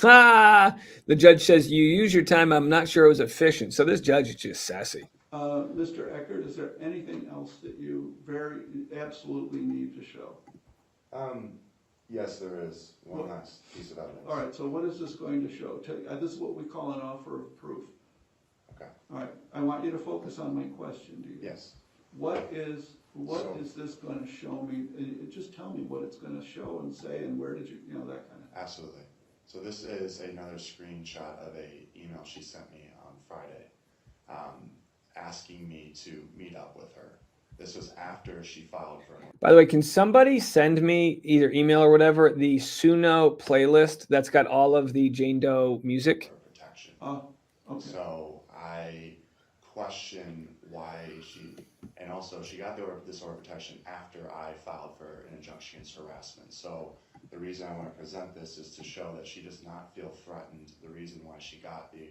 The judge says you use your time. I'm not sure it was efficient. So this judge is just sassy. Mr. Eckert, is there anything else that you absolutely need to show? Yes, there is one last piece of evidence. All right, so what is this going to show? This is what we call an offer of proof. Okay. All right, I want you to focus on my question, do you? Yes. What is this going to show me? Just tell me what it's going to show and say, and where did you, that kind of. Absolutely. So this is another screenshot of a email she sent me on Friday, asking me to meet up with her. This was after she filed for. By the way, can somebody send me either email or whatever the Suno playlist that's got all of the Jane Doe music? Protection. Okay. So I question why and also she got this order of protection after I filed for an injunction against harassment. So the reason I want to present this is to show that she does not feel threatened. The reason why she got the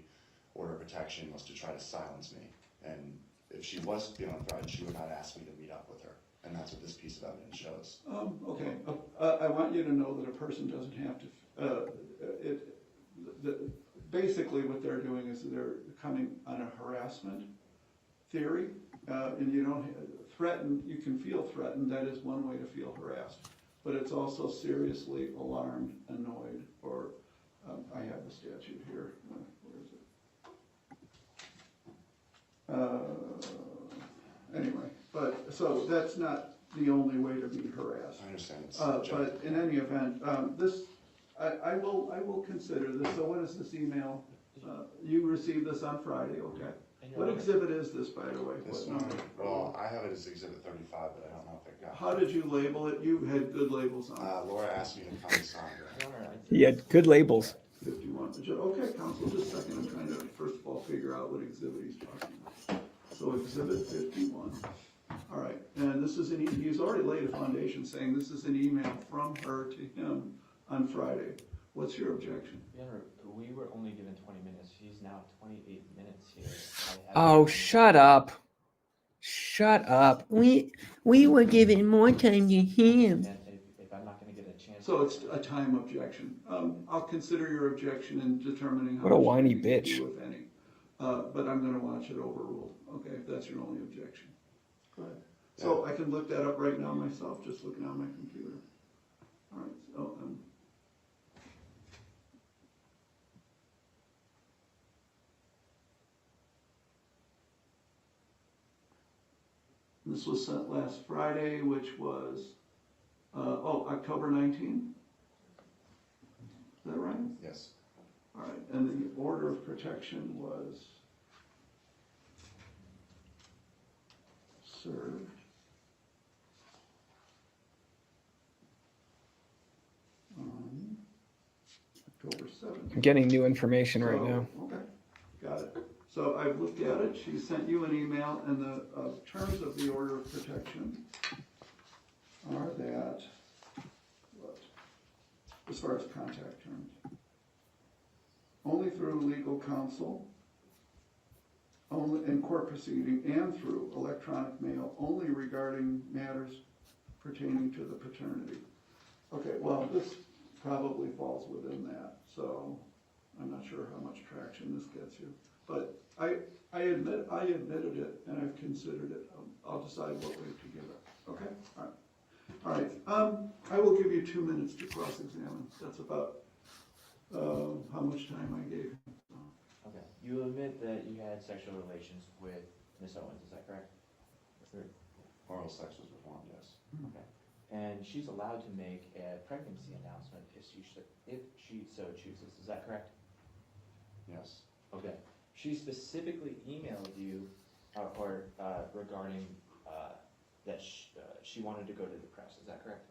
order of protection was to try to silence me. And if she was feeling threatened, she would not ask me to meet up with her. And that's what this piece of evidence shows. Okay. I want you to know that a person doesn't have to, basically what they're doing is they're coming on a harassment theory, and you don't threaten, you can feel threatened, that is one way to feel harassed, but it's also seriously alarmed, annoyed, or I have the statute here. Where is it? Anyway, but, so that's not the only way to be harassed. I understand. It's But in any event, I will consider this. So what is this email? You received this on Friday, okay? What exhibit is this, by the way? This What one, number? well, I have it as exhibit 35, but I don't know if it got. How did you label it? You had good labels on it. Laura asked me to come sign it. He had good labels. 51. Okay, counsel, just a second. I'm trying to, first of all, figure out what exhibit he's talking about. So exhibit 51. All right, and this is he's already laid a foundation saying this is an email from her to him on Friday. What's your objection? We were only given 20 minutes. She's now 28 minutes here. Oh, shut up. Shut up. We were given more time to him. And if I'm not going to get a chance. So it's a time objection. I'll consider your objection in determining how What a much whiny time you can bitch. do, if any. But I'm gonna watch it overruled, okay, if that's your only objection. Go ahead. So I can look that up right now myself, just looking on my computer. All right, so, this was sent last Friday, which was, October 19th? Is that right? Yes. All right, and the order of protection was served on October 7th. I'm getting new information right now. Okay, got it. So I've looked at it, she sent you an email, and the terms of the order of protection are that, as far as contact terms, only through legal counsel, only in court proceeding, and through electronic mail, only regarding matters pertaining to the paternity. Okay, well, this probably falls within that, so I'm not sure how much traction this gets you. But I admitted it, and I've considered it. I'll decide what way to give it. Okay, all right. I will give you 2 minutes to cross-examine. That's about how much time I gave you. Okay. You admit that you had sexual relations with Miss Owens, is that correct? Oral sex was performed, yes. Okay. And she's allowed to make a pregnancy announcement if she so chooses, is that correct? Yes. Okay. She specifically emailed you regarding that she wanted to go to the press, is that correct?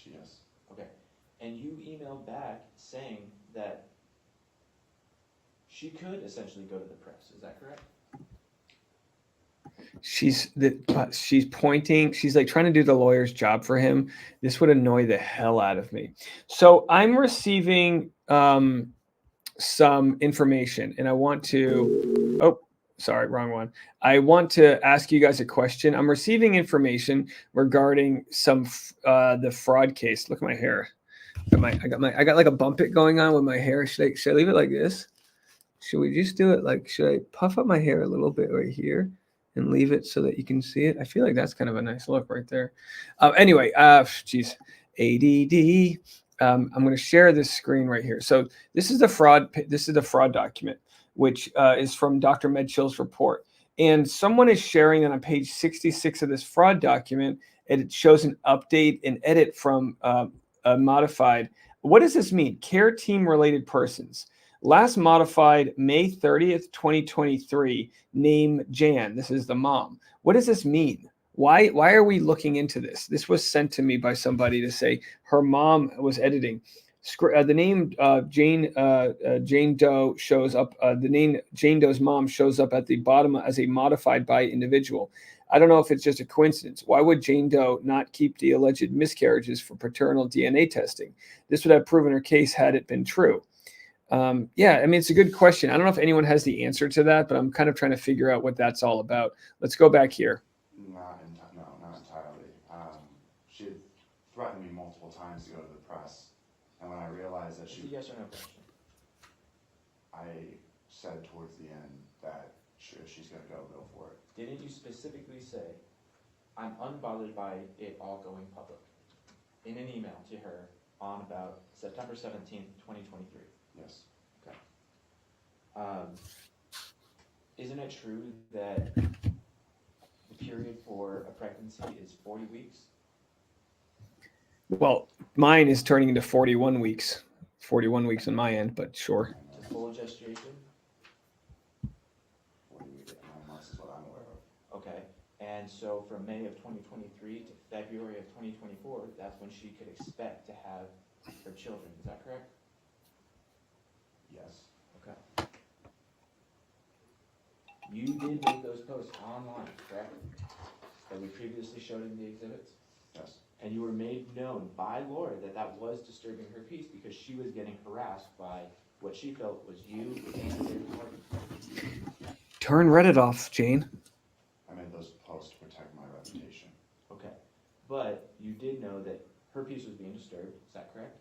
Yes. Okay. And you emailed back saying that she could essentially go to the press, is that correct? She's pointing, she's like trying to do the lawyer's job for him. This would annoy the hell out of me. So I'm receiving some information, and I want to, oh, sorry, wrong one. I want to ask you guys a question. I'm receiving information regarding some the fraud case. Look at my hair. I got like a bump it going on with my hair. Should I leave it like this? Should we just do it like, should I puff up my hair a little bit right here and leave it so that you can see it? I feel like that's kind of a nice look right there. Anyway, geez, ADD. I'm going to share this screen right here. So this is the fraud document, which is from Dr. Medchill's report. And someone is sharing that on page 66 of this fraud document, and it shows an update and edit from modified. What does this mean? Care team related persons. Last modified May 30th, 2023, name Jan. This is the mom. What does this mean? Why are we looking into this? This was sent to me by somebody to say her mom was editing. The name Jane Doe shows up. The name Jane Doe's mom shows up at the bottom as a modified by individual. I don't know if it's just a coincidence. Why would Jane Doe not keep the alleged miscarriages for paternal DNA testing? This would have proven her case had it been true. Yeah, I mean, it's a good question. I don't know if anyone has the answer to that, but I'm kind of trying to figure out what that's all about. Let's go back here. Not entirely. She had threatened me multiple times to go to the press, and when I realized that Yes or no question? I said towards the end that if she's going to go for it. Didn't you specifically say, I'm unbothered by it all going public? In an email to her on about September 17th, 2023. Yes. Okay. Isn't it true that the period for a pregnancy is 40 weeks? Well, mine is turning into 41 weeks. 41 weeks on my end, but sure. To full gestation? 40 weeks, 9 months is what I'm aware of. Okay. And so from May of 2023 to February of 2024, that's when she could expect to have her children. Is that correct? Yes. Okay. You did make those posts online, correct? That we previously showed in the exhibits? Yes. And you were made known by Laura that that was disturbing her peace because she was getting harassed by what she felt was you and David Morgan. Turn Reddit off, Jane. I made those posts to protect my reputation. Okay. But you did know that her peace was being disturbed. Is that correct?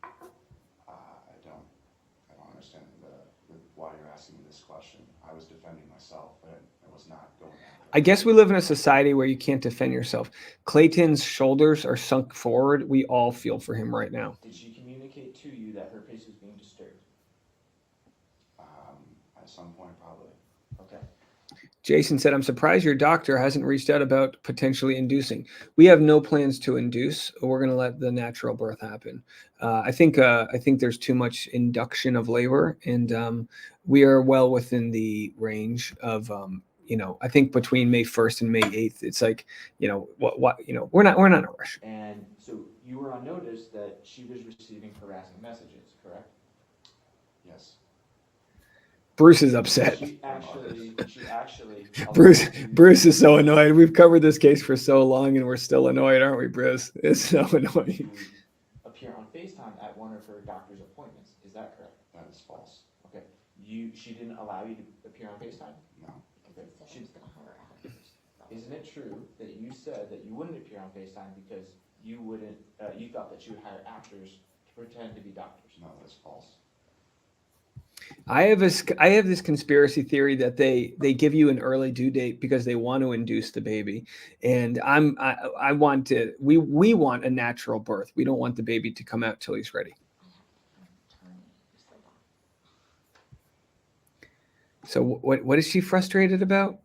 I don't understand why you're asking me this question. I was defending myself, but I was not going after. I guess we live in a society where you can't defend yourself. Clayton's shoulders are sunk forward. We all feel for him right now. Did she communicate to you that her peace was being disturbed? At some point, probably. Okay. Jason said, I'm surprised your doctor hasn't reached out about potentially inducing. We have no plans to induce. We're going to let the natural birth happen. I think there's too much induction of labor, and we are well within the range of, I think between May 1st and May 8th, it's like, we're not in a rush. And so you were on notice that she was receiving harassing messages, correct? Yes. Bruce is upset. She actually. Bruce is so annoyed. We've covered this case for so long, and we're still annoyed, aren't we, Bruce? It's so annoying. Appear on FaceTime at one of her doctor's appointments. Is that correct? That is false. Okay. She didn't allow you to appear on FaceTime? No. Okay. Isn't it true that you said that you wouldn't appear on FaceTime because you thought that you would hire actors to pretend to be doctors? No, that's false. I have this conspiracy theory that they give you an early due date because they want to induce the baby, and we want a natural birth. We don't want the baby to come out till he's ready. So what is she frustrated about?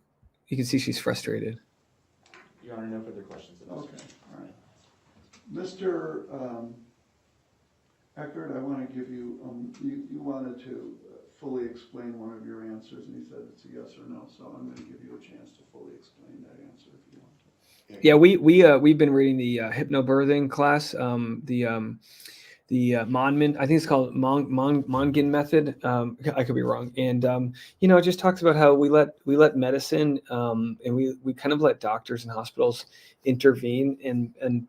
You can see she's frustrated. Your Honor, no further questions. Okay, all right. Mr. Eckert, I want to give you, you wanted to fully explain one of your answers, and he said it's a yes or no, so I'm going to give you a chance to fully explain that answer if you want to. Yeah, we've been reading the hypnobirthing class, the Monman, I think it's called Mongan method. I could be wrong. And, it just talks about how we let medicine and we kind of let doctors and hospitals intervene, and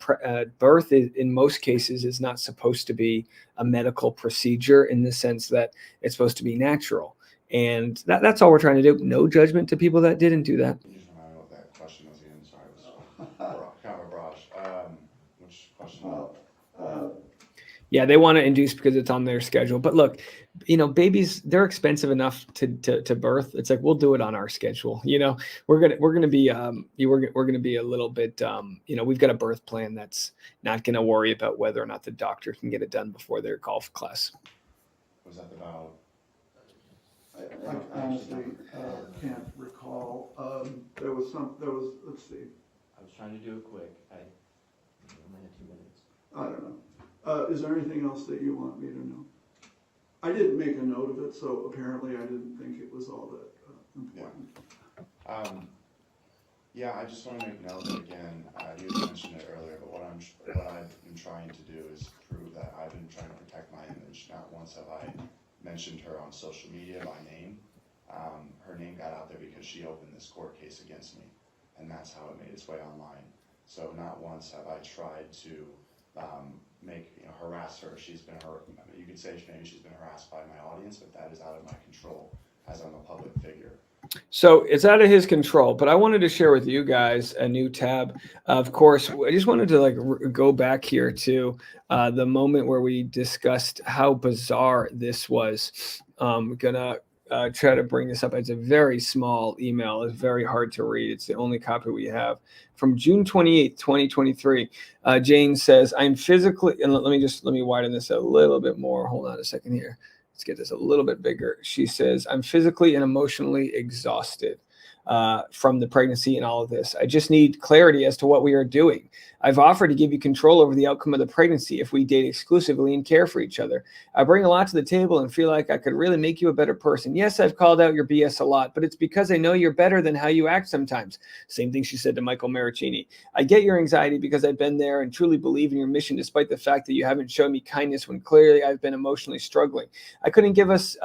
birth in most cases is not supposed to be a medical procedure in the sense that it's supposed to be natural. And that's all we're trying to do. No judgment to people that didn't do that. Can you just remind me what that question was again? Sorry, it was kind of a barrage. Which question? Yeah, they want to induce because it's on their schedule. But look, babies, they're expensive enough to birth. It's like, we'll do it on our schedule. We're gonna be a little bit. We've got a birth plan that's not gonna worry about whether or not the doctor can get it done before their golf class. Was that about? I honestly can't recall. Let's see. I was trying to do it quick. I only had 2 minutes. I don't know. Is there anything else that you want me to know? I didn't make a note of it, so apparently I didn't think it was all that important. Yeah, I just want to make note that again, you had mentioned it earlier, but what I've been trying to do is prove that I've been trying to protect my image. Not once have I mentioned her on social media by name. Her name got out there because she opened this court case against me, and that's how it made its way online. So not once have I tried to harass her. You could say maybe she's been harassed by my audience, but that is out of my control as I'm a public figure. So it's out of his control, but I wanted to share with you guys a new tab. Of course, I just wanted to go back here to the moment where we discussed how bizarre this was. I'm gonna try to bring this up. It's a very small email. It's very hard to read. It's the only copy we have from June 28th, 2023. Jane says, I'm physically, and let me widen this a little bit more. Hold on a second here. Let's get this a little bit bigger. She says, I'm physically and emotionally exhausted from the pregnancy and all of this. I just need clarity as to what we are doing. I've offered to give you control over the outcome of the pregnancy if we date exclusively and care for each other. I bring a lot to the table and feel like I could really make you a better person. Yes, I've called out your BS a lot, but it's because I know you're better than how you act sometimes. Same thing she said to Michael Maricini. I get your anxiety because I've been there and truly believe in your mission, despite the fact that you haven't shown me kindness when clearly I've been emotionally struggling. I couldn't give us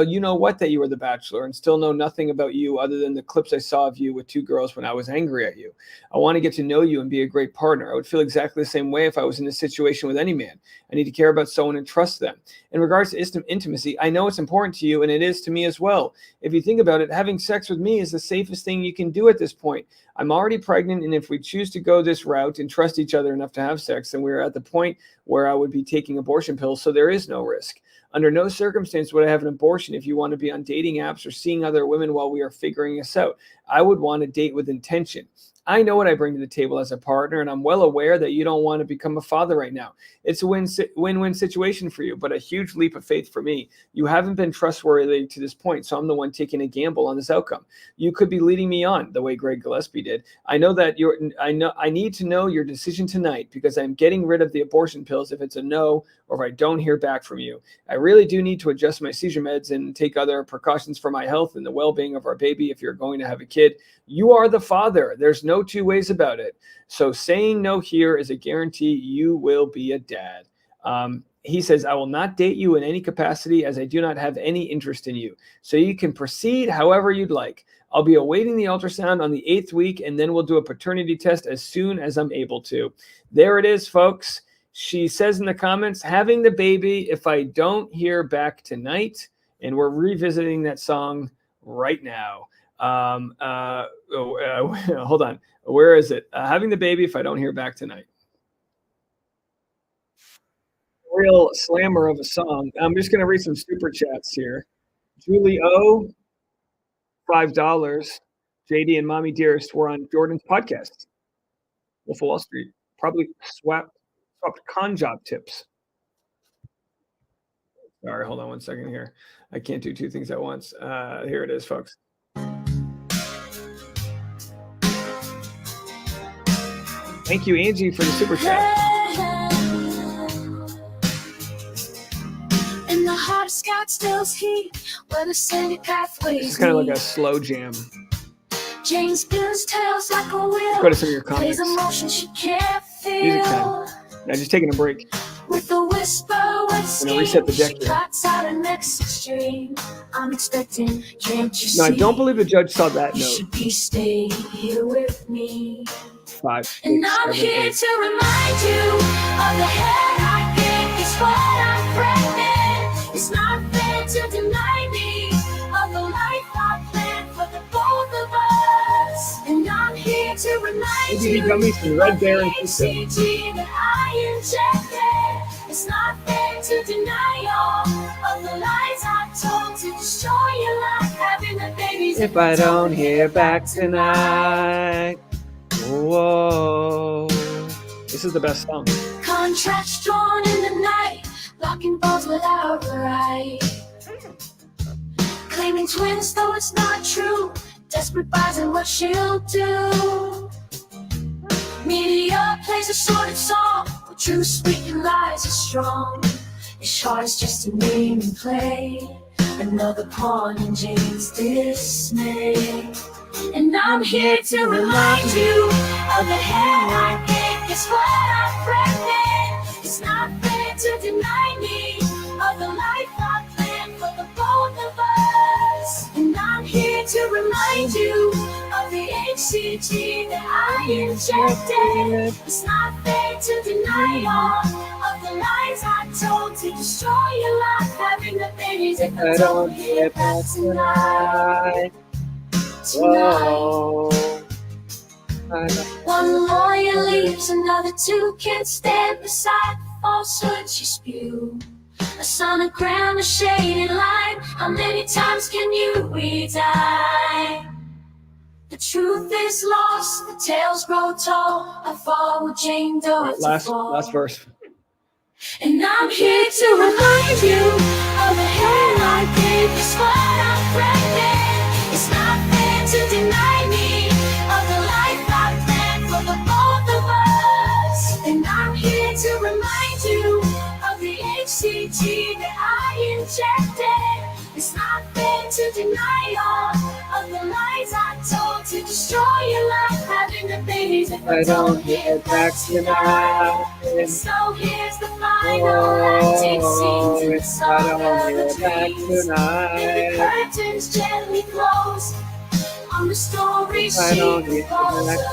you know what, that you were the Bachelor and still know nothing about you other than the clips I saw of you with 2 girls when I was angry at you. I want to get to know you and be a great partner. I would feel exactly the same way if I was in this situation with any man. I need to care about someone and trust them. In regards to intimacy, I know it's important to you and it is to me as well. If you think about it, having sex with me is the safest thing you can do at this point. I'm already pregnant, and if we choose to go this route and trust each other enough to have sex, then we're at the point where I would be taking abortion pills, so there is no risk. Under no circumstance would I have an abortion if you want to be on dating apps or seeing other women while we are figuring this out. I would want to date with intention. I know what I bring to the table as a partner, and I'm well aware that you don't want to become a father right now. It's a win-win situation for you, but a huge leap of faith for me. You haven't been trustworthy to this point, so I'm the one taking a gamble on this outcome. You could be leading me on the way Greg Gillespie did. I need to know your decision tonight because I'm getting rid of the abortion pills if it's a no or if I don't hear back from you. I really do need to adjust my seizure meds and take other precautions for my health and the well-being of our baby if you're going to have a kid. You are the father. There's no two ways about it. So saying no here is a guarantee you will be a dad. He says, I will not date you in any capacity as I do not have any interest in you. So you can proceed however you'd like. I'll be awaiting the ultrasound on the 8th week, and then we'll do a paternity test as soon as I'm able to. There it is, folks. She says in the comments, having the baby if I don't hear back tonight. And we're revisiting that song right now. Hold on. Where is it? Having the baby if I don't hear back tonight. Real slammer of a song. I'm just going to read some super chats here. Julie O, $5. JD and Mommy Dearest were on Jordan's podcast. Wolf of Wall Street. Probably swapped con job tips. Sorry, hold on one second here. I can't do 2 things at once. Here it is, folks. Thank you, Angie, for the super chat. In the heart of Scottsdale's heat, where the sandy pathways It's kind of like a slow jam. Jane spins tails like a wheel. Go to some of your comments. Emotion she can't Music feel. time. Now just taking a break. With a whisper, with I'm gonna reset the deck she here. cuts out her next extreme. I'm expecting, can't you see? No, I don't believe the judge saw that You note. should be staying here with me. 5, 6, And I'm 7, here 8. to remind you of the head I gave. It's what I'm pregnant. It's not fair to deny me of the life I planned for the both of us. And I'm here to remind Maybe he got me some you Red of the Baron pizza. HCG that I injected. It's not fair to deny all of the lies I told to destroy your life. Having the babies If I don't hear back tonight. Whoa. This is the best song. Contracts drawn in the night, locking balls without a right. Claiming twins, though it's not true. Desperate buys and what she'll do. Media plays a sordid song, but truth speaking lies are strong. It's hard as just a name and play. Another pawn in Jane's dismay. And I'm here to remind you of the hand I gave. Guess what? I'm pregnant. It's not fair to deny me of the life I planned for the both of us. And I'm here to remind you of the HCG that I injected. It's not fair to deny all of the lies I told to destroy your life. Having the babies if I don't hear back tonight. Whoa. One lawyer leaves, another 2 can't stand beside the falsehood she spewed. A sonogram, a shaded line. How many times can you re-die? The truth is lost, the tales grow tall. I fall with Jane Doe to Last verse. And I'm here to remind you of the hand I gave. It's what I'm pregnant. It's not fair to deny me of the life I planned for the both of us. And I'm here to remind you of the HCG that I injected. It's not fair to deny all of the lies I told to destroy your life. Having the babies if I don't get back tonight. So here's the final acting scene to the song of the dreams. And the curtains gently close on the story she composes.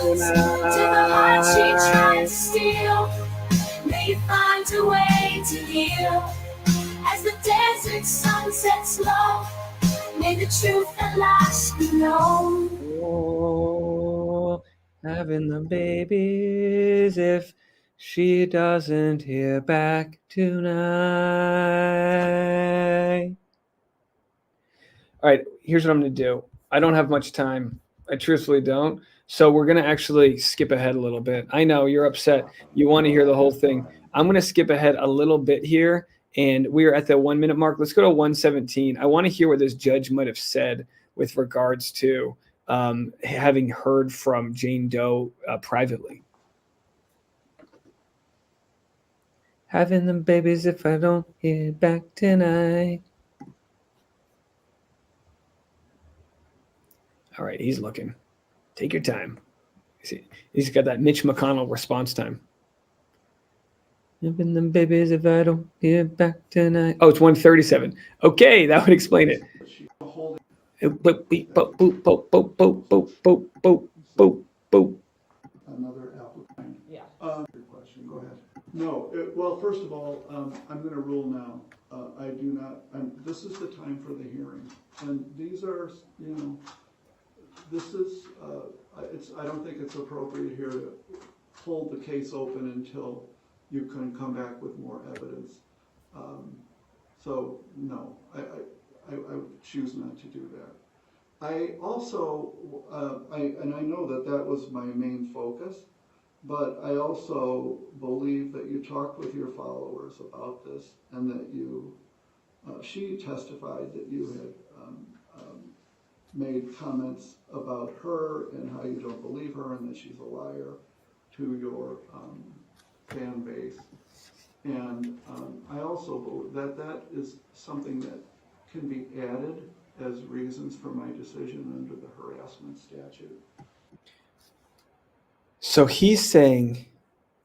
To the heart she tried to steal, may you find a way to heal. As the desert sun sets low, may the truth at last be known. Oh, having the babies if she doesn't hear back tonight. All right, here's what I'm going to do. I don't have much time. I truthfully don't. So we're going to actually skip ahead a little bit. I know you're upset. You want to hear the whole thing. I'm going to skip ahead a little bit here. And we are at the 1 minute mark. Let's go to 117. I want to hear what this judge might have said with regards to having heard from Jane Doe privately. Having them babies if I don't hear back tonight. All right, he's looking. Take your time. See, he's got that Mitch McConnell response time. Having them babies if I don't hear back tonight. Oh, it's 137. Okay, that would explain it. Another applicant. Yeah. Your question, go ahead. No, well, first of all, I'm gonna rule now. I do not, this is the time for the hearing. And these are, you know, this is, I don't think it's appropriate here to hold the case open until you can come back with more evidence. So, no, I would choose not to do that. I also, and I know that that was my main focus, but I also believe that you talked with your followers about this and that you, she testified that you had made comments about her and how you don't believe her and that she's a liar to your fan base. And I also believe that that is something that can be added as reasons for my decision under the harassment statute. So he's saying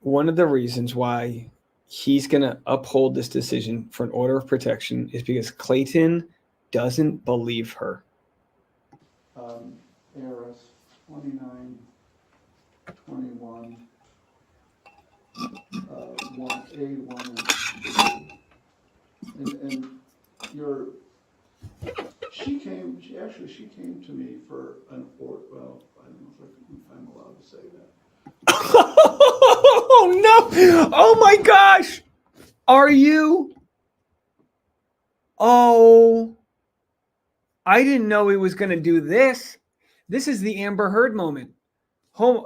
one of the reasons why he's going to uphold this decision for an order of protection is because Clayton doesn't believe her. ARS 29, 21, 1A, 1 and 2. And your, she came to me for an well, I don't know if I'm allowed to say that. Oh no! Oh my gosh! Are you? Oh, I didn't know he was going to do this. This is the Amber Heard moment.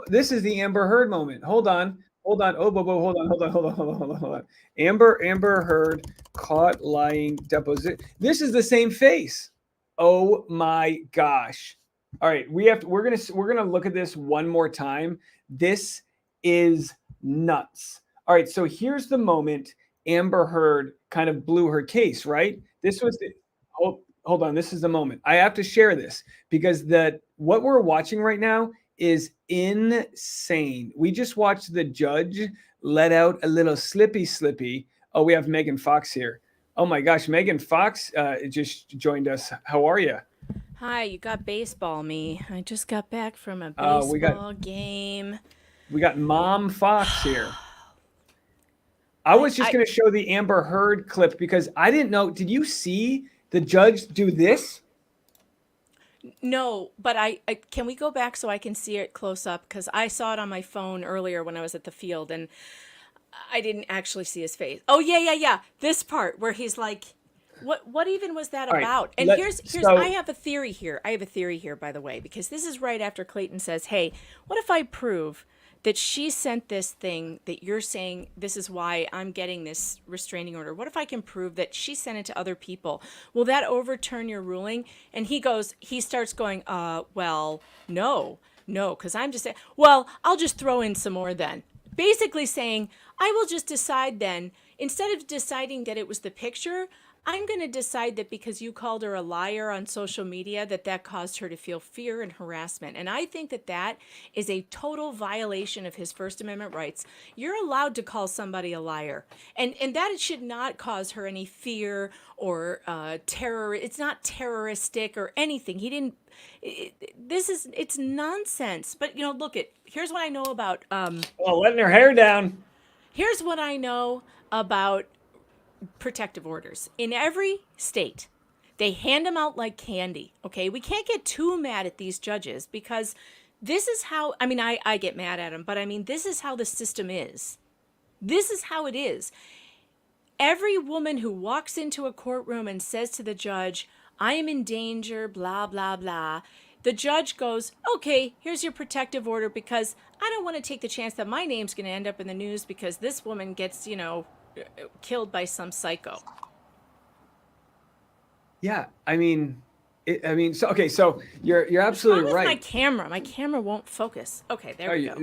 This is the Amber Heard moment. Hold on. Oh, hold on. Amber Heard caught lying deposition. This is the same face. Oh my gosh. All right, we're gonna look at this one more time. This is nuts. All right, so here's the moment Amber Heard kind of blew her case, right? This was the hold on, this is the moment. I have to share this because what we're watching right now is insane. We just watched the judge let out a little slippy. Oh, we have Megan Fox here. Oh my gosh, Megan Fox just joined us. How are you? Hi, you got baseball me. I just got back from a baseball game. We got Mom Fox here. I was just going to show the Amber Heard clip because I didn't know. Did you see the judge do this? No, but I can we go back so I can see it close up? Because I saw it on my phone earlier when I was at the field, and I didn't actually see his face. Oh yeah. This part where he's like, what even was that about? And here's I have a theory here. I have a theory here, by the way, because this is right after Clayton says, "Hey, what if I prove that she sent this thing that you're saying this is why I'm getting this restraining order? What if I can prove that she sent it to other people? Will that overturn your ruling?" And he starts going, well, no, because I'm just saying, well, I'll just throw in some more then. Basically saying, I will just decide then, instead of deciding that it was the picture, I'm going to decide that because you called her a liar on social media, that caused her to feel fear and harassment. And I think that is a total violation of his First Amendment rights. You're allowed to call somebody a liar. And that it should not cause her any fear or terror. It's not terroristic or anything. He didn't. It's nonsense. But, here's what I know about. Letting her hair down. Here's what I know about protective orders. In every state, they hand them out like candy. Okay, we can't get too mad at these judges because this is how, I get mad at them, but this is how the system is. This is how it is. Every woman who walks into a courtroom and says to the judge, I am in danger, blah, blah, blah, the judge goes, okay, here's your protective order because I don't want to take the chance that my name's going to end up in the news because this woman gets, killed by some psycho. Yeah, so you're absolutely right. My camera won't focus. Okay, there we go.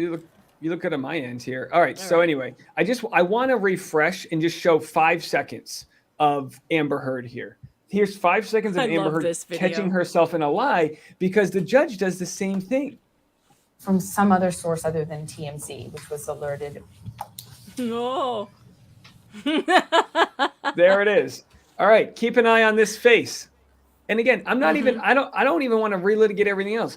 You look good on my end here. All right. Anyway, I want to refresh and just show 5 seconds of Amber Heard here. Here's 5 seconds of Amber Heard catching herself in a lie because the judge does the same thing. From some other source other than TMZ, which was alerted. No. There it is. All right, keep an eye on this face. And again, I'm not even, I don't even want to relitigate everything else.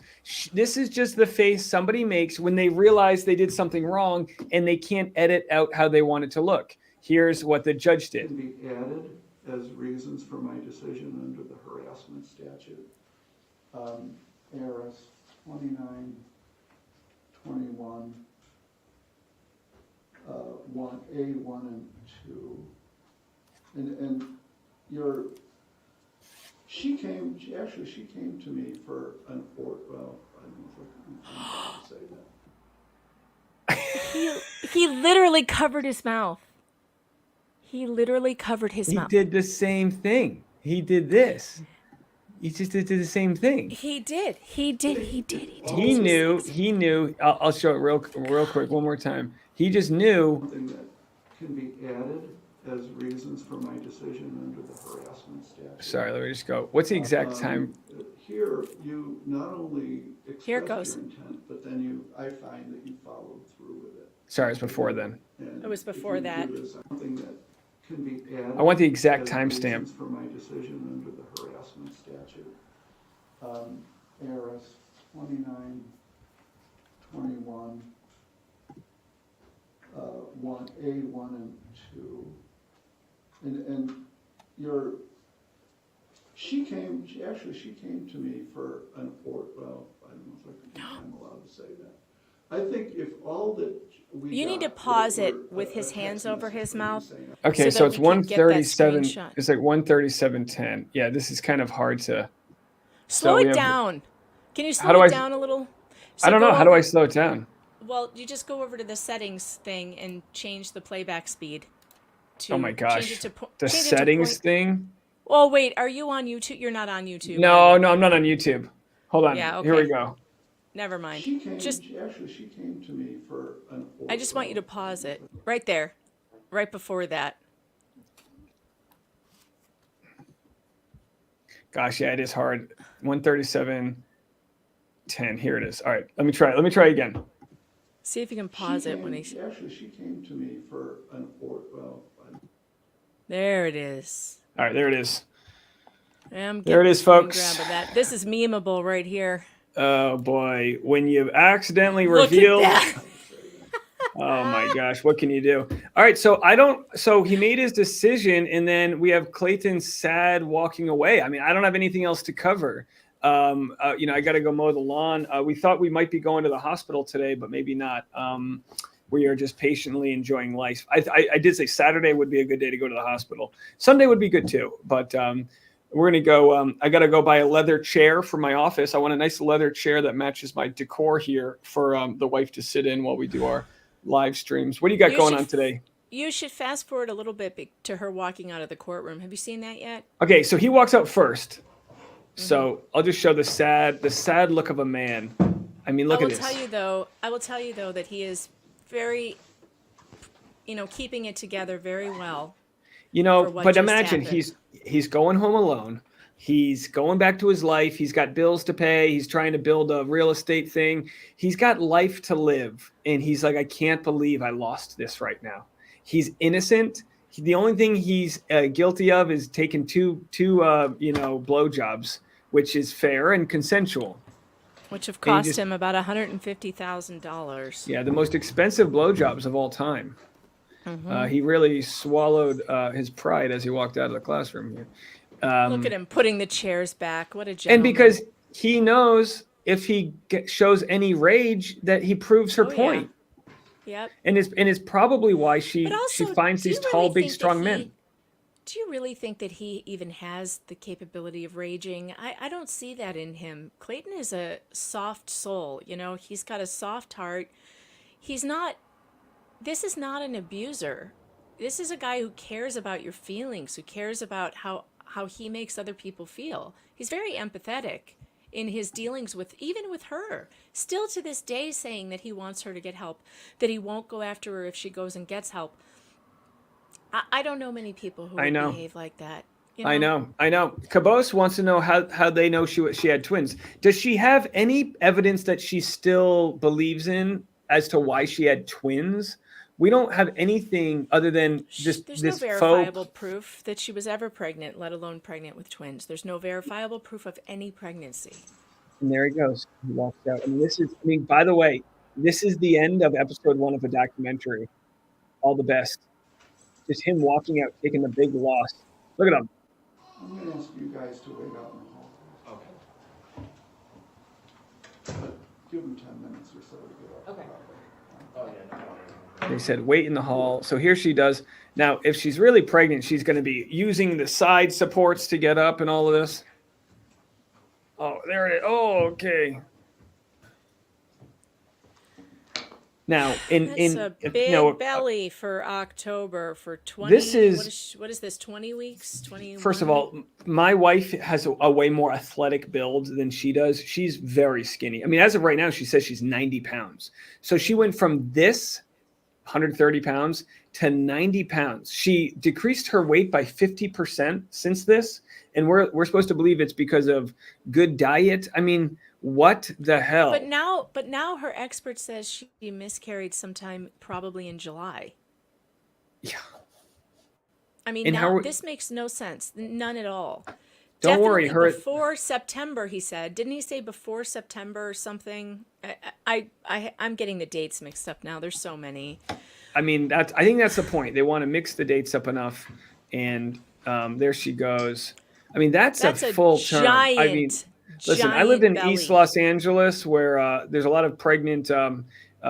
This is just the face somebody makes when they realize they did something wrong and they can't edit out how they want it to look. Here's what the judge did. Can be added as reasons for my decision under the harassment statute. ARS 2921 1A, 1 and 2. And she came to me for an order. Well, I don't know if I can say that. He literally covered his mouth. He literally covered his mouth. He did the same thing. He did this. He just did the same thing. He did. He knew. I'll show it real quick one more time. He just knew. Something that can be added as reasons for my decision under the harassment statute. Sorry, let me just go. What's the exact time? Here, you not only express your intent, but then I find that you followed through with it. Sorry, it was before then. It was before that. Something that can be added. I want the exact timestamp. For my decision under the harassment statute. ARS 2921 1A, 1 and 2. And she came to me for an order. Well, I don't know if I'm allowed to say that. I think if all that you need to pause it with his hands over his mouth. Okay, so it's 137. It's like 137:10. Yeah, this is kind of hard to slow it down. Can you slow it down a little? I don't know. How do I slow it down? Well, you just go over to the settings thing and change the playback speed. Oh my gosh. The settings thing? Oh, wait. Are you on YouTube? You're not on YouTube. No, I'm not on YouTube. Hold on. Yeah, okay. Here we go. Never mind. She came to me for an order. I just want you to pause it. Right there. Right before that. Gosh, yeah, it is hard. 137:10. Here it is. All right. Let me try again. See if you can pause it when he. She came to me for an order. Well, there it is. All right, there it is. There it is, folks. This is memeable right here. Oh boy, when you've accidentally revealed. Oh my gosh, what can you do? All right, so he made his decision, and then we have Clayton sad walking away. I don't have anything else to cover. I got to go mow the lawn. We thought we might be going to the hospital today, but maybe not. where you're just patiently enjoying life. I did say Saturday would be a good day to go to the hospital. Sunday would be good too, but we're going to go. I got to go buy a leather chair for my office. I want a nice leather chair that matches my decor here for the wife to sit in while we do our live streams. What do you got going on today? You should fast forward a little bit to her walking out of the courtroom. Have you seen that yet? Okay, so he walks out first. So I'll just show the sad look of a man. I mean, look at this. I will tell you though that he is very, keeping it together very well. But imagine he's going home alone. He's going back to his life. He's got bills to pay. He's trying to build a real estate thing. He's got life to live. And he's like, I can't believe I lost this right now. He's innocent. The only thing he's guilty of is taking two blowjobs, which is fair and consensual. Which have cost him about $150,000. Yeah, the most expensive blowjobs of all time. He really swallowed his pride as he walked out of the classroom here. Look at him putting the chairs back. What a gentleman. And because he knows if he shows any rage that he proves her point. Yeah. Yep. And it's probably why she finds these tall, big, strong men. Do you really think that he even has the capability of raging? I don't see that in him. Clayton is a soft soul. He's got a soft heart. This is not an abuser. This is a guy who cares about your feelings, who cares about how he makes other people feel. He's very empathetic in his dealings even with her. Still to this day saying that he wants her to get help, that he won't go after her if she goes and gets help. I don't know many people who would behave like that. I know. Cabos wants to know how they know she had twins. Does she have any evidence that she still believes in as to why she had twins? We don't have anything other than just There's this no verifiable proof that she was ever pregnant, let alone pregnant with twins. There's no verifiable proof of any pregnancy. And there he goes. He walks out. By the way, this is the end of episode 1 of a documentary. All the best. Just him walking out, taking the big loss. Look at him. I'm going to ask you guys to wait out in the hall. Okay. But give them 10 minutes or so to get up. Okay. Oh, yeah, no problem. They said wait in the hall. So here she does. Now, if she's really pregnant, she's going to be using the side supports to get up and all of this. Oh, there it is. Oh, okay. Now, That's a big belly for October for 20. This is what is this? 20 weeks? 21? First of all, my wife has a way more athletic build than she does. She's very skinny. I mean, as of right now, she says she's 90 pounds. So she went from this 130 pounds to 90 pounds. She decreased her weight by 50% since this, and we're supposed to believe it's because of good diet. I mean, what the hell? But now her expert says she miscarried sometime probably in July. Yeah. I mean, this makes no sense. None at all. Don't worry, before September, he said. Didn't he say before September or something? I'm getting the dates mixed up now. There's so many. I mean, I think that's the point. They want to mix the dates up enough, and there she goes. I mean, that's a full term. I mean, listen, I lived in East Los Angeles, where there's a lot of pregnant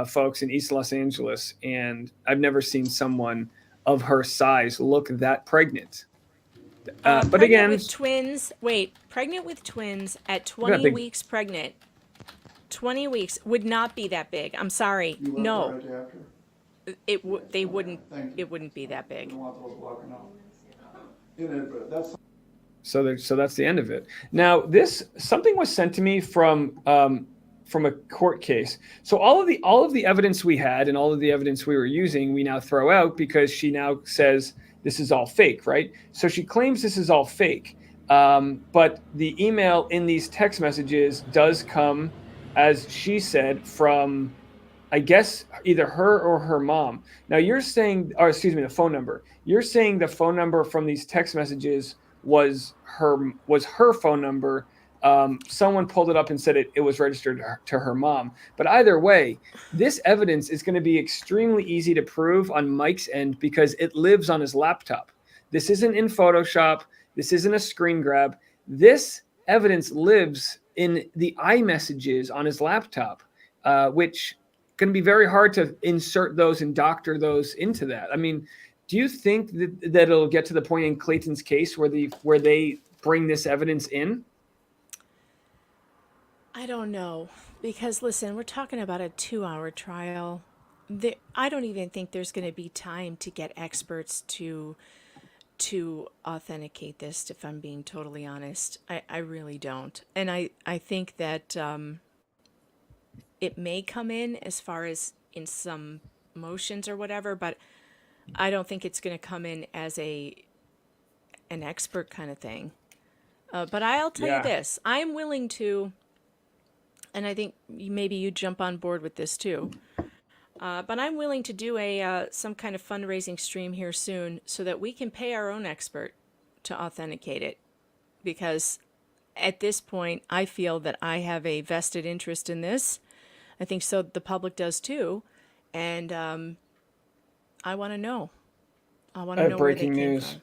folks in East Los Angeles, and I've never seen someone of her size look that pregnant. But again, with twins. Wait, pregnant with twins at 20 weeks pregnant. 20 weeks would not be that big. I'm sorry. No. It wouldn't be that big. So that's the end of it. Now, something was sent to me from a court case. So all of the evidence we had and all of the evidence we were using, we now throw out because she now says this is all fake, right? So she claims this is all fake. But the email in these text messages does come, as she said, from, I guess, either her or her mom. Now you're saying, or excuse me, the phone number. You're saying the phone number from these text messages was her phone number. Someone pulled it up and said it was registered to her mom. But either way, this evidence is going to be extremely easy to prove on Mike's end because it lives on his laptop. This isn't in Photoshop. This isn't a screen grab. This evidence lives in the iMessages on his laptop, which going to be very hard to insert those and doctor those into that. I mean, do you think that it'll get to the point in Clayton's case where they bring this evidence in? I don't know, because listen, we're talking about a 2-hour trial. I don't even think there's going to be time to get experts to authenticate this, if I'm being totally honest. I really don't. And I think that it may come in as far as in some motions or whatever, but I don't think it's going to come in as an expert kind of thing. But I'll tell you this, I'm willing to, and I think maybe you jump on board with this too, but I'm willing to do some kind of fundraising stream here soon so that we can pay our own expert to authenticate it. Because at this point, I feel that I have a vested interest in this. I think so the public does too. And I want to know. I want to know breaking where they came news. from.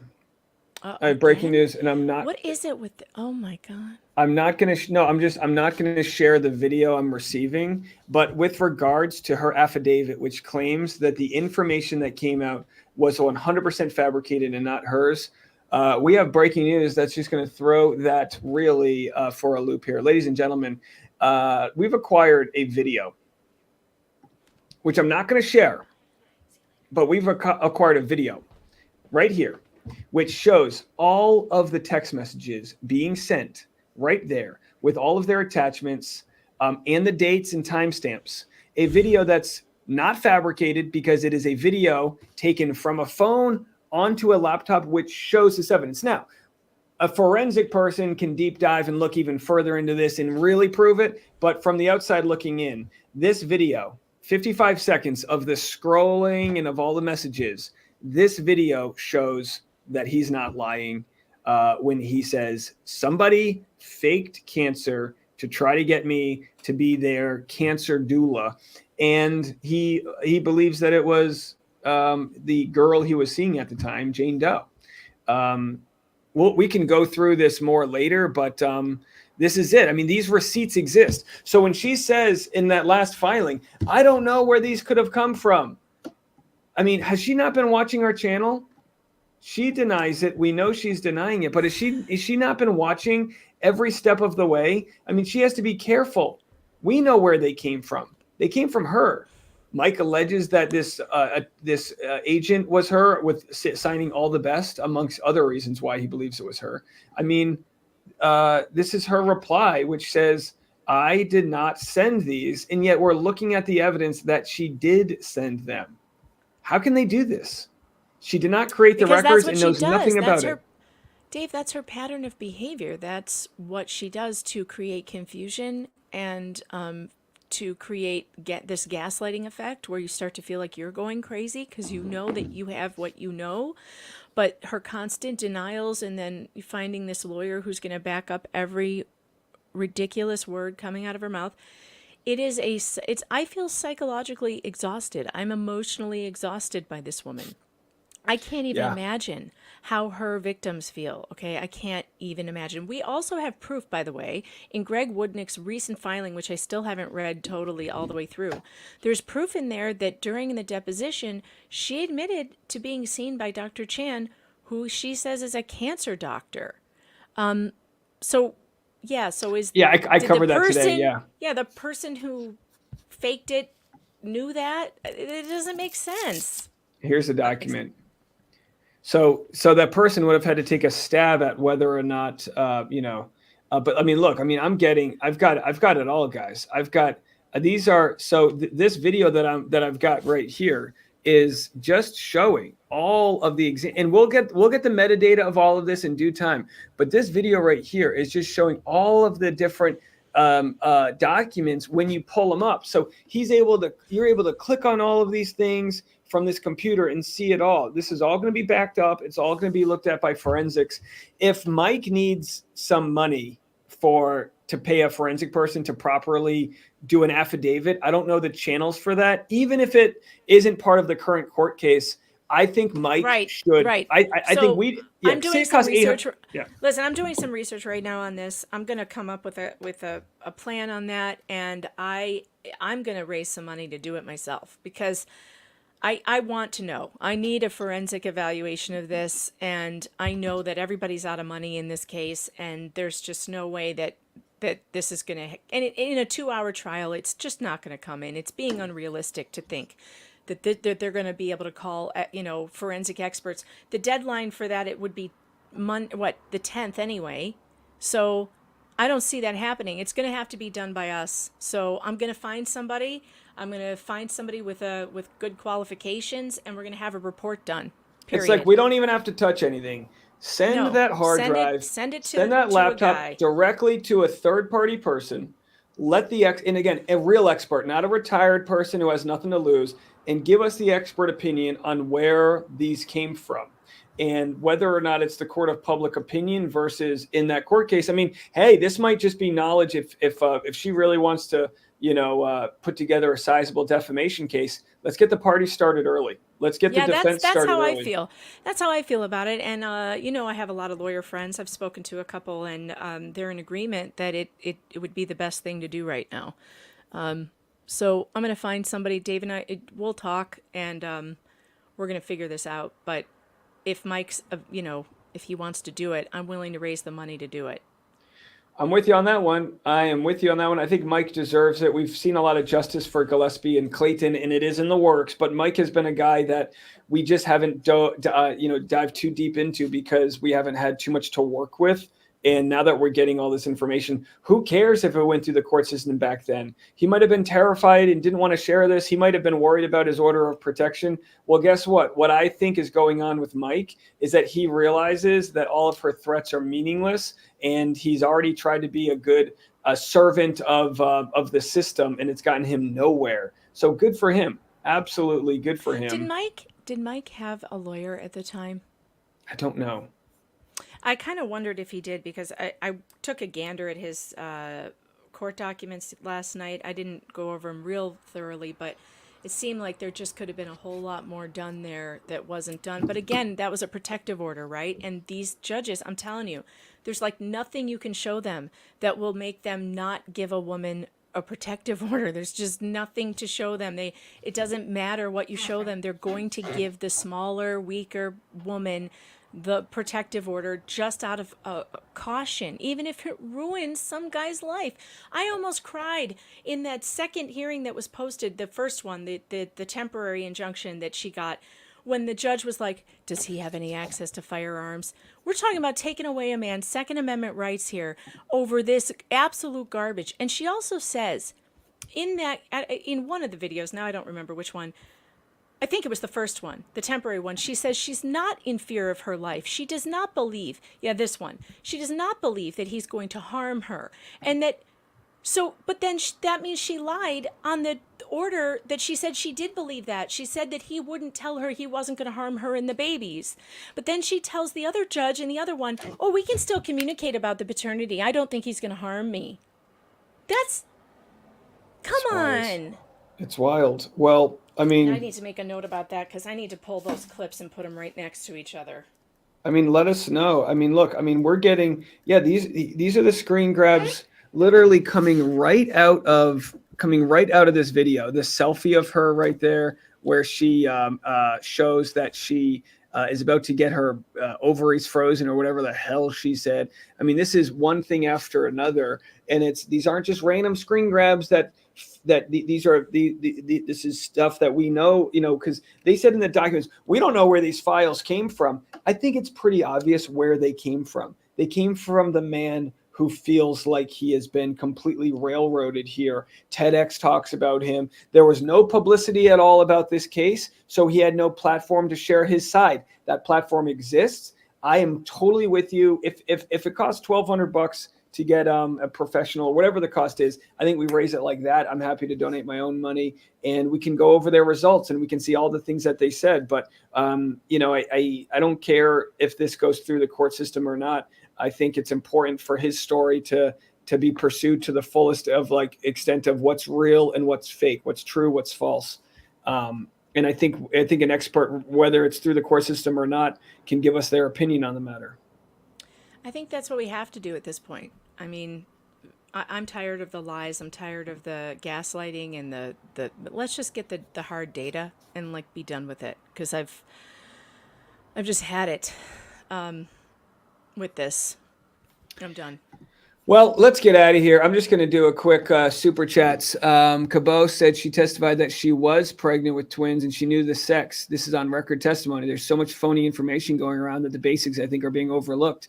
I have breaking news, and I'm not. What is it with oh my God. I'm not going to, I'm not going to share the video I'm receiving, but with regards to her affidavit, which claims that the information that came out was 100% fabricated and not hers, we have breaking news that's just going to throw that really for a loop here. Ladies and gentlemen, we've acquired a video, which I'm not going to share, but we've acquired a video right here, which shows all of the text messages being sent right there with all of their attachments and the dates and timestamps. A video that's not fabricated because it is a video taken from a phone onto a laptop, which shows this evidence. Now, a forensic person can deep dive and look even further into this and really prove it. But from the outside looking in, this video, 55 seconds of the scrolling and of all the messages, this video shows that he's not lying when he says somebody faked cancer to try to get me to be their cancer doula. And he believes that it was the girl he was seeing at the time, Jane Doe. Well, we can go through this more later, but this is it. I mean, these receipts exist. So when she says in that last filing, I don't know where these could have come from. I mean, has she not been watching our channel? She denies it. We know she's denying it, but is she not been watching every step of the way? I mean, she has to be careful. We know where they came from. They came from her. Mike alleges that this agent was her, with signing all the best, amongst other reasons why he believes it was her. I mean, this is her reply, which says, I did not send these, and yet we're looking at the evidence that she did send them. How can they do this? She did not create the records and knows nothing about it. Dave, that's her pattern of behavior. That's what she does to create confusion and to get this gaslighting effect where you start to feel like you're going crazy because you know that you have what you know. But her constant denials and then finding this lawyer who's going to back up every ridiculous word coming out of her mouth. I feel psychologically exhausted. I'm emotionally exhausted by this woman. I can't even imagine how her victims feel, okay? I can't even imagine. We also have proof, by the way, in Greg Woodnick's recent filing, which I still haven't read totally all the way through. There's proof in there that during the deposition, she admitted to being seen by Dr. Chan, who she says is a cancer doctor. I covered that today, yeah. Yeah, the person who faked it knew that? It doesn't make sense. Here's the document. So that person would have had to take a stab at whether or not, but I mean, look, I mean, I've got it all, guys. I've got, this video that I've got right here is just showing all of the and we'll get the metadata of all of this in due time. But this video right here is just showing all of the different documents when you pull them up. So you're able to click on all of these things from this computer and see it all. This is all going to be backed up. It's all going to be looked at by forensics. If Mike needs some money to pay a forensic person to properly do an affidavit, I don't know the channels for that. Even if it isn't part of the current court case, I think Mike Right, should. right. I So think we. Yeah, I'm say doing it some costs 800 research. Yeah. Listen, I'm doing some research right now on this. I'm going to come up with a plan on that, and I'm going to raise some money to do it myself because I want to know. I need a forensic evaluation of this, and I know that everybody's out of money in this case, and there's just no way that this is going to. And in a 2-hour trial, it's just not going to come in. It's being unrealistic to think that they're going to be able to call, forensic experts. The deadline for that, it would be the 10th anyway. So I don't see that happening. It's going to have to be done by us. So I'm going to find somebody. I'm going to find somebody with good qualifications, and we're going to have a report done. Period. It's like we don't even have to touch anything. Send that hard drive. Send it to send that laptop a guy. directly to a third-party person. Let and again, a real expert, not a retired person who has nothing to lose, and give us the expert opinion on where these came from and whether or not it's the court of public opinion versus in that court case. I mean, hey, this might just be knowledge if she really wants to, put together a sizable defamation case. Let's get the party started early. Let's get the defense started that's how early. I feel. That's how I feel about it. And, I have a lot of lawyer friends. I've spoken to a couple, and they're in agreement that it would be the best thing to do right now. So I'm going to find somebody. Dave and I, we'll talk, and we're going to figure this out. But if Mike's, if he wants to do it, I'm willing to raise the money to do it. I'm with you on that one. I am with you on that one. I think Mike deserves it. We've seen a lot of justice for Gillespie and Clayton, and it is in the works. But Mike has been a guy that we just haven't dived too deep into because we haven't had too much to work with. And now that we're getting all this information, who cares if it went through the court system back then? He might have been terrified and didn't want to share this. He might have been worried about his order of protection. Well, guess what? What I think is going on with Mike is that he realizes that all of her threats are meaningless, and he's already tried to be a servant of the system, and it's gotten him nowhere. So good for him. Absolutely good for him. Did Mike have a lawyer at the time? I don't know. I kind of wondered if he did because I took a gander at his court documents last night. I didn't go over them real thoroughly, but it seemed like there just could have been a whole lot more done there that wasn't done. But again, that was a protective order, right? And these judges, I'm telling you, there's like nothing you can show them that will make them not give a woman a protective order. There's just nothing to show them. It doesn't matter what you show them. They're going to give the smaller, weaker woman the protective order just out of caution, even if it ruins some guy's life. I almost cried in that second hearing that was posted, the first one, the temporary injunction that she got, when the judge was like, does he have any access to firearms? We're talking about taking away a man's Second Amendment rights here over this absolute garbage. And she also says in one of the videos, now I don't remember which one, I think it was the first one, the temporary one. She says she's not in fear of her life. She does not believe, this one. She does not believe that he's going to harm her. And but then that means she lied on the order that she said she did believe that. She said that he wouldn't tell her he wasn't going to harm her and the babies. But then she tells the other judge and the other one, oh, we can still communicate about the paternity. I don't think he's going to harm me. Come on. It's wild. Well, I mean, I need to make a note about that because I need to pull those clips and put them right next to each other. I mean, let us know. I mean, look, we're getting, these are the screen grabs literally coming right out of this video. The selfie of her right there where she shows that she is about to get her ovaries frozen or whatever the hell she said. I mean, this is one thing after another, and these aren't just random screen grabs this is stuff that we know, because they said in the documents, we don't know where these files came from. I think it's pretty obvious where they came from. They came from the man who feels like he has been completely railroaded here. TEDx talks about him. There was no publicity at all about this case, so he had no platform to share his side. That platform exists. I am totally with you. If it costs $1,200 to get a professional, whatever the cost is, I think we raise it like that. I'm happy to donate my own money, and we can go over their results and we can see all the things that they said. But I don't care if this goes through the court system or not. I think it's important for his story to be pursued to the fullest of extent of what's real and what's fake, what's true, what's false. And I think an expert, whether it's through the court system or not, can give us their opinion on the matter. I think that's what we have to do at this point. I mean, I'm tired of the lies. I'm tired of the gaslighting and the let's just get the hard data and like be done with it. Because I've just had it with this. I'm done. Well, let's get out of here. I'm just going to do a quick super chats. Cabot said she testified that she was pregnant with twins and she knew the sex. This is on record testimony. There's so much phony information going around that the basics, I think, are being overlooked.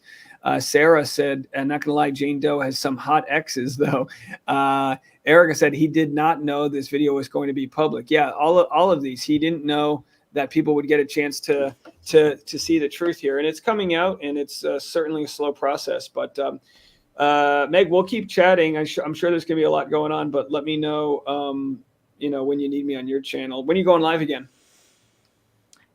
Sarah said, and not going to lie, Jane Doe has some hot exes, though. Erica said he did not know this video was going to be public. Yeah, all of these. He didn't know that people would get a chance to see the truth here. And it's coming out, and it's certainly a slow process. But Meg, we'll keep chatting. I'm sure there's going to be a lot going on, but let me know, when you need me on your channel. When are you going live again?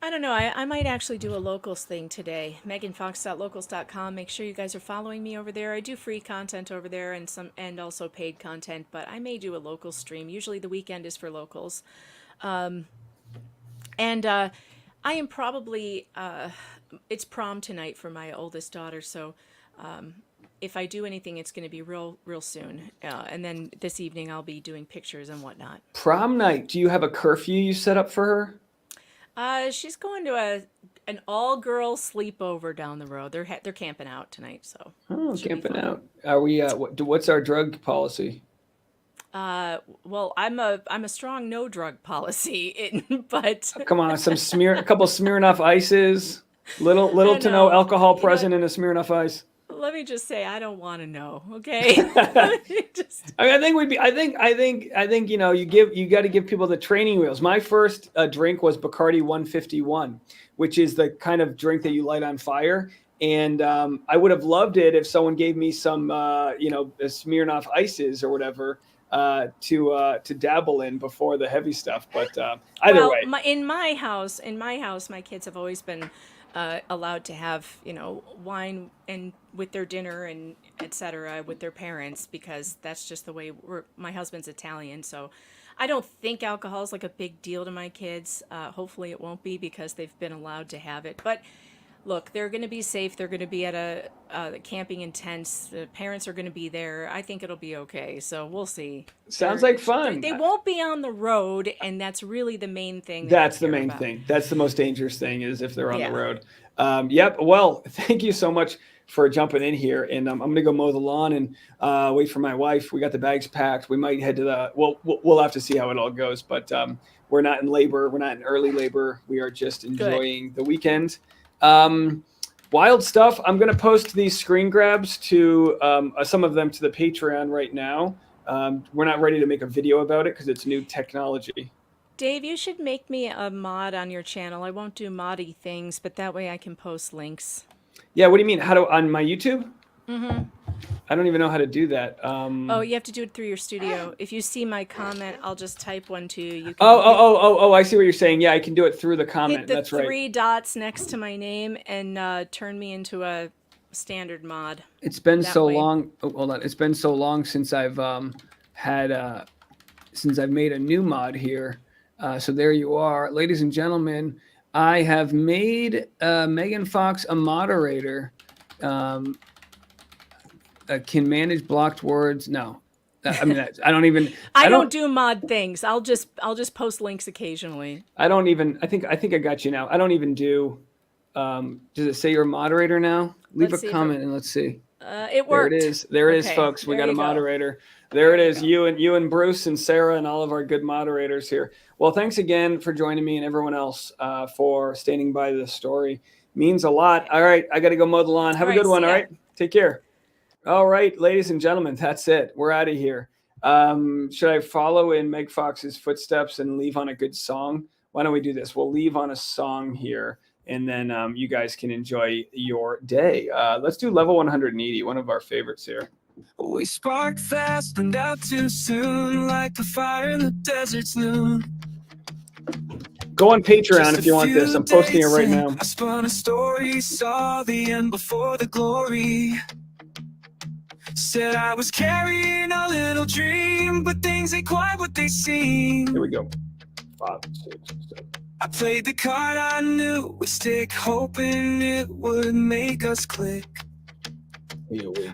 I don't know. I might actually do a locals thing today. meganfox.locals.com. Make sure you guys are following me over there. I do free content over there and also paid content, but I may do a local stream. Usually the weekend is for locals. I am probably, it's prom tonight for my oldest daughter, so if I do anything, it's going to be real soon. And then this evening I'll be doing pictures and whatnot. Prom night. Do you have a curfew you set up for her? She's going to an all-girl sleepover down the road. They're camping out tonight, so. Oh, camping out. Are we? What's our drug policy? Well, I'm a strong no drug policy, but come on, a couple Smirnoff Ices, little to no alcohol present in a Smirnoff Ice. Let me just say, I don't want to know. Okay. I think you got to give people the training wheels. My first drink was Bacardi 151, which is the kind of drink that you light on fire. And I would have loved it if someone gave me some, Smirnoff Ices or whatever to dabble in before the heavy stuff. But either way, in my house, my kids have always been allowed to have wine and with their dinner and etc. with their parents, because that's just the way my husband's Italian, so I don't think alcohol is like a big deal to my kids. Hopefully it won't be, because they've been allowed to have it. But look, they're going to be safe. They're going to be at a camping in tents. The parents are going to be there. I think it'll be okay. So we'll see. Sounds like fun. They won't be on the road, and that's really the main thing. That's the main thing. That's the most dangerous thing, is if they're on the road. Yep. Well, thank you so much for jumping in here. And I'm going to go mow the lawn and wait for my wife. We got the bags packed. We might head to we'll have to see how it all goes. But we're not in labor. We're not in early labor. We are just enjoying the weekend. Wild stuff. I'm going to post these screen grabs to some of them to the Patreon right now. We're not ready to make a video about it because it's new technology. Dave, you should make me a mod on your channel. I won't do moddy things, but that way I can post links. Yeah, what do you mean? On my YouTube? Mm-hmm. I don't even know how to do that. Oh, you have to do it through your studio. If you see my comment, I'll just type one to you. You can I see what you're saying. Yeah, I can do it through the comment. Hit That's the right. 3 dots next to my name and turn me into a standard mod. It's been so long. Oh, hold on. It's been so long since I've since I've made a new mod here. So there you are, ladies and gentlemen. I have made Megan Fox a moderator. Can manage blocked words. No, I mean I don't even. I don't do mod things. I'll just post links occasionally. I don't even. I think I got you now. I don't even do. Does it say you're a moderator now? Leave a comment and let's see. It worked. There it is. There it is, folks. We got a moderator. There it is. You and Bruce and Sarah and all of our good moderators here. Well, thanks again for joining me and everyone else for standing by the story. Means a lot. All right, I got to go mow the lawn. Have a good one. All right, take care. All right, ladies and gentlemen, that's it. We're out of here. Should I follow in Meg Fox's footsteps and leave on a good song? Why don't we do this? We'll leave on a song here, and then you guys can enjoy your day. Let's do Level 180, one of our favorites here. We spark fast and out too soon, like a fire in the desert's noon. Go on Patreon if you want this. I'm posting it right now. I spun a story, saw the end before the glory. Said I was carrying a little dream, but things ain't quite what they seem. Here we go. 5, 6, 7. I played the card I knew would stick, hoping it would make us click.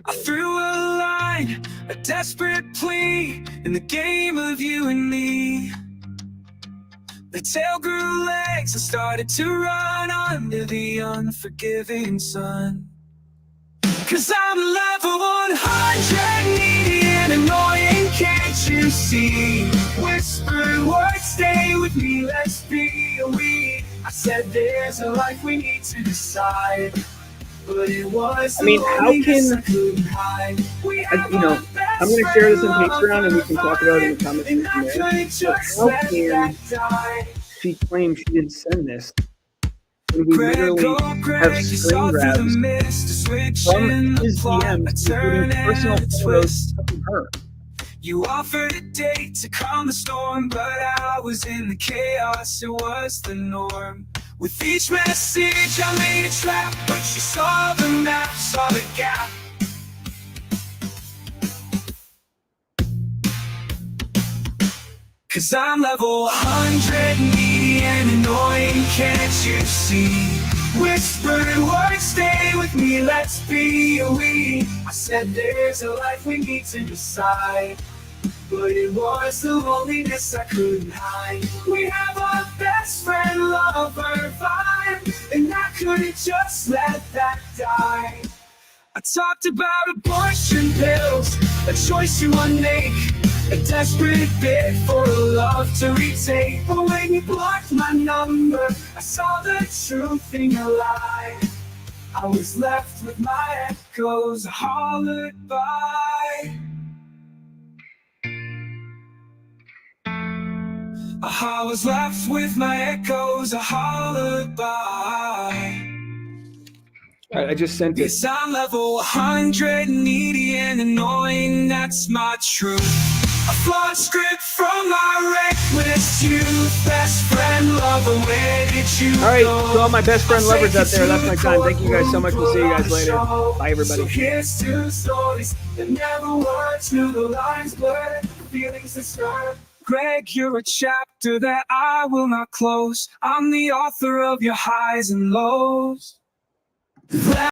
I threw a line, a desperate plea, in the game of you and me. The tail grew legs and started to run under the unforgiving sun. 'Cause I'm level 100, needy and annoying, can't you see? Whispered words, stay with me, let's be a we. I said there's a life we need to decide, but it was I mean, how can, I'm going to share this on Patreon and we can talk about it in the comments section there. How can she claim she didn't send this when we literally have screen grabs from his DMs, including personal photos of her? You offered a date to calm the storm, but I was in the chaos, it was the norm. With each message I made a trap, but she saw the map, saw the gap. Cause I'm level 100, needy and annoying, can't you see? Whispered words, stay with me, let's be a we. I said there's a life we need to decide, but it was the loneliness I couldn't hide. We have a best friend, lover vibe, and I couldn't just let that die. I talked about abortion pills, a choice you would make, a desperate bid for a love to retake. But when you blocked my number, I saw the truth in your lie. I was left with my echoes, hollered by. I was left with my echoes, hollered by. I just sent it. Yes, I'm level 100, needy and annoying, that's my truth. A flawed script from my reckless youth. Best friend, lover, where did you go? Alright, to all my best friend lovers out there, that's my time. Thank you guys so much. We'll see you guys later. Bye, everybody. So here's two stories that never words, knew the lines blurred, feelings that stir. Greg, you're a chapter that I will not close. I'm the author of your highs and lows.